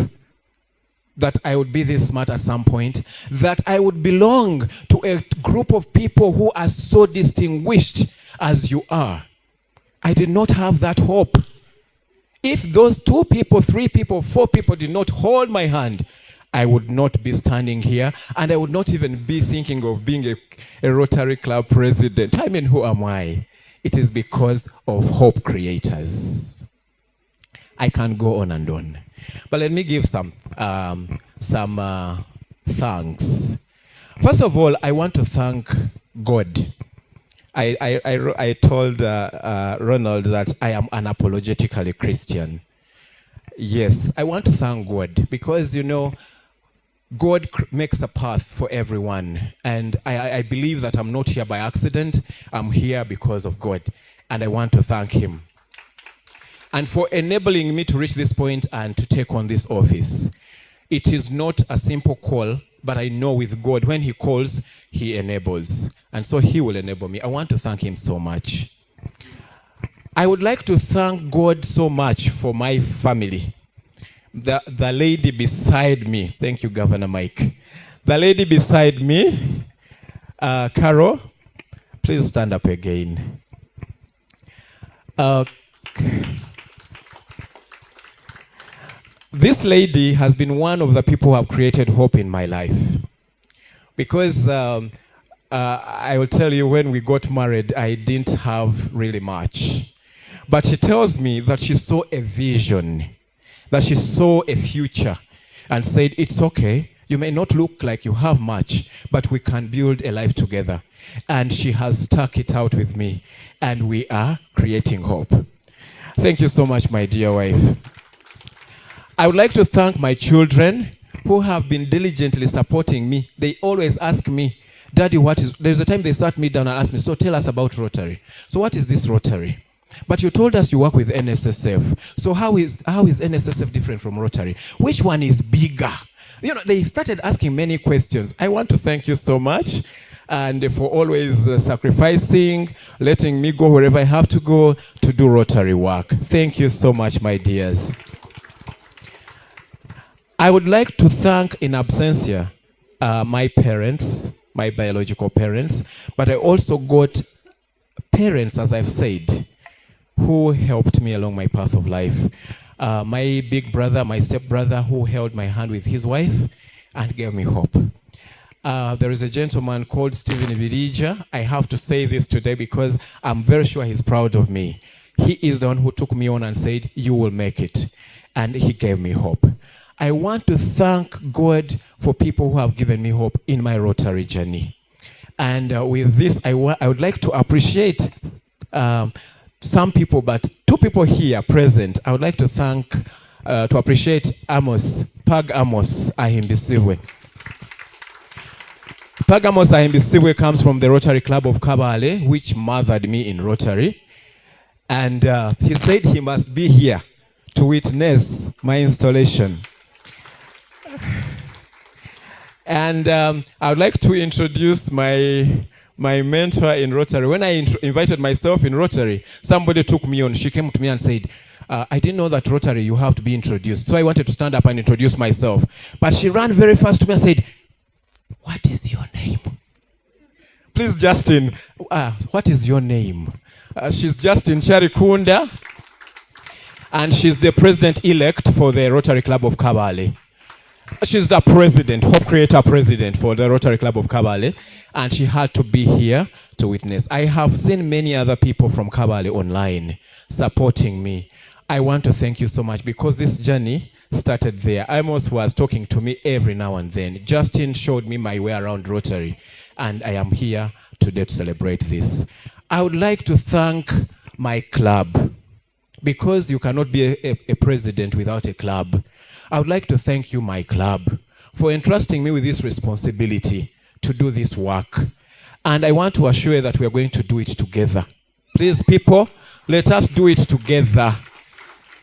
that I would be this smart at some point, that I would belong to a group of people who are so distinguished as you are. I did not have that hope. If those 2 people, 3 people, 4 people did not hold my hand, I would not be standing here, and I would not even be thinking of being a Rotary Club president. I mean, who am I? It is because of hope creators. I can go on and on. But let me give some thanks. First of all, I want to thank God. I told Ronald that I am unapologetically Christian. Yes, I want to thank God because, God makes a path for everyone. And I believe that I'm not here by accident. I'm here because of God. And I want to thank him. And for enabling me to reach this point and to take on this office. It is not a simple call, but I know with God, when he calls, he enables. And so he will enable me. I want to thank him so much. I would like to thank God so much for my family. The lady beside me, thank you, Governor Mike. The lady beside me, Carol, please stand up again. This lady has been one of the people who have created hope in my life. Because I will tell you, when we got married, I didn't have really much. But she tells me that she saw a vision, that she saw a future, and said, it's okay, you may not look like you have much, but we can build a life together. And she has stuck it out with me, and we are creating hope. Thank you so much, my dear wife. I would like to thank my children who have been diligently supporting me. They always ask me, Daddy, there's a time they sat me down and asked me, so tell us about Rotary. So what is this Rotary? But you told us you work with NSSF. So how is NSSF different from Rotary? Which one is bigger? They started asking many questions. I want to thank you so much, and for always sacrificing, letting me go wherever I have to go to do Rotary work. Thank you so much, my dears. I would like to thank in absentia my parents, my biological parents, but I also got parents, as I've said, who helped me along my path of life. My big brother, my stepbrother, who held my hand with his wife and gave me hope. There is a gentleman called Stephen Virija. I have to say this today because I'm very sure he's proud of me. He is the one who took me on and said, you will make it. And he gave me hope. I want to thank God for people who have given me hope in my Rotary journey. And with this, I would like to appreciate some people, but two people here present. I would like to to appreciate Amos, Pag Amos Ahimbisiwe. Pag Amos Ahimbisiwe comes from the Rotary Club of Kabale, which mothered me in Rotary. And he said he must be here to witness my installation. And I would like to introduce my mentor in Rotary. When I invited myself in Rotary, somebody took me on. She came to me and said, I didn't know that Rotary, you have to be introduced. So I wanted to stand up and introduce myself. But she ran very fast to me and said, what is your name? Please, Justin, what is your name? She's Justin Charikunda, and she's the president-elect for the Rotary Club of Kabale. She's the president, Hope Creator president for the Rotary Club of Kabale, and she had to be here to witness. I have seen many other people from Kabale online supporting me. I want to thank you so much because this journey started there. Amos was talking to me every now and then. Justin showed me my way around Rotary, and I am here today to celebrate this. I would like to thank my club because you cannot be a president without a club. I would like to thank you, my club, for entrusting me with this responsibility to do this work. And I want to assure you that we are going to do it together. Please, people, let us do it together.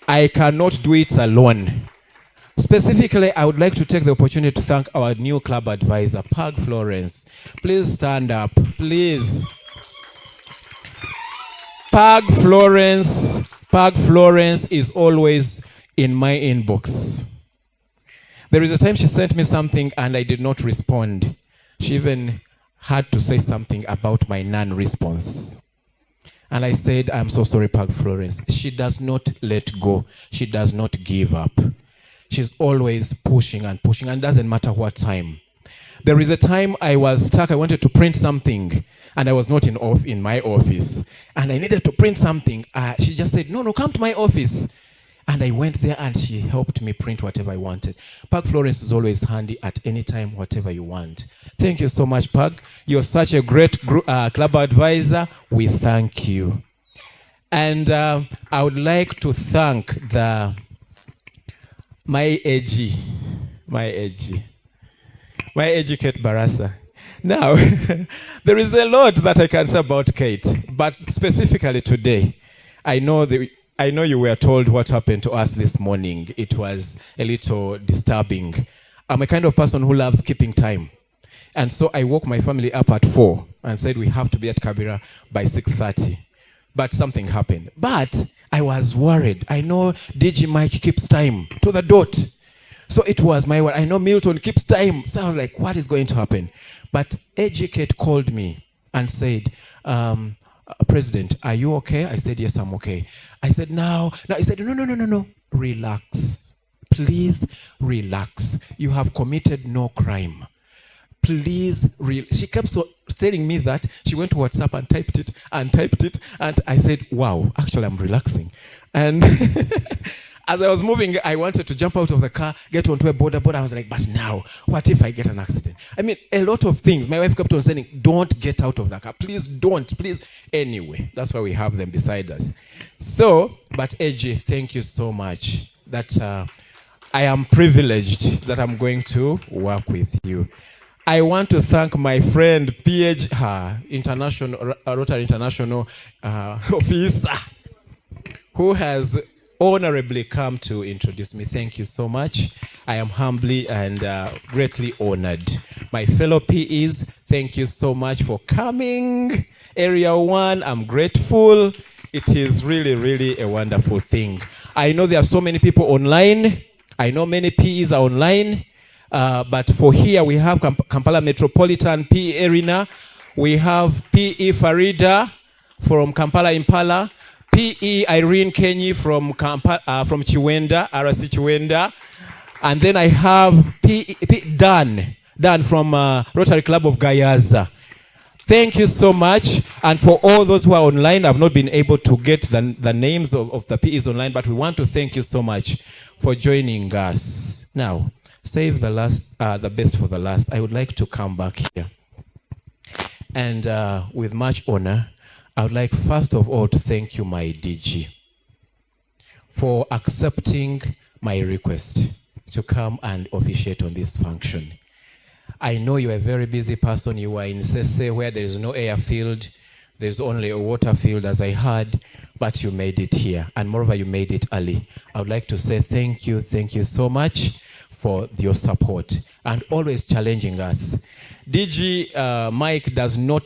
I cannot do it alone. Specifically, I would like to take the opportunity to thank our new club advisor, Pag Florence. Please stand up, please. Pag Florence is always in my inbox. There is a time she sent me something and I did not respond. She even had to say something about my non-response. And I said, I'm so sorry, Pag Florence. She does not let go. She does not give up. She's always pushing and pushing, and doesn't matter what time. There is a time I was stuck. I wanted to print something, and I was not in my office. And I needed to print something. She just said, no, come to my office. And I went there and she helped me print whatever I wanted. Pag Florence is always handy at any time, whatever you want. Thank you so much, Pag. You're such a great club advisor. We thank you. And I would like to thank my AG, Kate Barasa. Now, there is a lot that I can say about Kate, but specifically today, I know you were told what happened to us this morning. It was a little disturbing. I'm a kind of person who loves keeping time. And so I woke my family up at 4 and said we have to be at Kabira by 6:30. But something happened. But I was worried. I know DG Mike keeps time to the dot. So it was my word. I know Milton keeps time. So I was like, what is going to happen? But Educate called me and said, President, are you okay? I said, yes, I'm okay. I said, now. He said, no. Relax. Please relax. You have committed no crime. Please, she kept telling me that. She went to WhatsApp and typed it. And I said, wow, actually I'm relaxing. And as I was moving, I wanted to jump out of the car, get onto a border. I was like, but now, what if I get an accident? I mean, a lot of things. My wife kept on saying, don't get out of the car. Please don't, please. Anyway, that's why we have them beside us. So, but AJ, thank you so much. That I am privileged that I'm going to work with you. I want to thank my friend, Rotary International officer, who has honorably come to introduce me. Thank you so much. I am humbly and greatly honored. My fellow PEs, thank you so much for coming. Area 1, I'm grateful. It is really, really a wonderful thing. I know there are so many people online. I know many PEs are online. But for here, we have Kampala Metropolitan PE Arena. We have PE Farida from Kampala Impala. PE Irene Kenyi from Chiwenda, RC Chiwenda. And then I have PE Dan from Rotary Club of Gayaza. Thank you so much. And for all those who are online, I've not been able to get the names of the PEs online, but we want to thank you so much for joining us. Now, save the best for the last. I would like to come back here. And with much honor, I would like first of all to thank you, my DG, for accepting my request to come and officiate on this function. I know you're a very busy person. You are in Sese where there is no airfield. There's only a water field, as I heard, but you made it here. And moreover, you made it early. I would like to say thank you so much for your support and always challenging us. DG Mike does not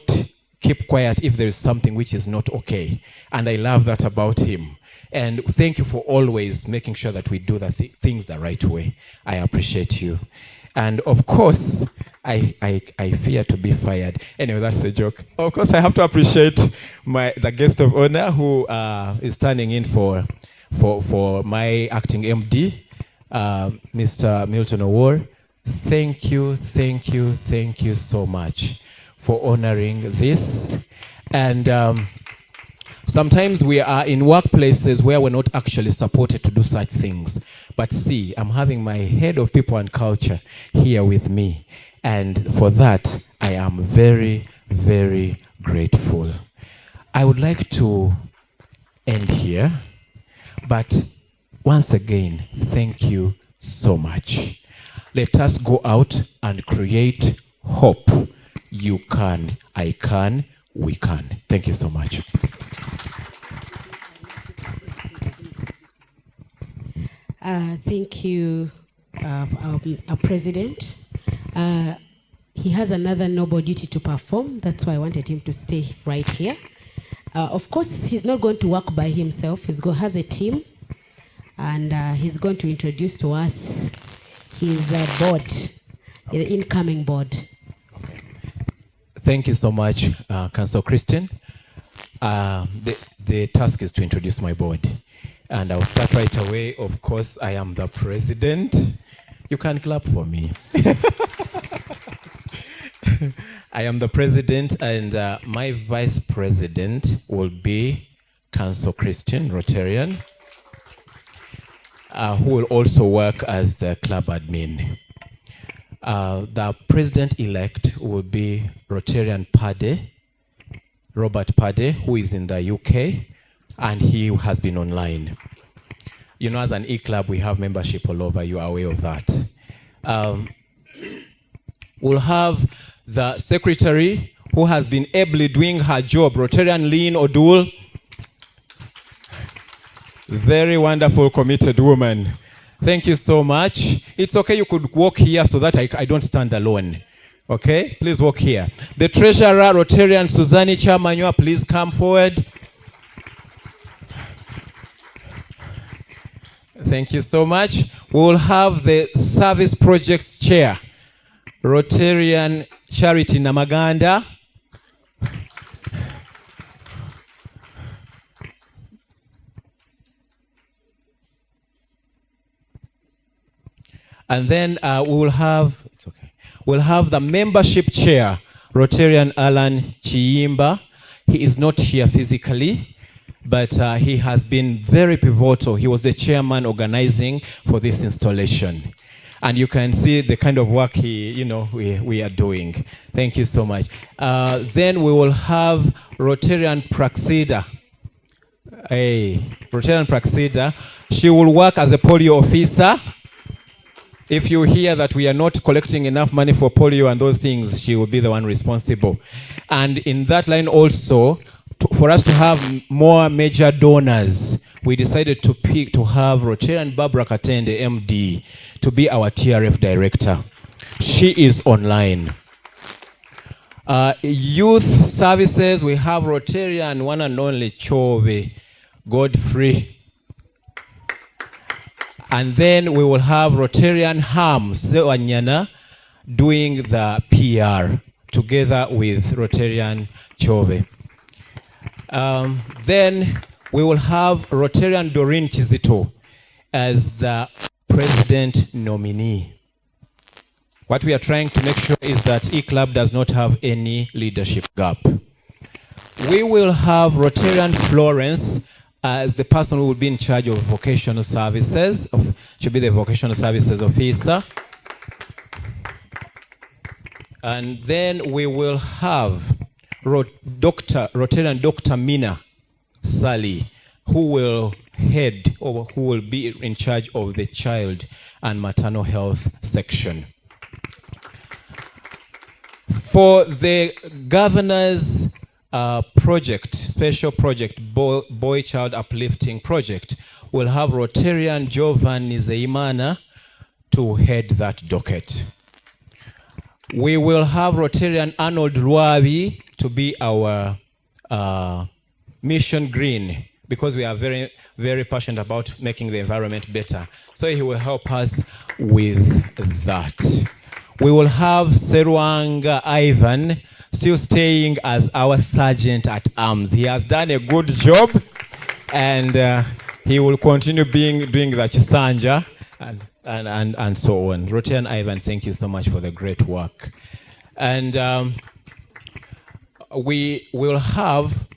keep quiet if there is something which is not okay. And I love that about him. And thank you for always making sure that we do the things the right way. I appreciate you. And of course, I fear to be fired. Anyway, that's a joke. Of course, I have to appreciate the guest of honor who is standing in for my acting MD, Mr. Milton Owor. Thank you so much for honoring this. And sometimes we are in workplaces where we're not actually supported to do such things. But see, I'm having my head of people and culture here with me. And for that, I am very, very grateful. I would like to end here. But once again, thank you so much. Let us go out and create hope. You can, I can, we can. Thank you so much. Thank you, our president. He has another noble duty to perform. That's why I wanted him to stay right here. Of course, he's not going to work by himself. He has a team, and he's going to introduce to us his board, the incoming board. Okay. Thank you so much, Councillor Christian. The task is to introduce my board. And I'll start right away. Of course, I am the president. You can clap for me. I am the president, and my vice president will be Councillor Christian, Rotarian, who will also work as the club admin. The president-elect will be Rotarian Pade, Robert Pade, who is in the UK, and he has been online. You know, as an e-club, we have membership all over. You are aware of that. We'll have the secretary who has been ably doing her job, Rotarian Lynn Odul. Very wonderful, committed woman. Thank you so much. It's okay, you could walk here so that I don't stand alone. Okay, please walk here. The treasurer, Rotarian Suzanne Chamanywa, please come forward. Thank you so much. We will have the service projects chair, Rotarian Charity Namaganda. And then we'll have the membership chair, Rotarian Alan Chiyimba. He is not here physically, but he has been very pivotal. He was the chairman organizing for this installation. And you can see the kind of work we are doing. Thank you so much. Then we will have Rotarian Praxida. Hey, Rotarian Praxida. She will work as a polio officer. If you hear that we are not collecting enough money for polio and those things, she will be the one responsible. And in that line also, for us to have more major donors, we decided to have Rotarian Barbara Katende, MD, to be our TRF director. She is online. Youth services, we have Rotarian one and only Chove Godfrey. And then we will have Rotarian Ham Sewanyana doing the PR together with Rotarian Chove. Then we will have Rotarian Doreen Chizito as the president nominee. What we are trying to make sure is that E-Club does not have any leadership gap. We will have Rotarian Florence as the person who will be in charge of vocational services, should be the vocational services officer. And then we will have Rotarian Dr. Mina Sally, who will head or who will be in charge of the child and maternal health section. For the governor's project, special project, Boy Child Uplifting Project, we'll have Rotarian Giovanni Zeimana to head that docket. We will have Rotarian Arnold Ruabi to be our mission green, because we are very, very passionate about making the environment better. So he will help us with that. We will have Serwanga Ivan still staying as our sergeant at arms. He has done a good job, and he will continue doing the Chisanja and so on. Rotarian Ivan, thank you so much for the great work. And we will have,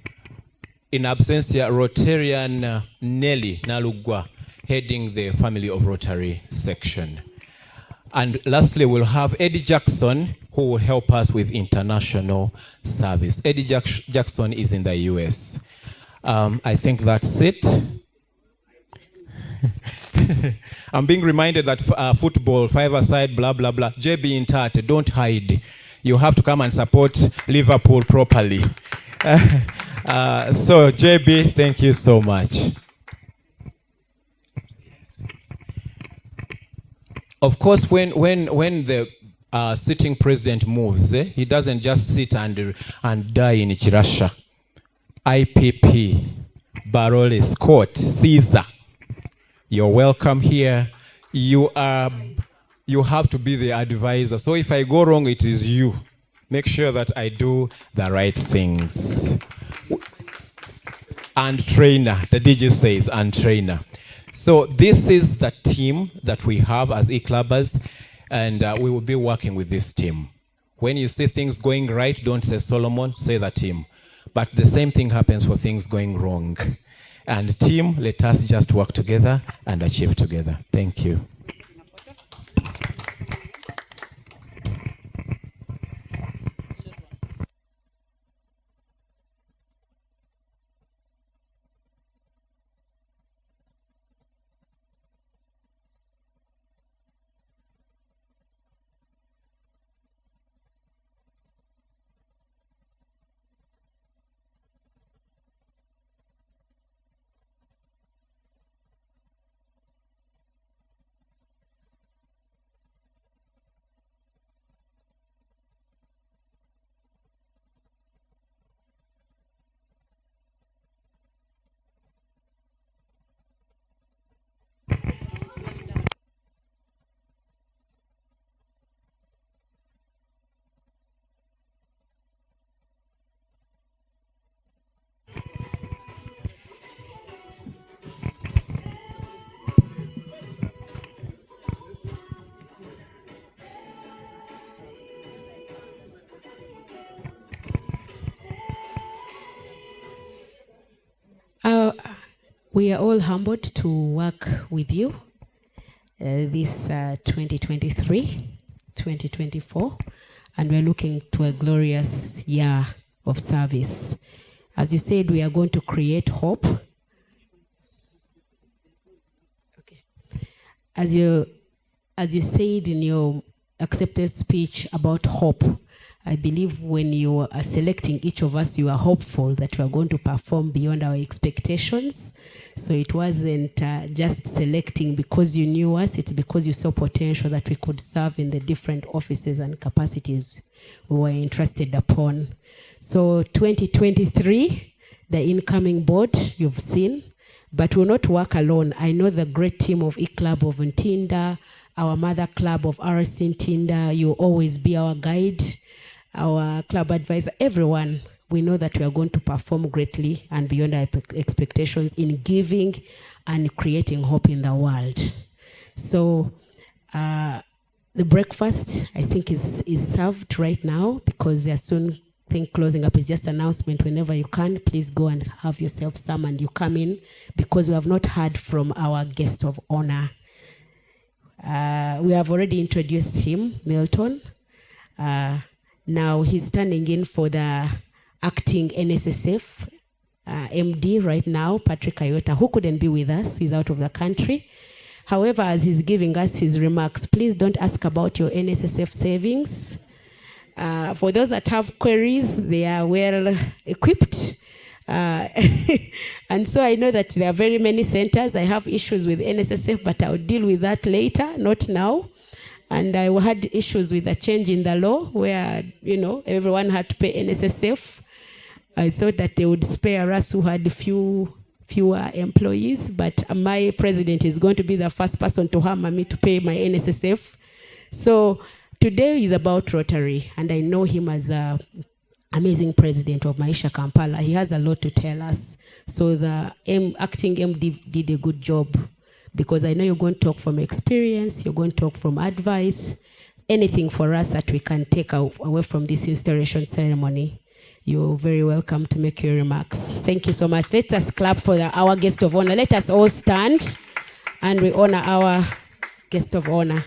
in absentia, Rotarian Nelly Nalugwa heading the Family of Rotary section. And lastly, we'll have Eddie Jackson, who will help us with international service. Eddie Jackson is in the US. I think that's it. I'm being reminded that football, five-a-side, blah, blah, blah. JB Intate, don't hide. You have to come and support Liverpool properly. So, JB, thank you so much. Of course, when the sitting president moves, he doesn't just sit and die in Chirasha. IPP, Barole, Scott, Caesar, you're welcome here. You have to be the advisor. So if I go wrong, it is you. Make sure that I do the right things. And trainer, the DJ says, and trainer. So this is the team that we have as E-Clubbers, and we will be working with this team. When you see things going right, don't say Solomon, say the team. But the same thing happens for things going wrong. And team, let us just work together and achieve together. Thank you. We are all humbled to work with you this 2023, 2024, and we're looking to a glorious year of service. As you said, we are going to create hope. Okay. As you said in your acceptance speech about hope, I believe when you are selecting each of us, you are hopeful that we are going to perform beyond our expectations. So it wasn't just selecting because you knew us, it's because you saw potential that we could serve in the different offices and capacities we were interested upon. So 2023, the incoming board you've seen, but we'll not work alone. I know the great team of E-Club of Ntinda, our mother club of RC Ntinda, you'll always be our guide, our club advisor, everyone. We know that we are going to perform greatly and beyond our expectations in giving and creating hope in the world. So The breakfast, I think, is served right now because they are soon. I think closing up is just announcement. Whenever you can, please go and have yourself some and you come in because we have not heard from our guest of honor. We have already introduced him, Milton. Now he's standing in for the acting NSSF MD right now, Patrick Ayota, who couldn't be with us. He's out of the country. However, as he's giving us his remarks, please don't ask about your NSSF savings. For those that have queries, they are well equipped. And so I know that there are very many centers. I have issues with NSSF, but I'll deal with that later, not now. And I had issues with a change in the law where, everyone had to pay NSSF. I thought that they would spare us who had fewer employees, but my president is going to be the first person to hammer me to pay my NSSF. So today is about Rotary, and I know him as an amazing president of Maisha Kampala. He has a lot to tell us. So the acting MD did a good job because I know you're going to talk from experience, you're going to talk from advice, anything for us that we can take away from this installation ceremony. You're very welcome to make your remarks. Thank you so much. Let us clap for our guest of honor. Let us all stand and we honor our guest of honor.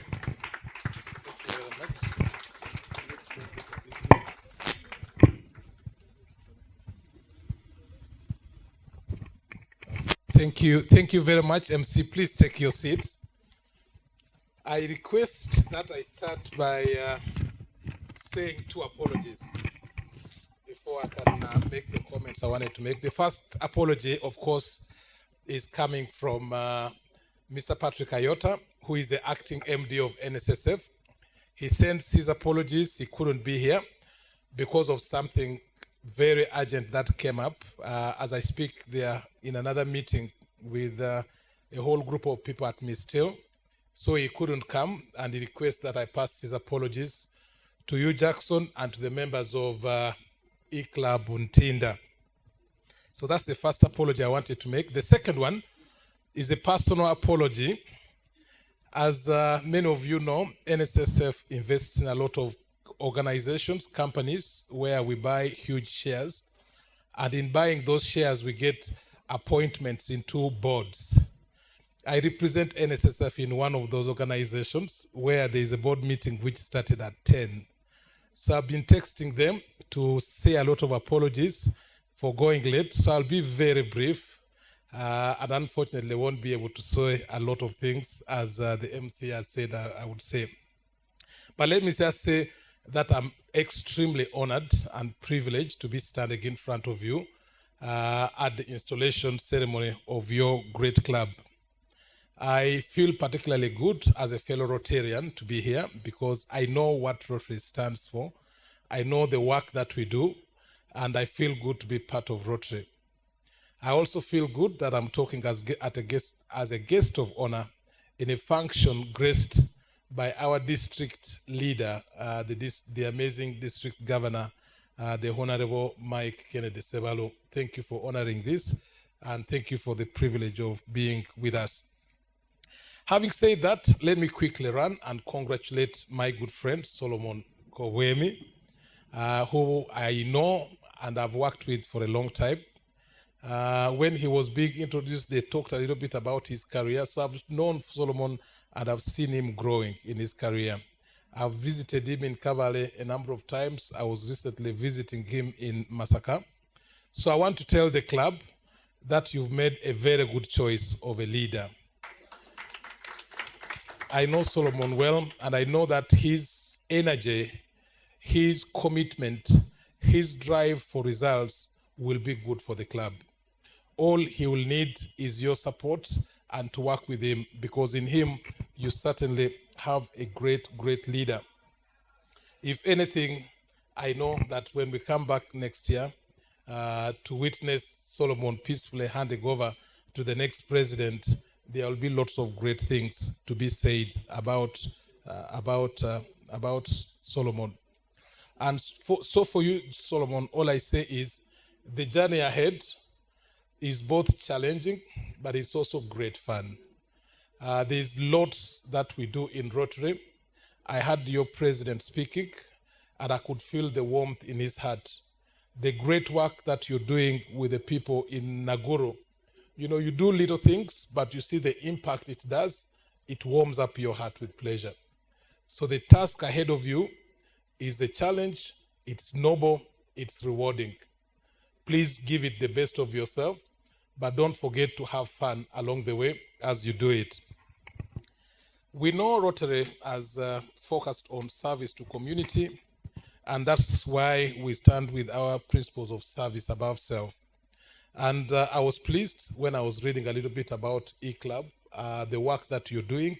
Thank you. Thank you very much, MC. Please take your seats. I request that I start by saying two apologies before I can make the comments I wanted to make. The first apology, of course, is coming from Mr. Patrick Ayota, who is the acting MD of NSSF. He sends his apologies. He couldn't be here because of something very urgent that came up. As I speak, they are in another meeting with a whole group of people at Mistil. So he couldn't come, and he requests that I pass his apologies to you, Jackson, and to the members of E-Club Untinda. So that's the first apology I wanted to make. The second one is a personal apology. As many of you know, NSSF invests in a lot of organizations, companies, where we buy huge shares. And in buying those shares, we get appointments in 2 boards. I represent NSSF in one of those organizations where there is a board meeting which started at 10. So I've been texting them to say a lot of apologies for going late. So I'll be very brief. And unfortunately, won't be able to say a lot of things as the MC has said I would say. But let me just say that I'm extremely honored and privileged to be standing in front of you at the installation ceremony of your great club. I feel particularly good as a fellow Rotarian to be here because I know what Rotary stands for. I know the work that we do, and I feel good to be part of Rotary. I also feel good that I'm talking as a guest of honor in a function graced by our district leader, the amazing district governor, the Honorable Mike Kennedy Sebalo. Thank you for honoring this, and thank you for the privilege of being with us. Having said that, let me quickly run and congratulate my good friend, Solomon Kobwemi, who I know and I've worked with for a long time. When he was being introduced, they talked a little bit about his career. So I've known Solomon and I've seen him growing in his career. I've visited him in Kabale a number of times. I was recently visiting him in Masaka. So I want to tell the club that you've made a very good choice of a leader. I know Solomon well, and I know that his energy, his commitment, his drive for results will be good for the club. All he will need is your support and to work with him, because in him, you certainly have a great, great leader. If anything, I know that when we come back next year to witness Solomon peacefully handing over to the next president, there will be lots of great things to be said about Solomon. And so for you, Solomon, all I say is the journey ahead is both challenging, but it's also great fun. There's lots that we do in Rotary, I had your president speaking, and I could feel the warmth in his heart. The great work that you're doing with the people in Naguru. You know, you do little things, but you see the impact it does. It warms up your heart with pleasure. So the task ahead of you is a challenge. It's noble. It's rewarding. Please give it the best of yourself, but don't forget to have fun along the way as you do it. We know Rotary has focused on service to community, and that's why we stand with our principles of service above self. And I was pleased when I was reading a little bit about E-Club, the work that you're doing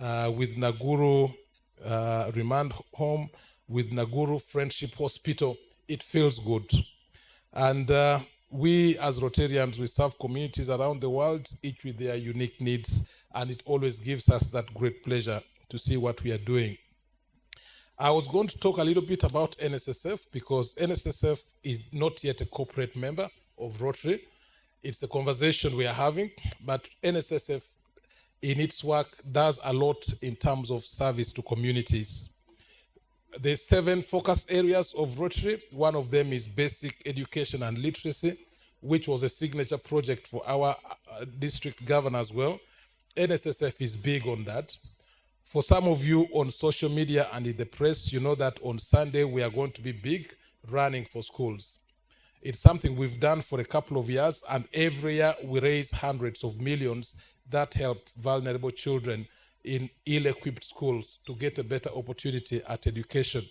with Naguru Remand Home, with Naguru Friendship Hospital. It feels good. And we as Rotarians, we serve communities around the world, each with their unique needs, and it always gives us that great pleasure to see what we are doing. I was going to talk a little bit about NSSF because NSSF is not yet a corporate member of Rotary. It's a conversation we are having, but NSSF in its work does a lot in terms of service to communities. There's 7 focus areas of Rotary. One of them is basic education and literacy, which was a signature project for our district governor as well. NSSF is big on that. For some of you on social media and in the press, you know that on Sunday we are going to be big running for schools. It's something we've done for a couple of years, and every year we raise hundreds of millions that help vulnerable children in ill-equipped schools to get a better opportunity at education.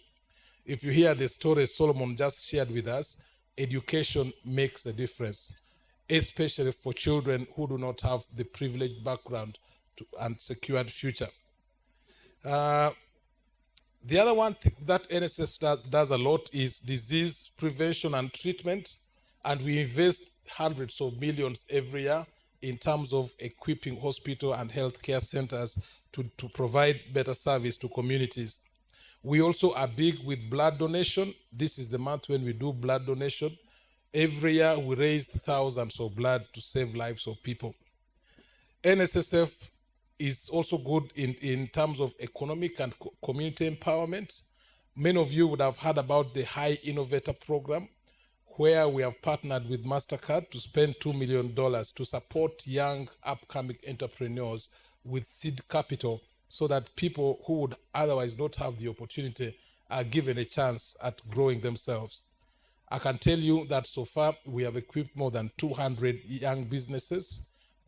If you hear the story Solomon just shared with us, education makes a difference, especially for children who do not have the privileged background and secured future. The other one that NSS does a lot is disease prevention and treatment, and we invest hundreds of millions every year in terms of equipping hospital and healthcare centers to provide better service to communities. We also are big with blood donation. This is the month when we do blood donation. Every year we raise thousands of blood to save lives of people. NSSF is also good in terms of economic and community empowerment. Many of you would have heard about the High Innovator Program, where we have partnered with MasterCard to spend $2 million to support young upcoming entrepreneurs with seed capital so that people who would otherwise not have the opportunity are given a chance at growing themselves. I can tell you that so far we have equipped more than 200 young businesses.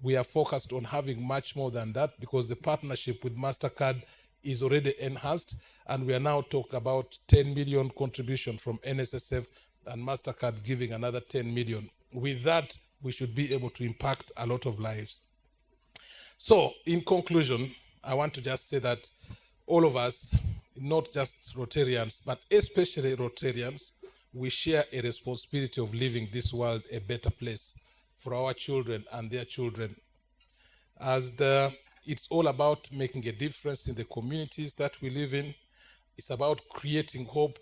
We are focused on having much more than that because the partnership with MasterCard is already enhanced, and we are now talking about 10 million contribution from NSSF and MasterCard giving another 10 million. With that, we should be able to impact a lot of lives. So, in conclusion, I want to just say that all of us, not just Rotarians, but especially Rotarians, we share a responsibility of leaving this world a better place for our children and their children. It's all about making a difference in the communities that we live in. It's about creating hope.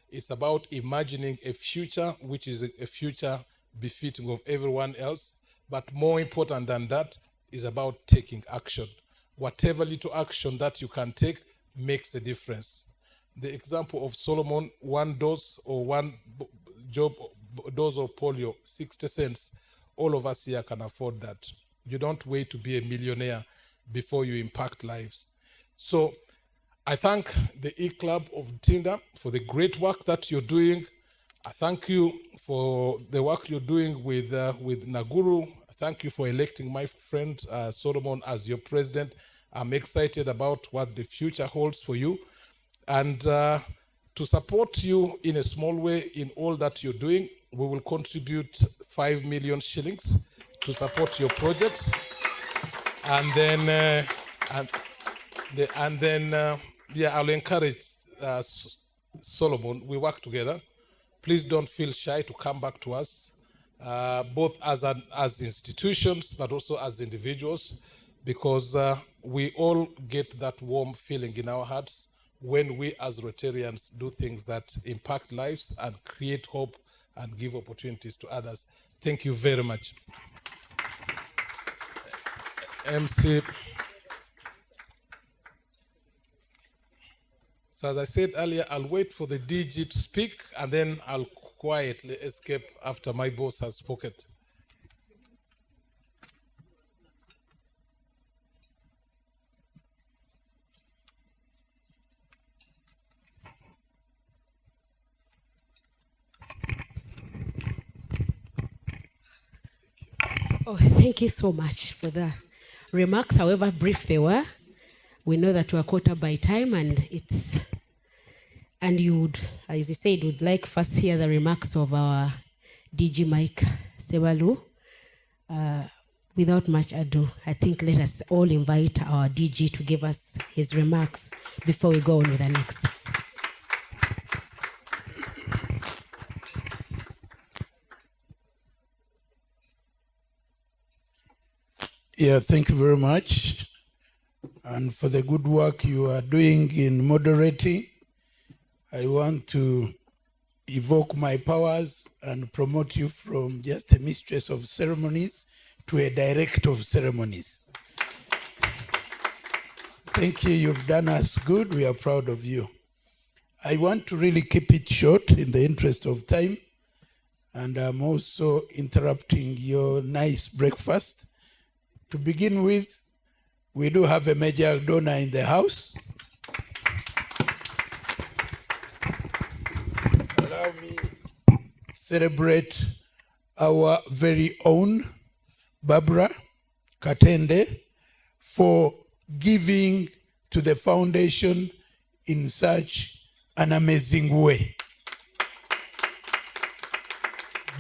It's about imagining a future which is a future befitting of everyone else. But more important than that is about taking action. Whatever little action that you can take makes a difference. The example of Solomon, 1 dose or 1 dose of polio, 60 cents. All of us here can afford that. You don't wait to be a millionaire before you impact lives. So I thank the E-Club of Tinda for the great work that you're doing. I thank you for the work you're doing with Naguru. Thank you for electing my friend Solomon as your president. I'm excited about what the future holds for you. And to support you in a small way in all that you're doing, we will contribute 5 million shillings to support your projects. And then, I'll encourage Solomon. We work together. Please don't feel shy to come back to us, both as institutions, but also as individuals, because we all get that warm feeling in our hearts when we as Rotarians do things that impact lives and create hope and give opportunities to others. Thank you very much. MC. So as I said earlier, I'll wait for the DG to speak and then I'll quietly escape after my boss has spoken. Oh, thank you so much for the remarks, however brief they were. We know that we are quarter by time, and you would, as you said, would like first hear the remarks of our DG Mike Sebalu. Without much ado, I think let us all invite our DG to give us his remarks before we go on with the next. Yeah, thank you very much. And for the good work you are doing in moderating, I want to evoke my powers and promote you from just a mistress of ceremonies to a director of ceremonies. Thank you, you've done us good. We are proud of you. I want to really keep it short in the interest of time. And I'm also interrupting your nice breakfast. To begin with, we do have a major donor in the house. Allow me to celebrate our very own Barbara Katende for giving to the foundation in such an amazing way.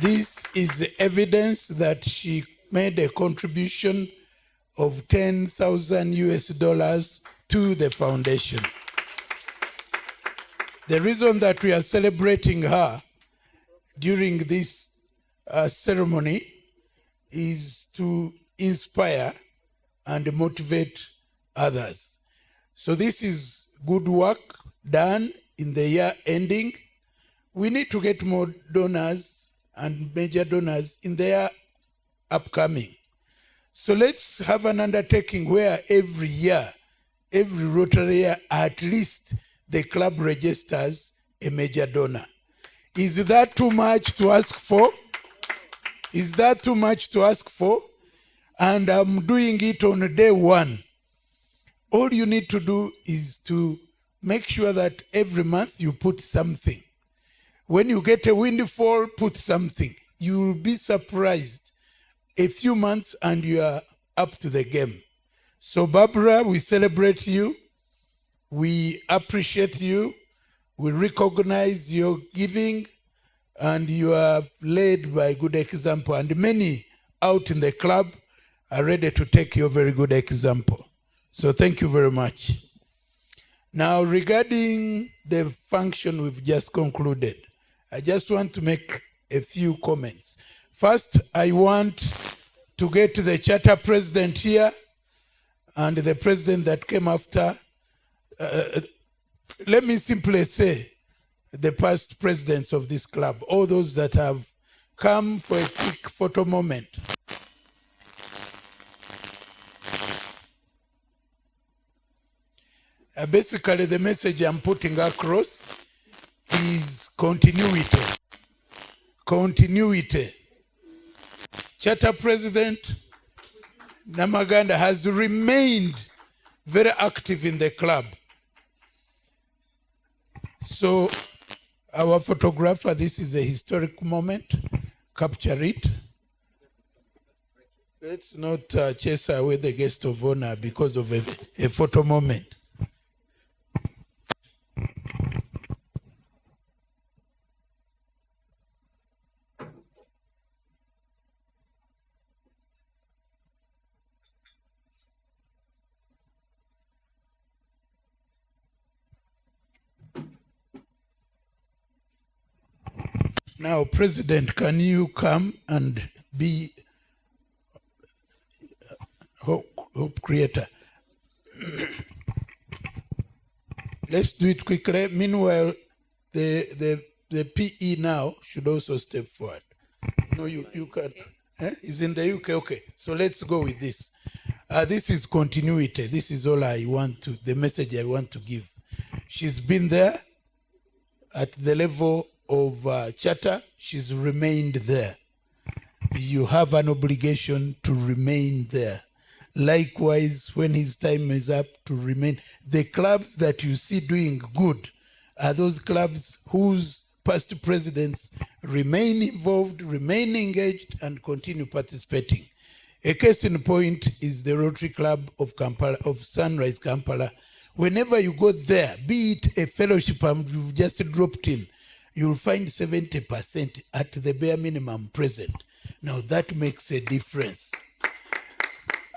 This is evidence that she made a contribution of $10,000 to the foundation. The reason that we are celebrating her during this ceremony is to inspire and motivate others. So this is good work done in the year ending. We need to get more donors and major donors in the year upcoming. So let's have an undertaking where every year, every Rotary year, at least the club registers a major donor. Is that too much to ask for? Is that too much to ask for? And I'm doing it on day one. All you need to do is to make sure that every month you put something. When you get a windfall, put something. You'll be surprised. A few months and you are up to the game. So Barbara, we celebrate you. We appreciate you. We recognize your giving, and you have led by good example. And many out in the club are ready to take your very good example. So thank you very much. Now, regarding the function we've just concluded, I just want to make a few comments. First, I want to get the charter president here and the president that came after. Let me simply say the past presidents of this club, all those that have come for a quick photo moment. Basically, the message I'm putting across is continuity. Continuity. Charter President Namaganda has remained very active in the club. So our photographer, this is a historic moment. Capture it. Let's not chase away the guest of honor because of a photo moment. Now, President, can you come and be hope creator? Let's do it quickly. Meanwhile, the PE now should also step forward. No, you can't. It's in the UK. Okay, so let's go with this. This is continuity. This is all I want to, the message I want to give. She's been there at the level of charter. She's remained there. You have an obligation to remain there. Likewise, when his time is up, to remain. The clubs that you see doing good are those clubs whose past presidents remain involved, remain engaged, and continue participating. A case in point is the Rotary Club of Kampala, of Sunrise Kampala. Whenever you go there, be it a fellowship and you've just dropped in, you'll find 70% at the bare minimum present. Now that makes a difference.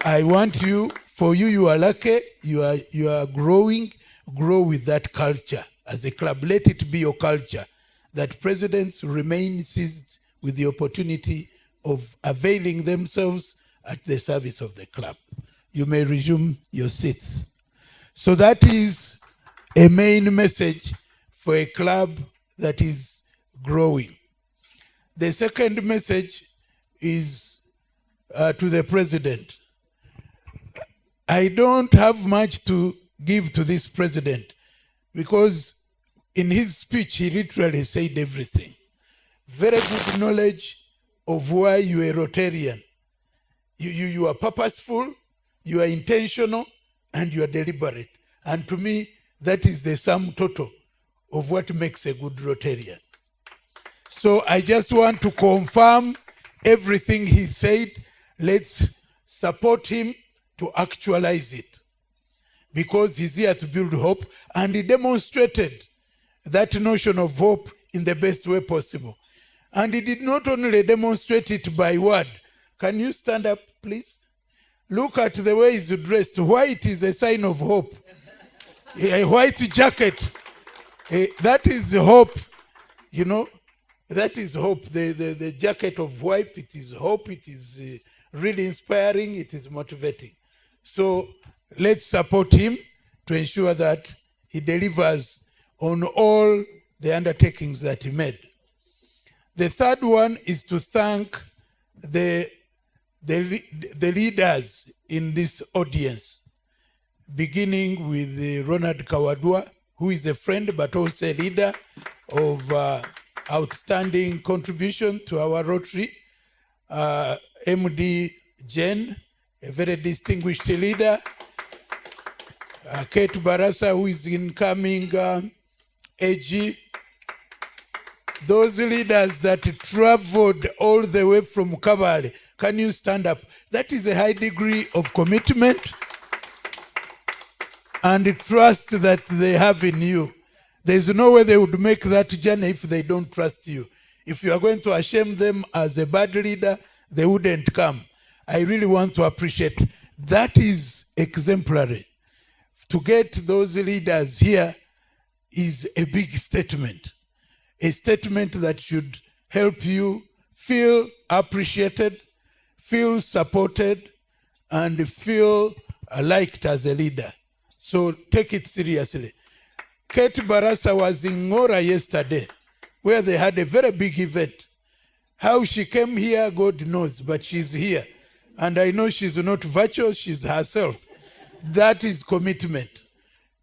I want you, for you, you are lucky, you are growing, grow with that culture as a club. Let it be your culture that presidents remain seized with the opportunity of availing themselves at the service of the club. You may resume your seats. So that is a main message for a club that is growing. The second message is to the president. I don't have much to give to this president because in his speech, he literally said everything. Very good knowledge of why you are a Rotarian. You are purposeful, you are intentional, and you are deliberate. And to me, that is the sum total of what makes a good Rotarian. So I just want to confirm everything he said. Let's support him to actualize it, because he's here to build hope, and he demonstrated that notion of hope in the best way possible. And he did not only demonstrate it by word. Can you stand up, please? Look at the way he's dressed. White is a sign of hope. A white jacket, that is hope, you know. That is hope. The jacket of white, it is hope. It is really inspiring. It is motivating. So let's support him to ensure that he delivers on all the undertakings that he made. The third one is to thank the leaders in this audience, beginning with Ronald Kawadua, who is a friend but also a leader of outstanding contribution to our Rotary. MD Jen, a very distinguished leader. Kate Barasa, who is incoming AG. Those leaders that traveled all the way from Kabale, can you stand up? That is a high degree of commitment and trust that they have in you. There's no way they would make that journey if they don't trust you. If you are going to shame them as a bad leader, they wouldn't come. I really want to appreciate. That is exemplary. To get those leaders here is a big statement. A statement that should help you feel appreciated, feel supported, and feel liked as a leader. So take it seriously. Kate Barasa was in Ngora yesterday, where they had a very big event. How she came here, God knows, but she's here. And I know she's not virtuous, she's herself. That is commitment.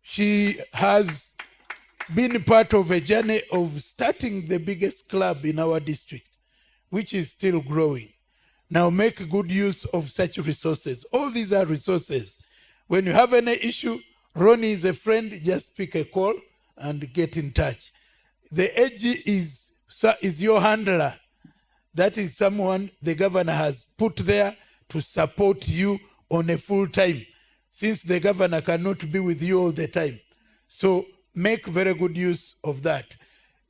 She has been part of a journey of starting the biggest club in our district, which is still growing. Now make good use of such resources. All these are resources. When you have any issue, Ronnie is a friend, just pick a call and get in touch. The AG is your handler. That is someone the governor has put there to support you on a full time, since the governor cannot be with you all the time. So make very good use of that.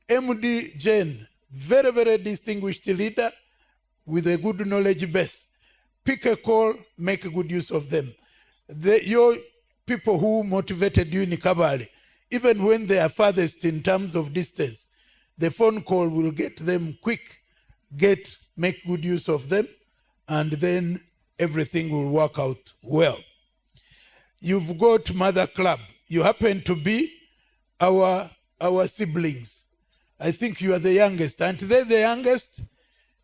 MD Jane, very, very distinguished leader with a good knowledge base. Pick a call, make a good use of them. Your people who motivated you in Kabale, even when they are farthest in terms of distance, the phone call will get them quick, make good use of them, and then everything will work out well. You've got Mother Club. You happen to be our siblings. I think you are the youngest. Aren't they the youngest?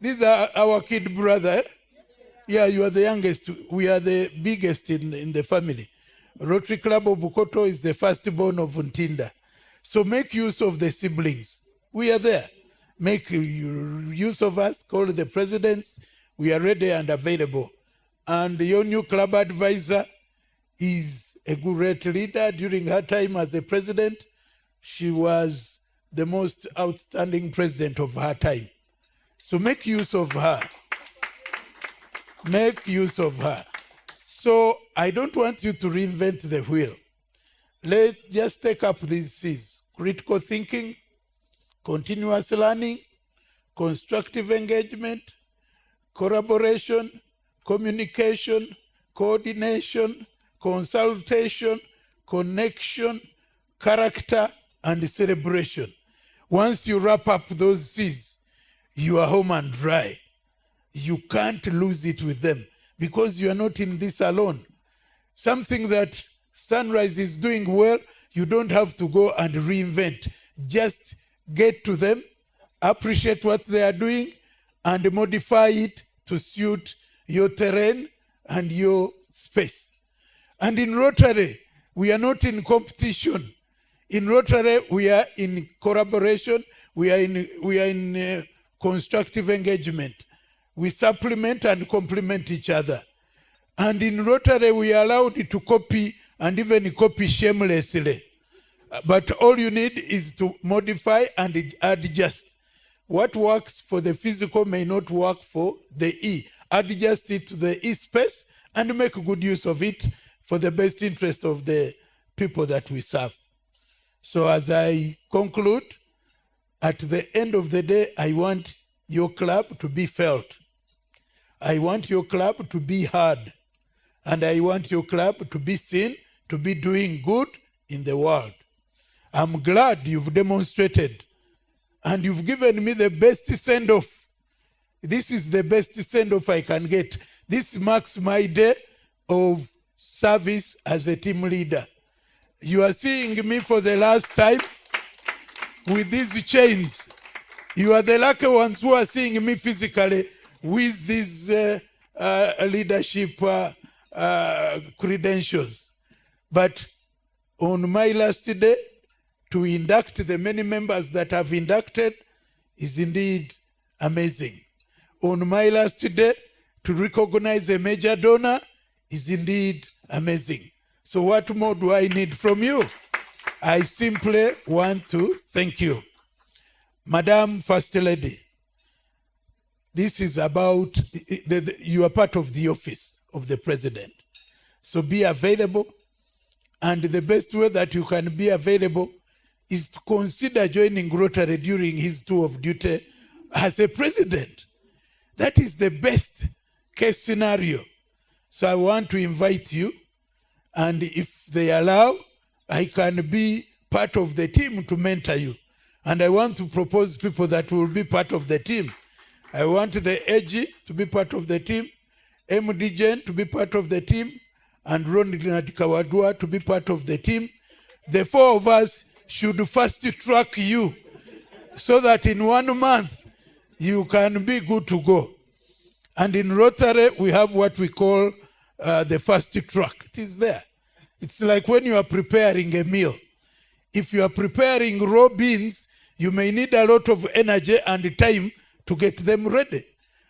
These are our kid brother. Yeah, you are the youngest. We are the biggest in the family. Rotary Club of Bukoto is the firstborn of Ntinda. So make use of the siblings. We are there. Make use of us, call the presidents. We are ready and available. And your new club advisor is a great leader. During her time as a president, she was the most outstanding president of her time. So make use of her. Make use of her. So I don't want you to reinvent the wheel. Let's just take up these C's: critical thinking, continuous learning, constructive engagement, collaboration, communication, coordination, consultation, connection, character, and celebration. Once you wrap up those C's, you are home and dry. You can't lose it with them because you are not in this alone. Something that Sunrise is doing well, you don't have to go and reinvent. Just get to them, appreciate what they are doing, and modify it to suit your terrain and your space. And in Rotary, we are not in competition. In Rotary, we are in collaboration. We are in constructive engagement. We supplement and complement each other. And in Rotary, we are allowed to copy and even copy shamelessly. But all you need is to modify and adjust. What works for the physical may not work for the E. Adjust it to the E space and make good use of it for the best interest of the people that we serve. So as I conclude, at the end of the day, I want your club to be felt. I want your club to be heard. And I want your club to be seen, to be doing good in the world. I'm glad you've demonstrated and you've given me the best send-off. This is the best send-off I can get. This marks my day of service as a team leader. You are seeing me for the last time with these chains. You are the lucky ones who are seeing me physically with these leadership credentials. But on my last day, to induct the many members that have inducted is indeed amazing. On my last day, to recognize a major donor is indeed amazing. So what more do I need from you? I simply want to thank you. Madam First Lady, this is about, you are part of the office of the president. So be available, and the best way that you can be available is to consider joining Rotary during his tour of duty as a president. That is the best case scenario. So I want to invite you, and if they allow, I can be part of the team to mentor you. And I want to propose people that will be part of the team. I want the AG to be part of the team, MD Jen to be part of the team, and Ronald Kawadua to be part of the team. The four of us should fast track you so that in 1 month you can be good to go. And in Rotary, we have what we call the fast track. It is there. It's like when you are preparing a meal. If you are preparing raw beans, you may need a lot of energy and time to get them ready.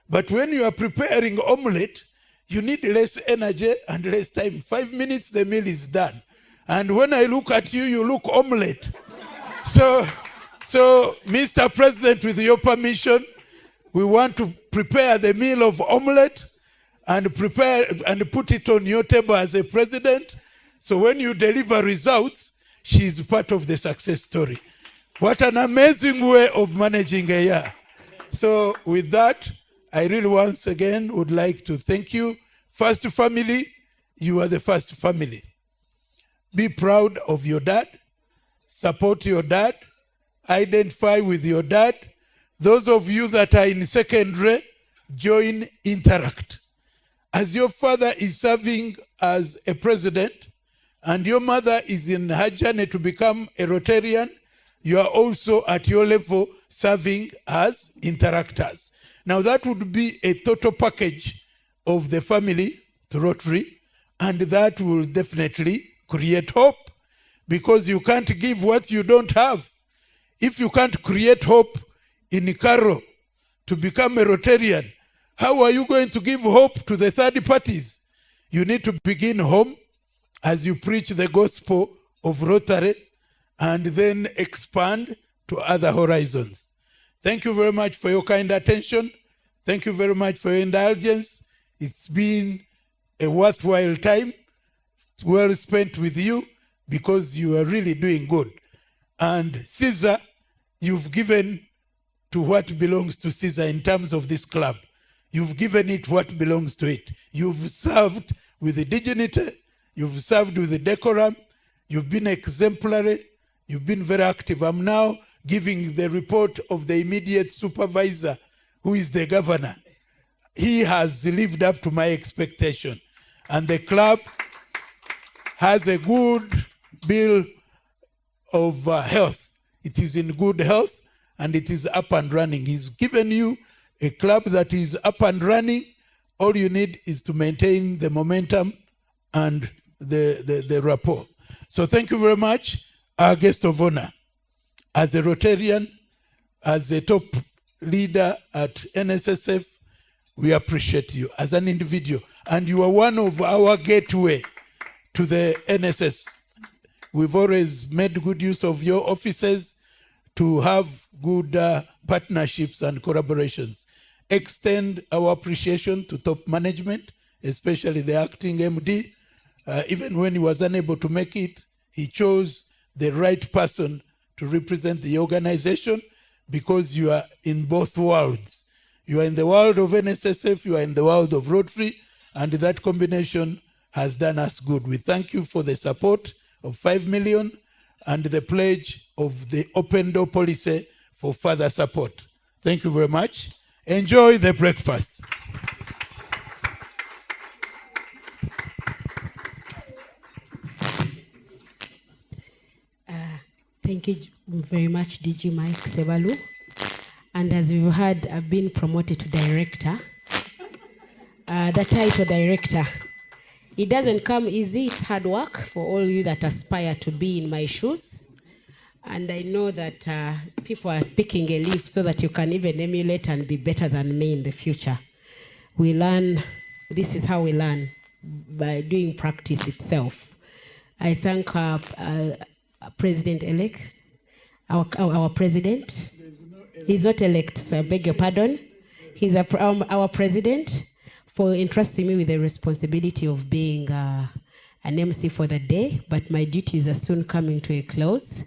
But when you are preparing omelette, you need less energy and less time. 5 minutes, the meal is done. And when I look at you, you look omelette. So, Mr. President, with your permission, we want to prepare the meal of omelette and prepare and put it on your table as a president. So when you deliver results, she's part of the success story. What an amazing way of managing a year. So with that, I really once again would like to thank you. First family, you are the first family. Be proud of your dad. Support your dad. Identify with your dad. Those of you that are in secondary, join Interact. As your father is serving as a president and your mother is in her journey to become a Rotarian, you are also at your level serving as interactors. Now that would be a total package of the family to Rotary, and that will definitely create hope because you can't give what you don't have. If you can't create hope in Ikaro to become a Rotarian, how are you going to give hope to the third parties? You need to begin home as you preach the gospel of Rotary and then expand to other horizons. Thank you very much for your kind attention. Thank you very much for your indulgence. It's been a worthwhile time, well spent with you, because you are really doing good. And Caesar, you've given to what belongs to Caesar in terms of this club. You've given it what belongs to it. You've served with the dignity, you've served with the decorum, you've been exemplary, you've been very active. I'm now giving the report of the immediate supervisor, who is the governor. He has lived up to my expectation. And the club has a good bill of health. It is in good health and it is up and running. He's given you a club that is up and running. All you need is to maintain the momentum and the rapport. So thank you very much, our guest of honor. As a Rotarian, as a top leader at NSSF, we appreciate you as an individual. And you are one of our gateway to the NSS. We've always made good use of your offices to have good partnerships and collaborations. Extend our appreciation to top management, especially the acting MD. Even when he was unable to make it, he chose the right person to represent the organization, because you are in both worlds. You are in the world of NSSF, you are in the world of Rotary, and that combination has done us good. We thank you for the support of 5 million and the pledge of the open door policy for further support. Thank you very much. Enjoy the breakfast. Thank you very much, DG Mike Sebalu. And as we've heard, I've been promoted to director. The title director, it doesn't come easy. It's hard work for all you that aspire to be in my shoes. And I know that people are picking a leaf so that you can even emulate and be better than me in the future. We learn, this is how we learn, by doing practice itself. I thank President-elect, our president. He's not elect, so I beg your pardon. He's our president, for entrusting me with the responsibility of being an MC for the day, but my duties are soon coming to a close.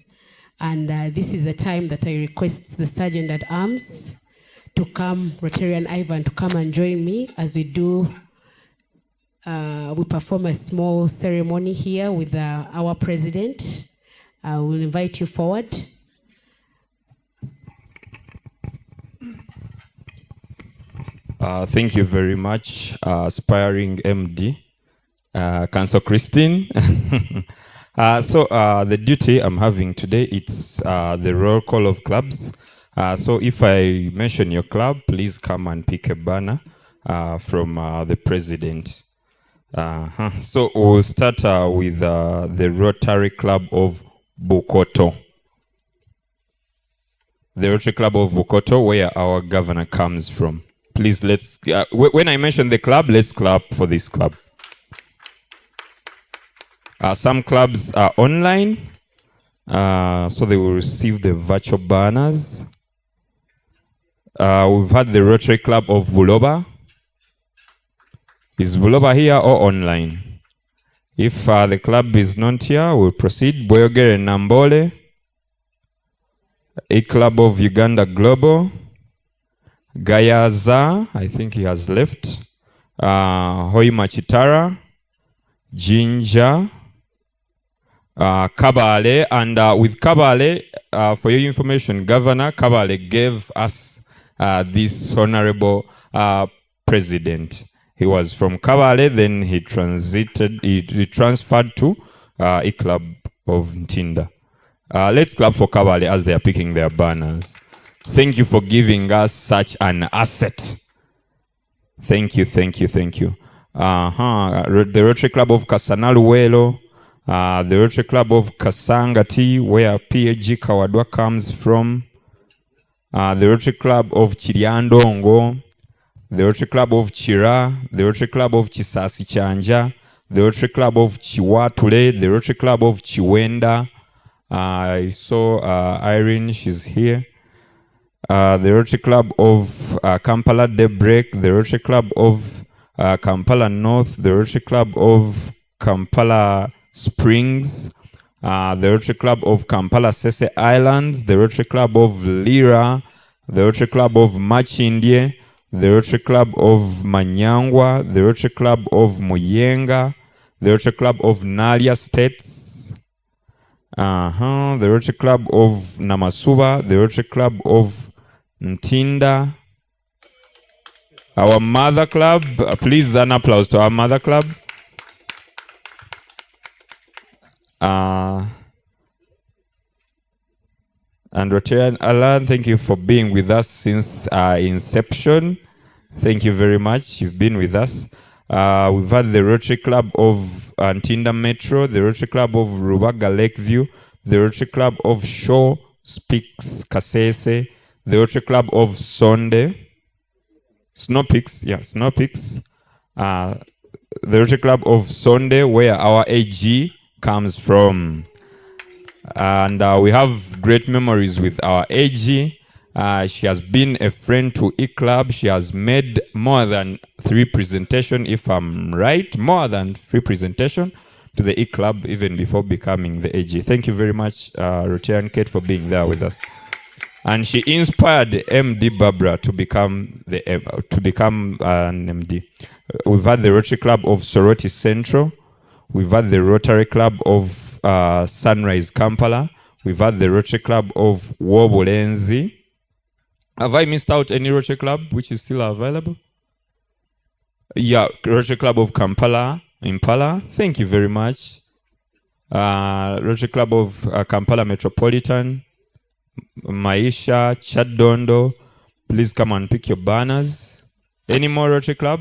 And this is the time that I request the Sergeant at Arms to come, Rotarian Ivan, to come and join me as we do, we perform a small ceremony here with our president. I will invite you forward. Thank you very much, aspiring MD, Councillor Christine. So the duty I'm having today, it's the roll call of clubs. So if I mention your club, please come and pick a banner from the president. So we'll start with the Rotary Club of Bukoto. The Rotary Club of Bukoto, where our governor comes from. Please, let's, when I mention the club, let's clap for this club. Some clubs are online, so they will receive the virtual banners. We've had the Rotary Club of Buloba. Is Buloba here or online? If the club is not here, we'll proceed. Boyogere Nambole, a club of Uganda Global. Gayaza, I think he has left. Hoima Chitara, Jinja, Kabale, and with Kabale, for your information, Governor Kabale gave us this honorable president. He was from Kabale, then he transferred to a club of Ntinda. Let's clap for Kabale as they are picking their banners. Thank you for giving us such an asset. Thank you, thank you, thank you. The Rotary Club of Kasanaluwelo, the Rotary Club of Kasangati, where PAG Kawadwa comes from, the Rotary Club of Chiriandongo, the Rotary Club of Chira, the Rotary Club of Chisasi Chanja, the Rotary Club of Chiwatule, the Rotary Club of Chiwenda. I saw Irene, she's here. The Rotary Club of Kampala Daybreak, the Rotary Club of Kampala North, the Rotary Club of Kampala Springs, the Rotary Club of Kampala Sese Islands, the Rotary Club of Lira, the Rotary Club of Machindye, the Rotary Club of Manyangwa, the Rotary Club of Muyenga, the Rotary Club of Nalia States, the Rotary Club of Namasuba, the Rotary Club of Ntinda, our mother club. Please an applause to our mother club. And Rotarian Alan, thank you for being with us since inception. Thank you very much. You've been with us. We've had the Rotary Club of Ntinda Metro, the Rotary Club of Rubaga Lakeview, the Rotary Club of Shaw Speaks Kasese, the Rotary Club of Sonde, Snowpeaks, the Rotary Club of Sonde, where our AG comes from. And we have great memories with our AG. She has been a friend to E-Club. She has made more than 3 presentations, if I'm right, more than 3 presentations to the E-Club even before becoming the AG. Thank you very much, Rotarian Kate, for being there with us. And she inspired MD Barbara to become an MD. We've had the Rotary Club of Soroti Central. We've had the Rotary Club of Sunrise Kampala. We've had the Rotary Club of Wobulenzi. Have I missed out any Rotary Club which is still available? Yeah, Rotary Club of Kampala, Impala. Thank you very much. Rotary Club of Kampala Metropolitan. Maisha, Chadondo, please come and pick your banners. Any more Rotary Club?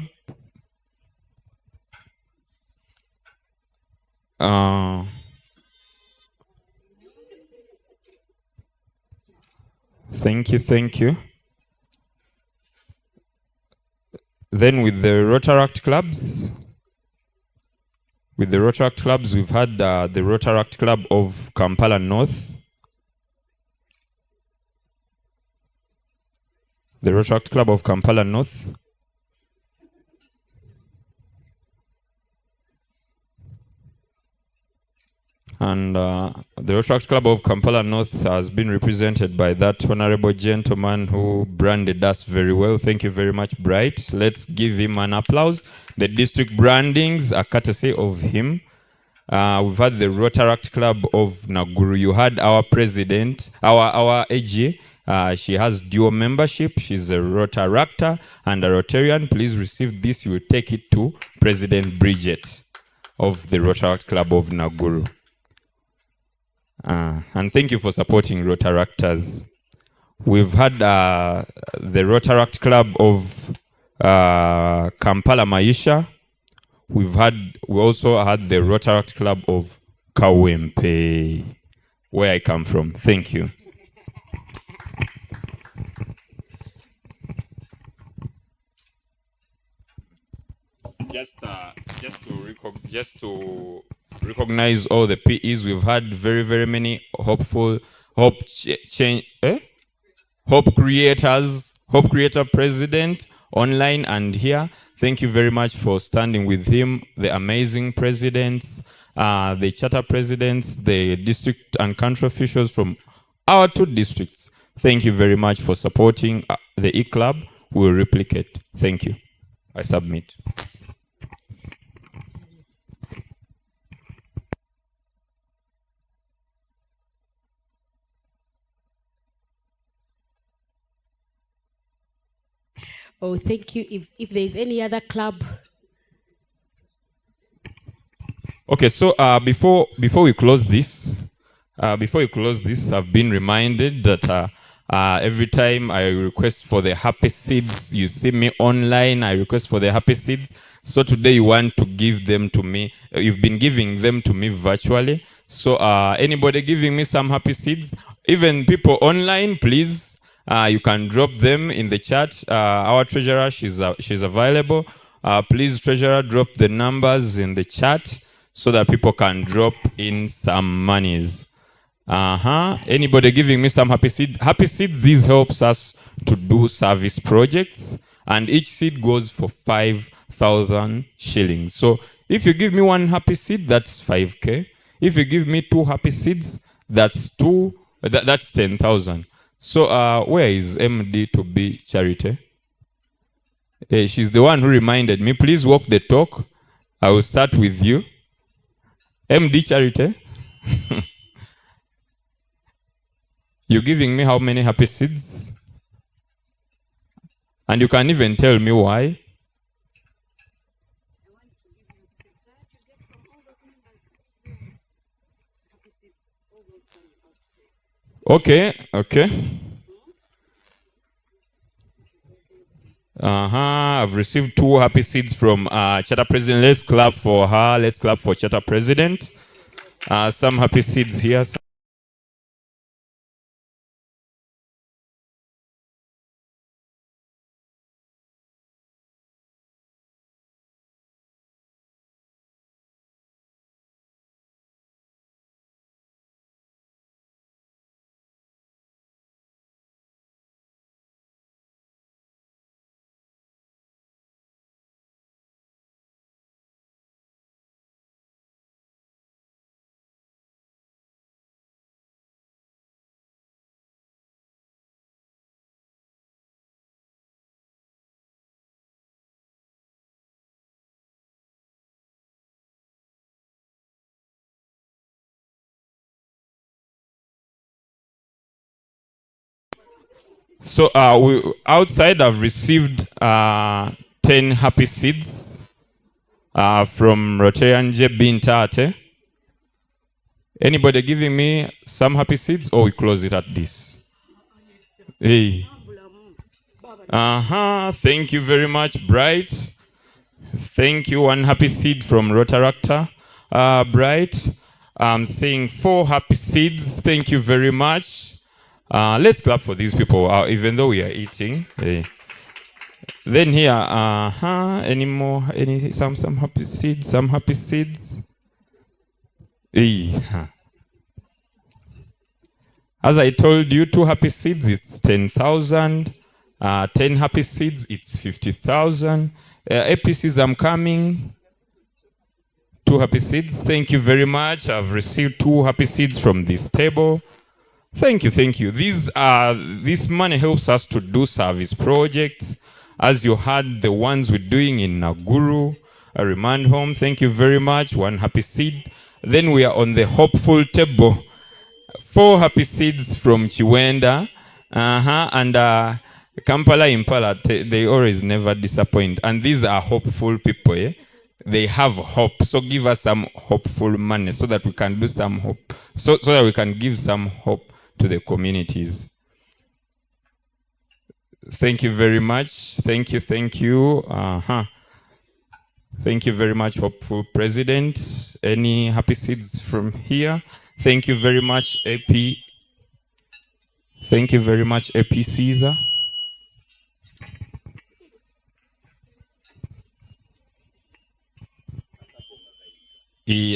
Thank you. Then with the Rotaract clubs, we've had the Rotaract Club of Kampala North, the Rotaract Club of Kampala North, and the Rotaract Club of Kampala North has been represented by that honorable gentleman who branded us very well. Thank you very much, Bright. Let's give him an applause. The district brandings are courtesy of him. We've had the Rotaract Club of Naguru. You had our president, our AG. She has dual membership. She's a Rotaractor and a Rotarian. Please receive this. You will take it to President Bridget of the Rotaract Club of Naguru. And thank you for supporting Rotaractors. We've had the Rotaract Club of Kampala Maisha. We also had the Rotaract Club of Kawempe, where I come from. Thank you. Just to recognize all the PEs, we've had very many hope creator president online and here. Thank you very much for standing with him, the amazing presidents, the charter presidents, the district and country officials from our 2 districts. Thank you very much for supporting the E-Club. We will replicate. Thank you. I submit. Oh, thank you. If there's any other club. Okay, so before we close this, I've been reminded that Every time I request for the happy seeds, you see me online, I request for the happy seeds. So today you want to give them to me. You've been giving them to me virtually. So anybody giving me some happy seeds, even people online, please, you can drop them in the chat. Our treasurer, she's available. Please, treasurer, drop the numbers in the chat so that people can drop in some monies. Anybody giving me some happy seed? Happy seeds, this helps us to do service projects, and each seed goes for 5,000 shillings. So if you give me one happy seed, that's 5K. If you give me 2 happy seeds, that's 10,000. So where is MD to be Charity? She's the one who reminded me. Please walk the talk. I will start with you. MD Charity. You're giving me how many happy seeds? And you can even tell me why. Okay. I've received 2 happy seeds from Charter President. Let's clap for her. Let's clap for Charter President. Some happy seeds here. So outside I've received 10 happy seeds from Rotarian JB Ntate. Anybody giving me some happy seeds, or we close it at this? Hey. Thank you very much, Bright. Thank you. 1 happy seed from Rotaractor. Bright. I'm saying 4 happy seeds. Thank you very much. Let's clap for these people, even though we are eating. Hey. Then here, any more? Some happy seeds? Some happy seeds? Hey. As I told you, 2 happy seeds, it's 10,000. 10 happy seeds, it's 50,000. APCs, I'm coming. 2 happy seeds. Thank you very much. I've received 2 happy seeds from this table. Thank you. This money helps us to do service projects. As you heard, the ones we're doing in Naguru, a remand home. Thank you very much. 1 happy seed. Then we are on the hopeful table. 4 happy seeds from Chiwenda. And Kampala Impala, they always never disappoint. And these are hopeful people. Eh? They have hope. So give us some hopeful money so that we can do some hope. So that we can give some hope to the communities. Thank you very much. Thank you. Thank you very much, hopeful President. Any happy seeds from here? Thank you very much, AP. Thank you very much, AP Caesar.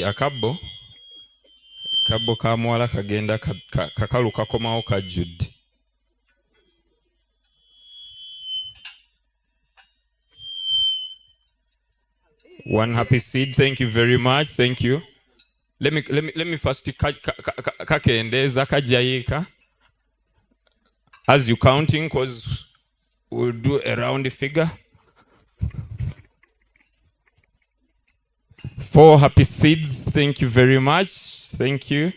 Akabo kamwala kagenda kakalu kakomawo kajjudde. One happy seed. Thank you very much. Thank you. Let me first kakendeza kajayika. As you counting, because we'll do a round figure. 4 happy seeds. Thank you very much. Thank you.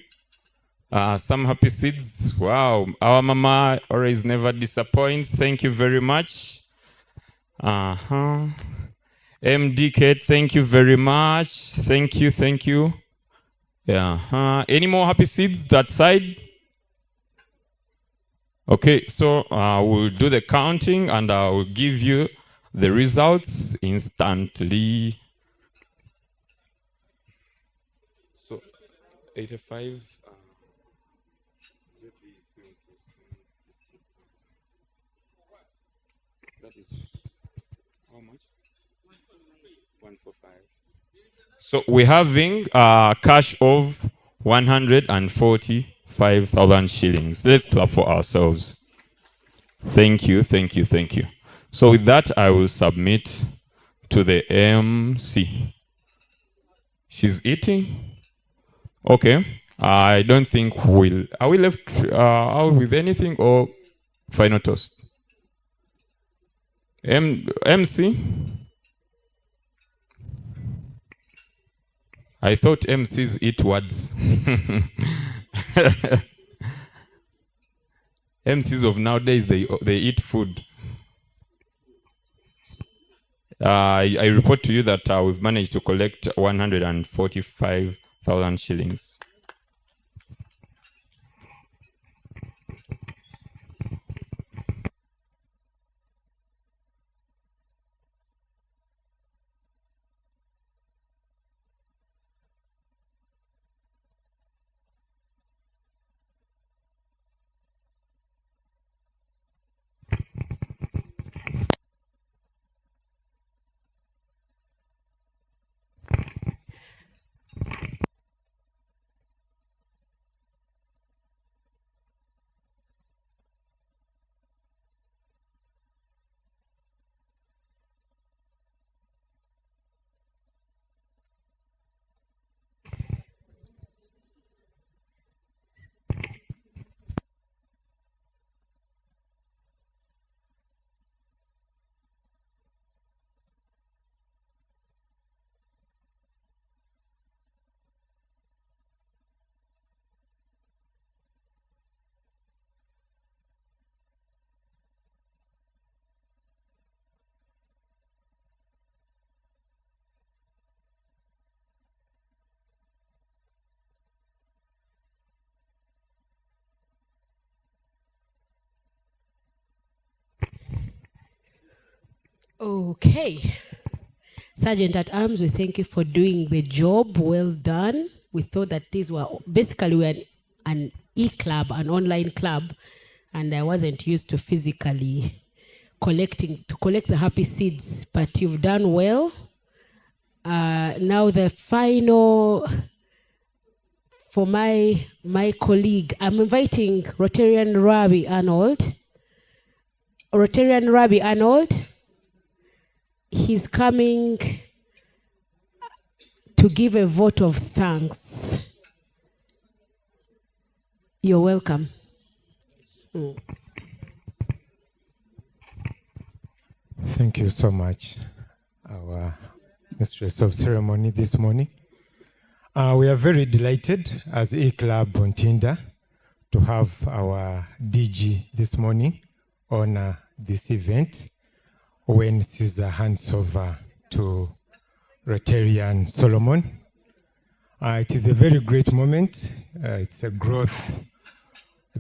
Some happy seeds. Wow. Our mama always never disappoints. Thank you very much. MDK, thank you very much. Thank you. Yeah. Any more happy seeds that side? Okay, so we'll do the counting and I will give you the results instantly. So 85. That is how much? 145. So we're having cash of 145,000 shillings. Let's clap for ourselves. Thank you, thank you, thank you. So with that, I will submit to the MC. She's eating? Okay. I don't think are we left out with anything or final toast? MC? I thought MCs eat words. MCs of nowadays, they eat food. I report to you that we've managed to collect 145,000 shillings. Okay. Sergeant at Arms, we thank you for doing the job. Well done. We thought that these were basically an e-club, an online club, and I wasn't used to physically collect the happy seeds, but you've done well. Now the final for my colleague, I'm inviting Rotarian Rabbi Arnold. Rotarian Rabbi Arnold. He's coming to give a vote of thanks. You're welcome. Thank you so much, our mistress of ceremony this morning. We are very delighted as E-Club on Tinder to have our DG this morning on this event when Caesar hands over to Rotarian Solomon. It is a very great moment. It's a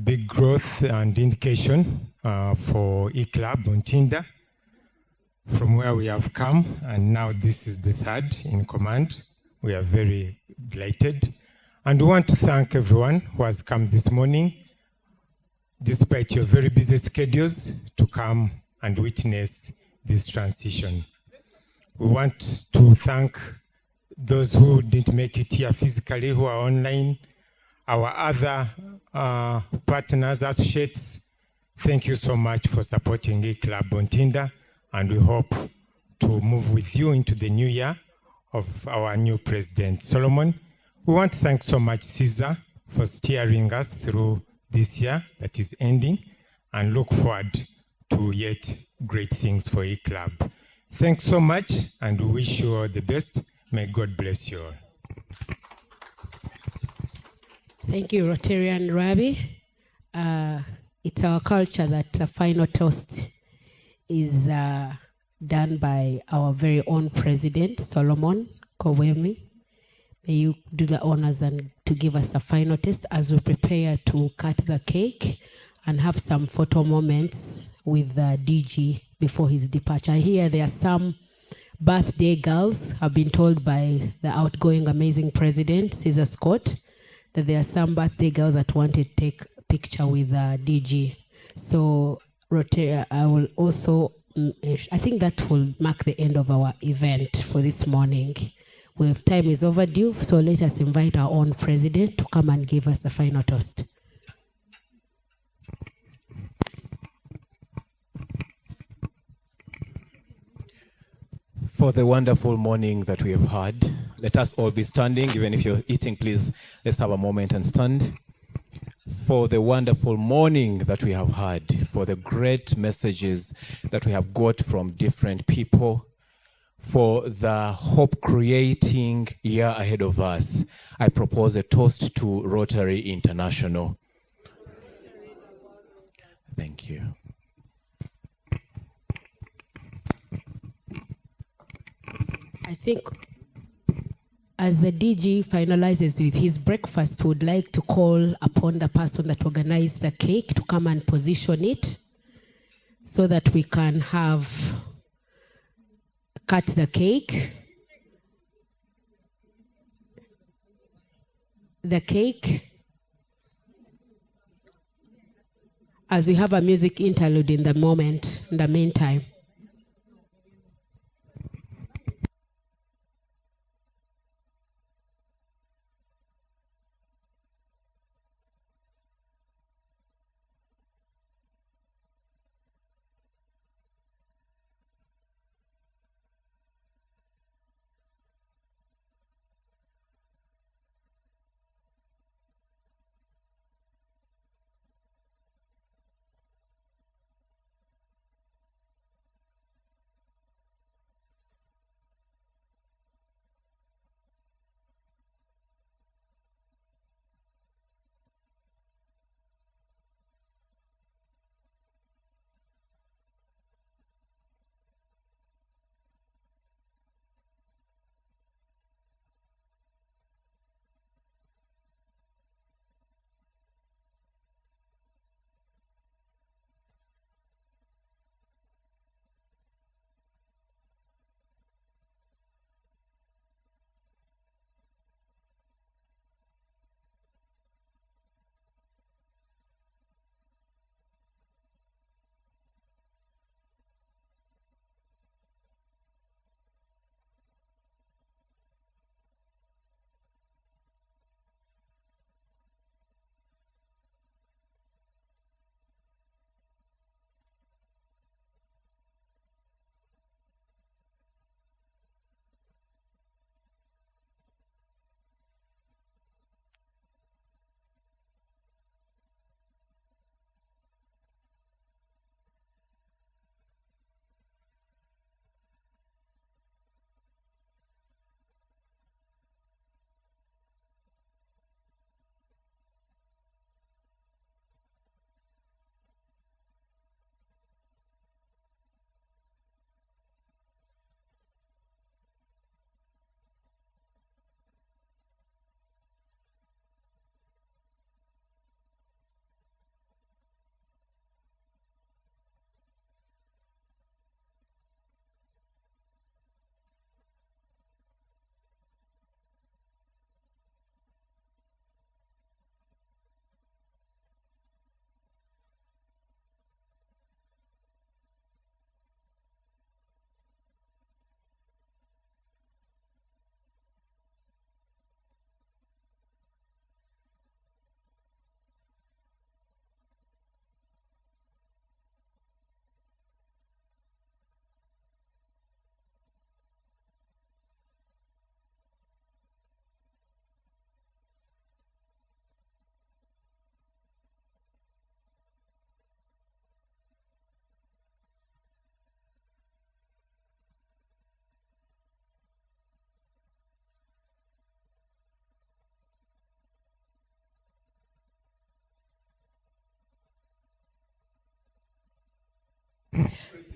big growth and indication for E-Club on Tinder from where we have come, and now this is the third in command. We are very delighted. And we want to thank everyone who has come this morning, despite your very busy schedules, to come and witness this transition. We want to thank those who didn't make it here physically, who are online, our other partners, associates. Thank you so much for supporting E-Club on Tinder, and we hope to move with you into the new year of our new president, Solomon. We want to thank so much Caesar for steering us through this year that is ending, and look forward to yet great things for E-Club. Thanks so much, and we wish you all the best. May God bless you all. Thank you, Rotarian Rabbi. It's our culture that a final toast is done by our very own president, Solomon Kobwemi. May you do the honors and to give us a final toast as we prepare to cut the cake and have some photo moments with the DG before his departure. Here there are some birthday girls. Have been told by the outgoing amazing president, Caesar Scott, that there are some birthday girls that wanted to take a picture with DG. So I will also, I think that will mark the end of our event for this morning. Time is overdue, so let us invite our own president to come and give us a final toast. For the wonderful morning that we have had, let us all be standing. Even if you're eating, please, let's have a moment and stand. For the wonderful morning that we have had, for the great messages that we have got from different people, for the hope-creating year ahead of us, I propose a toast to Rotary International. Thank you. I think as the DG finalizes with his breakfast, would like to call upon the person that organized the cake to come and position it so that we can cut the cake. The cake, as we have a music interlude in the meantime.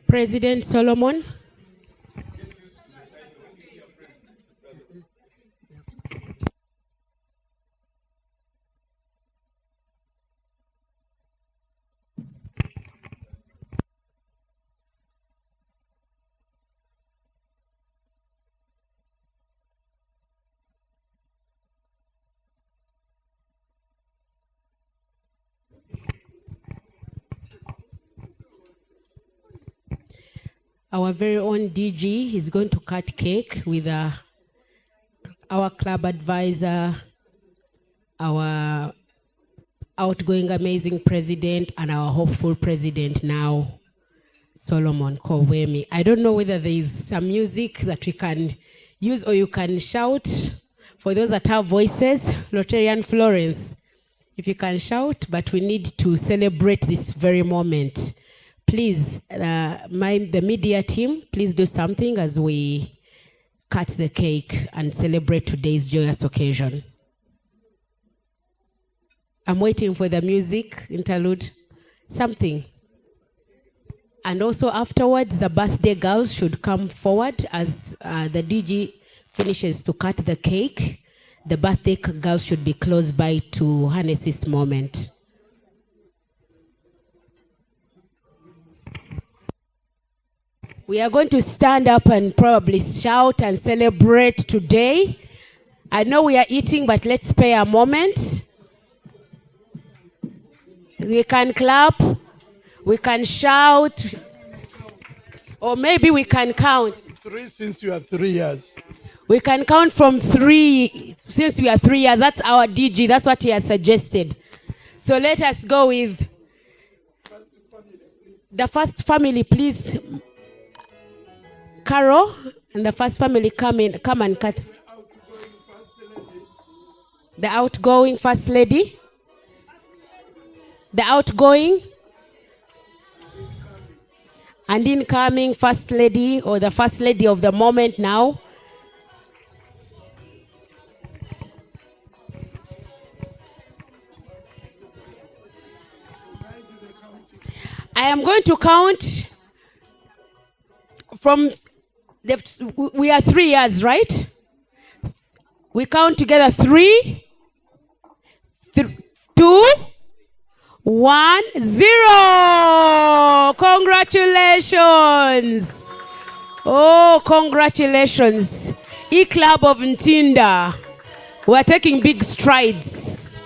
President Solomon. Our very own DG is going to cut cake with our club advisor, our outgoing amazing president, and our hopeful president now, Solomon Kobwemi. I don't know whether there is some music that we can use or you can shout for those that have voices. Rotarian Florence, if you can shout, but we need to celebrate this very moment. Please, the media team, please do something as we cut the cake and celebrate today's joyous occasion. I'm waiting for the music interlude, something. And also afterwards, the birthday girls should come forward as the DG finishes to cut the cake. The birthday girls should be close by to harness this moment. We are going to stand up and probably shout and celebrate today. I know we are eating, but let's spare a moment. We can clap, we can shout, or maybe we can count. 3 since you are 3 years. We can count from 3 since we are 3 years. That's our DG, that's what he has suggested. So let us go with the first family, please. Carol and the first family come and cut. The outgoing first lady. The outgoing and incoming first lady, or the first lady of the moment now. I am going to count from we are 3 years, right? We count together 3, 2, 1, 0. Congratulations. Oh, congratulations. E-Club of Ntinda. We're taking big strides.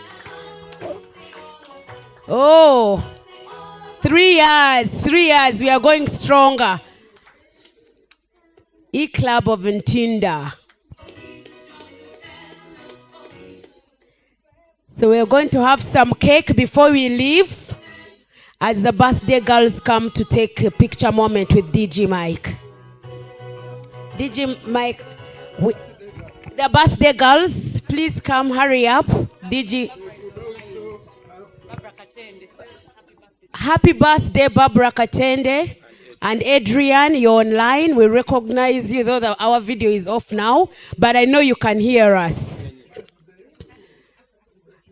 Oh, 3 years, 3 years. We are going stronger. E-Club of Ntinda. So we're going to have some cake before we leave as the birthday girls come to take a picture moment with DG Mike. DG Mike, the birthday girls, please come, hurry up. DG. Happy birthday, Barbara Katende. And Adrian, you're online. We recognize you, though our video is off now, but I know you can hear us.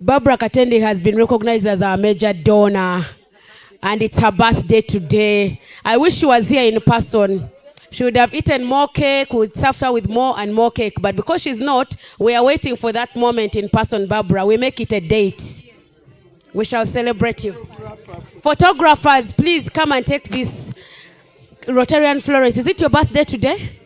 Barbara Katende has been recognized as our major donor, and it's her birthday today. I wish she was here in person. She would have eaten more cake, would suffer with more and more cake, but because she's not, we are waiting for that moment in person, Barbara. We make it a date. We shall celebrate you. Photographers, please come and take this. Rotarian Florence, is it your birthday today?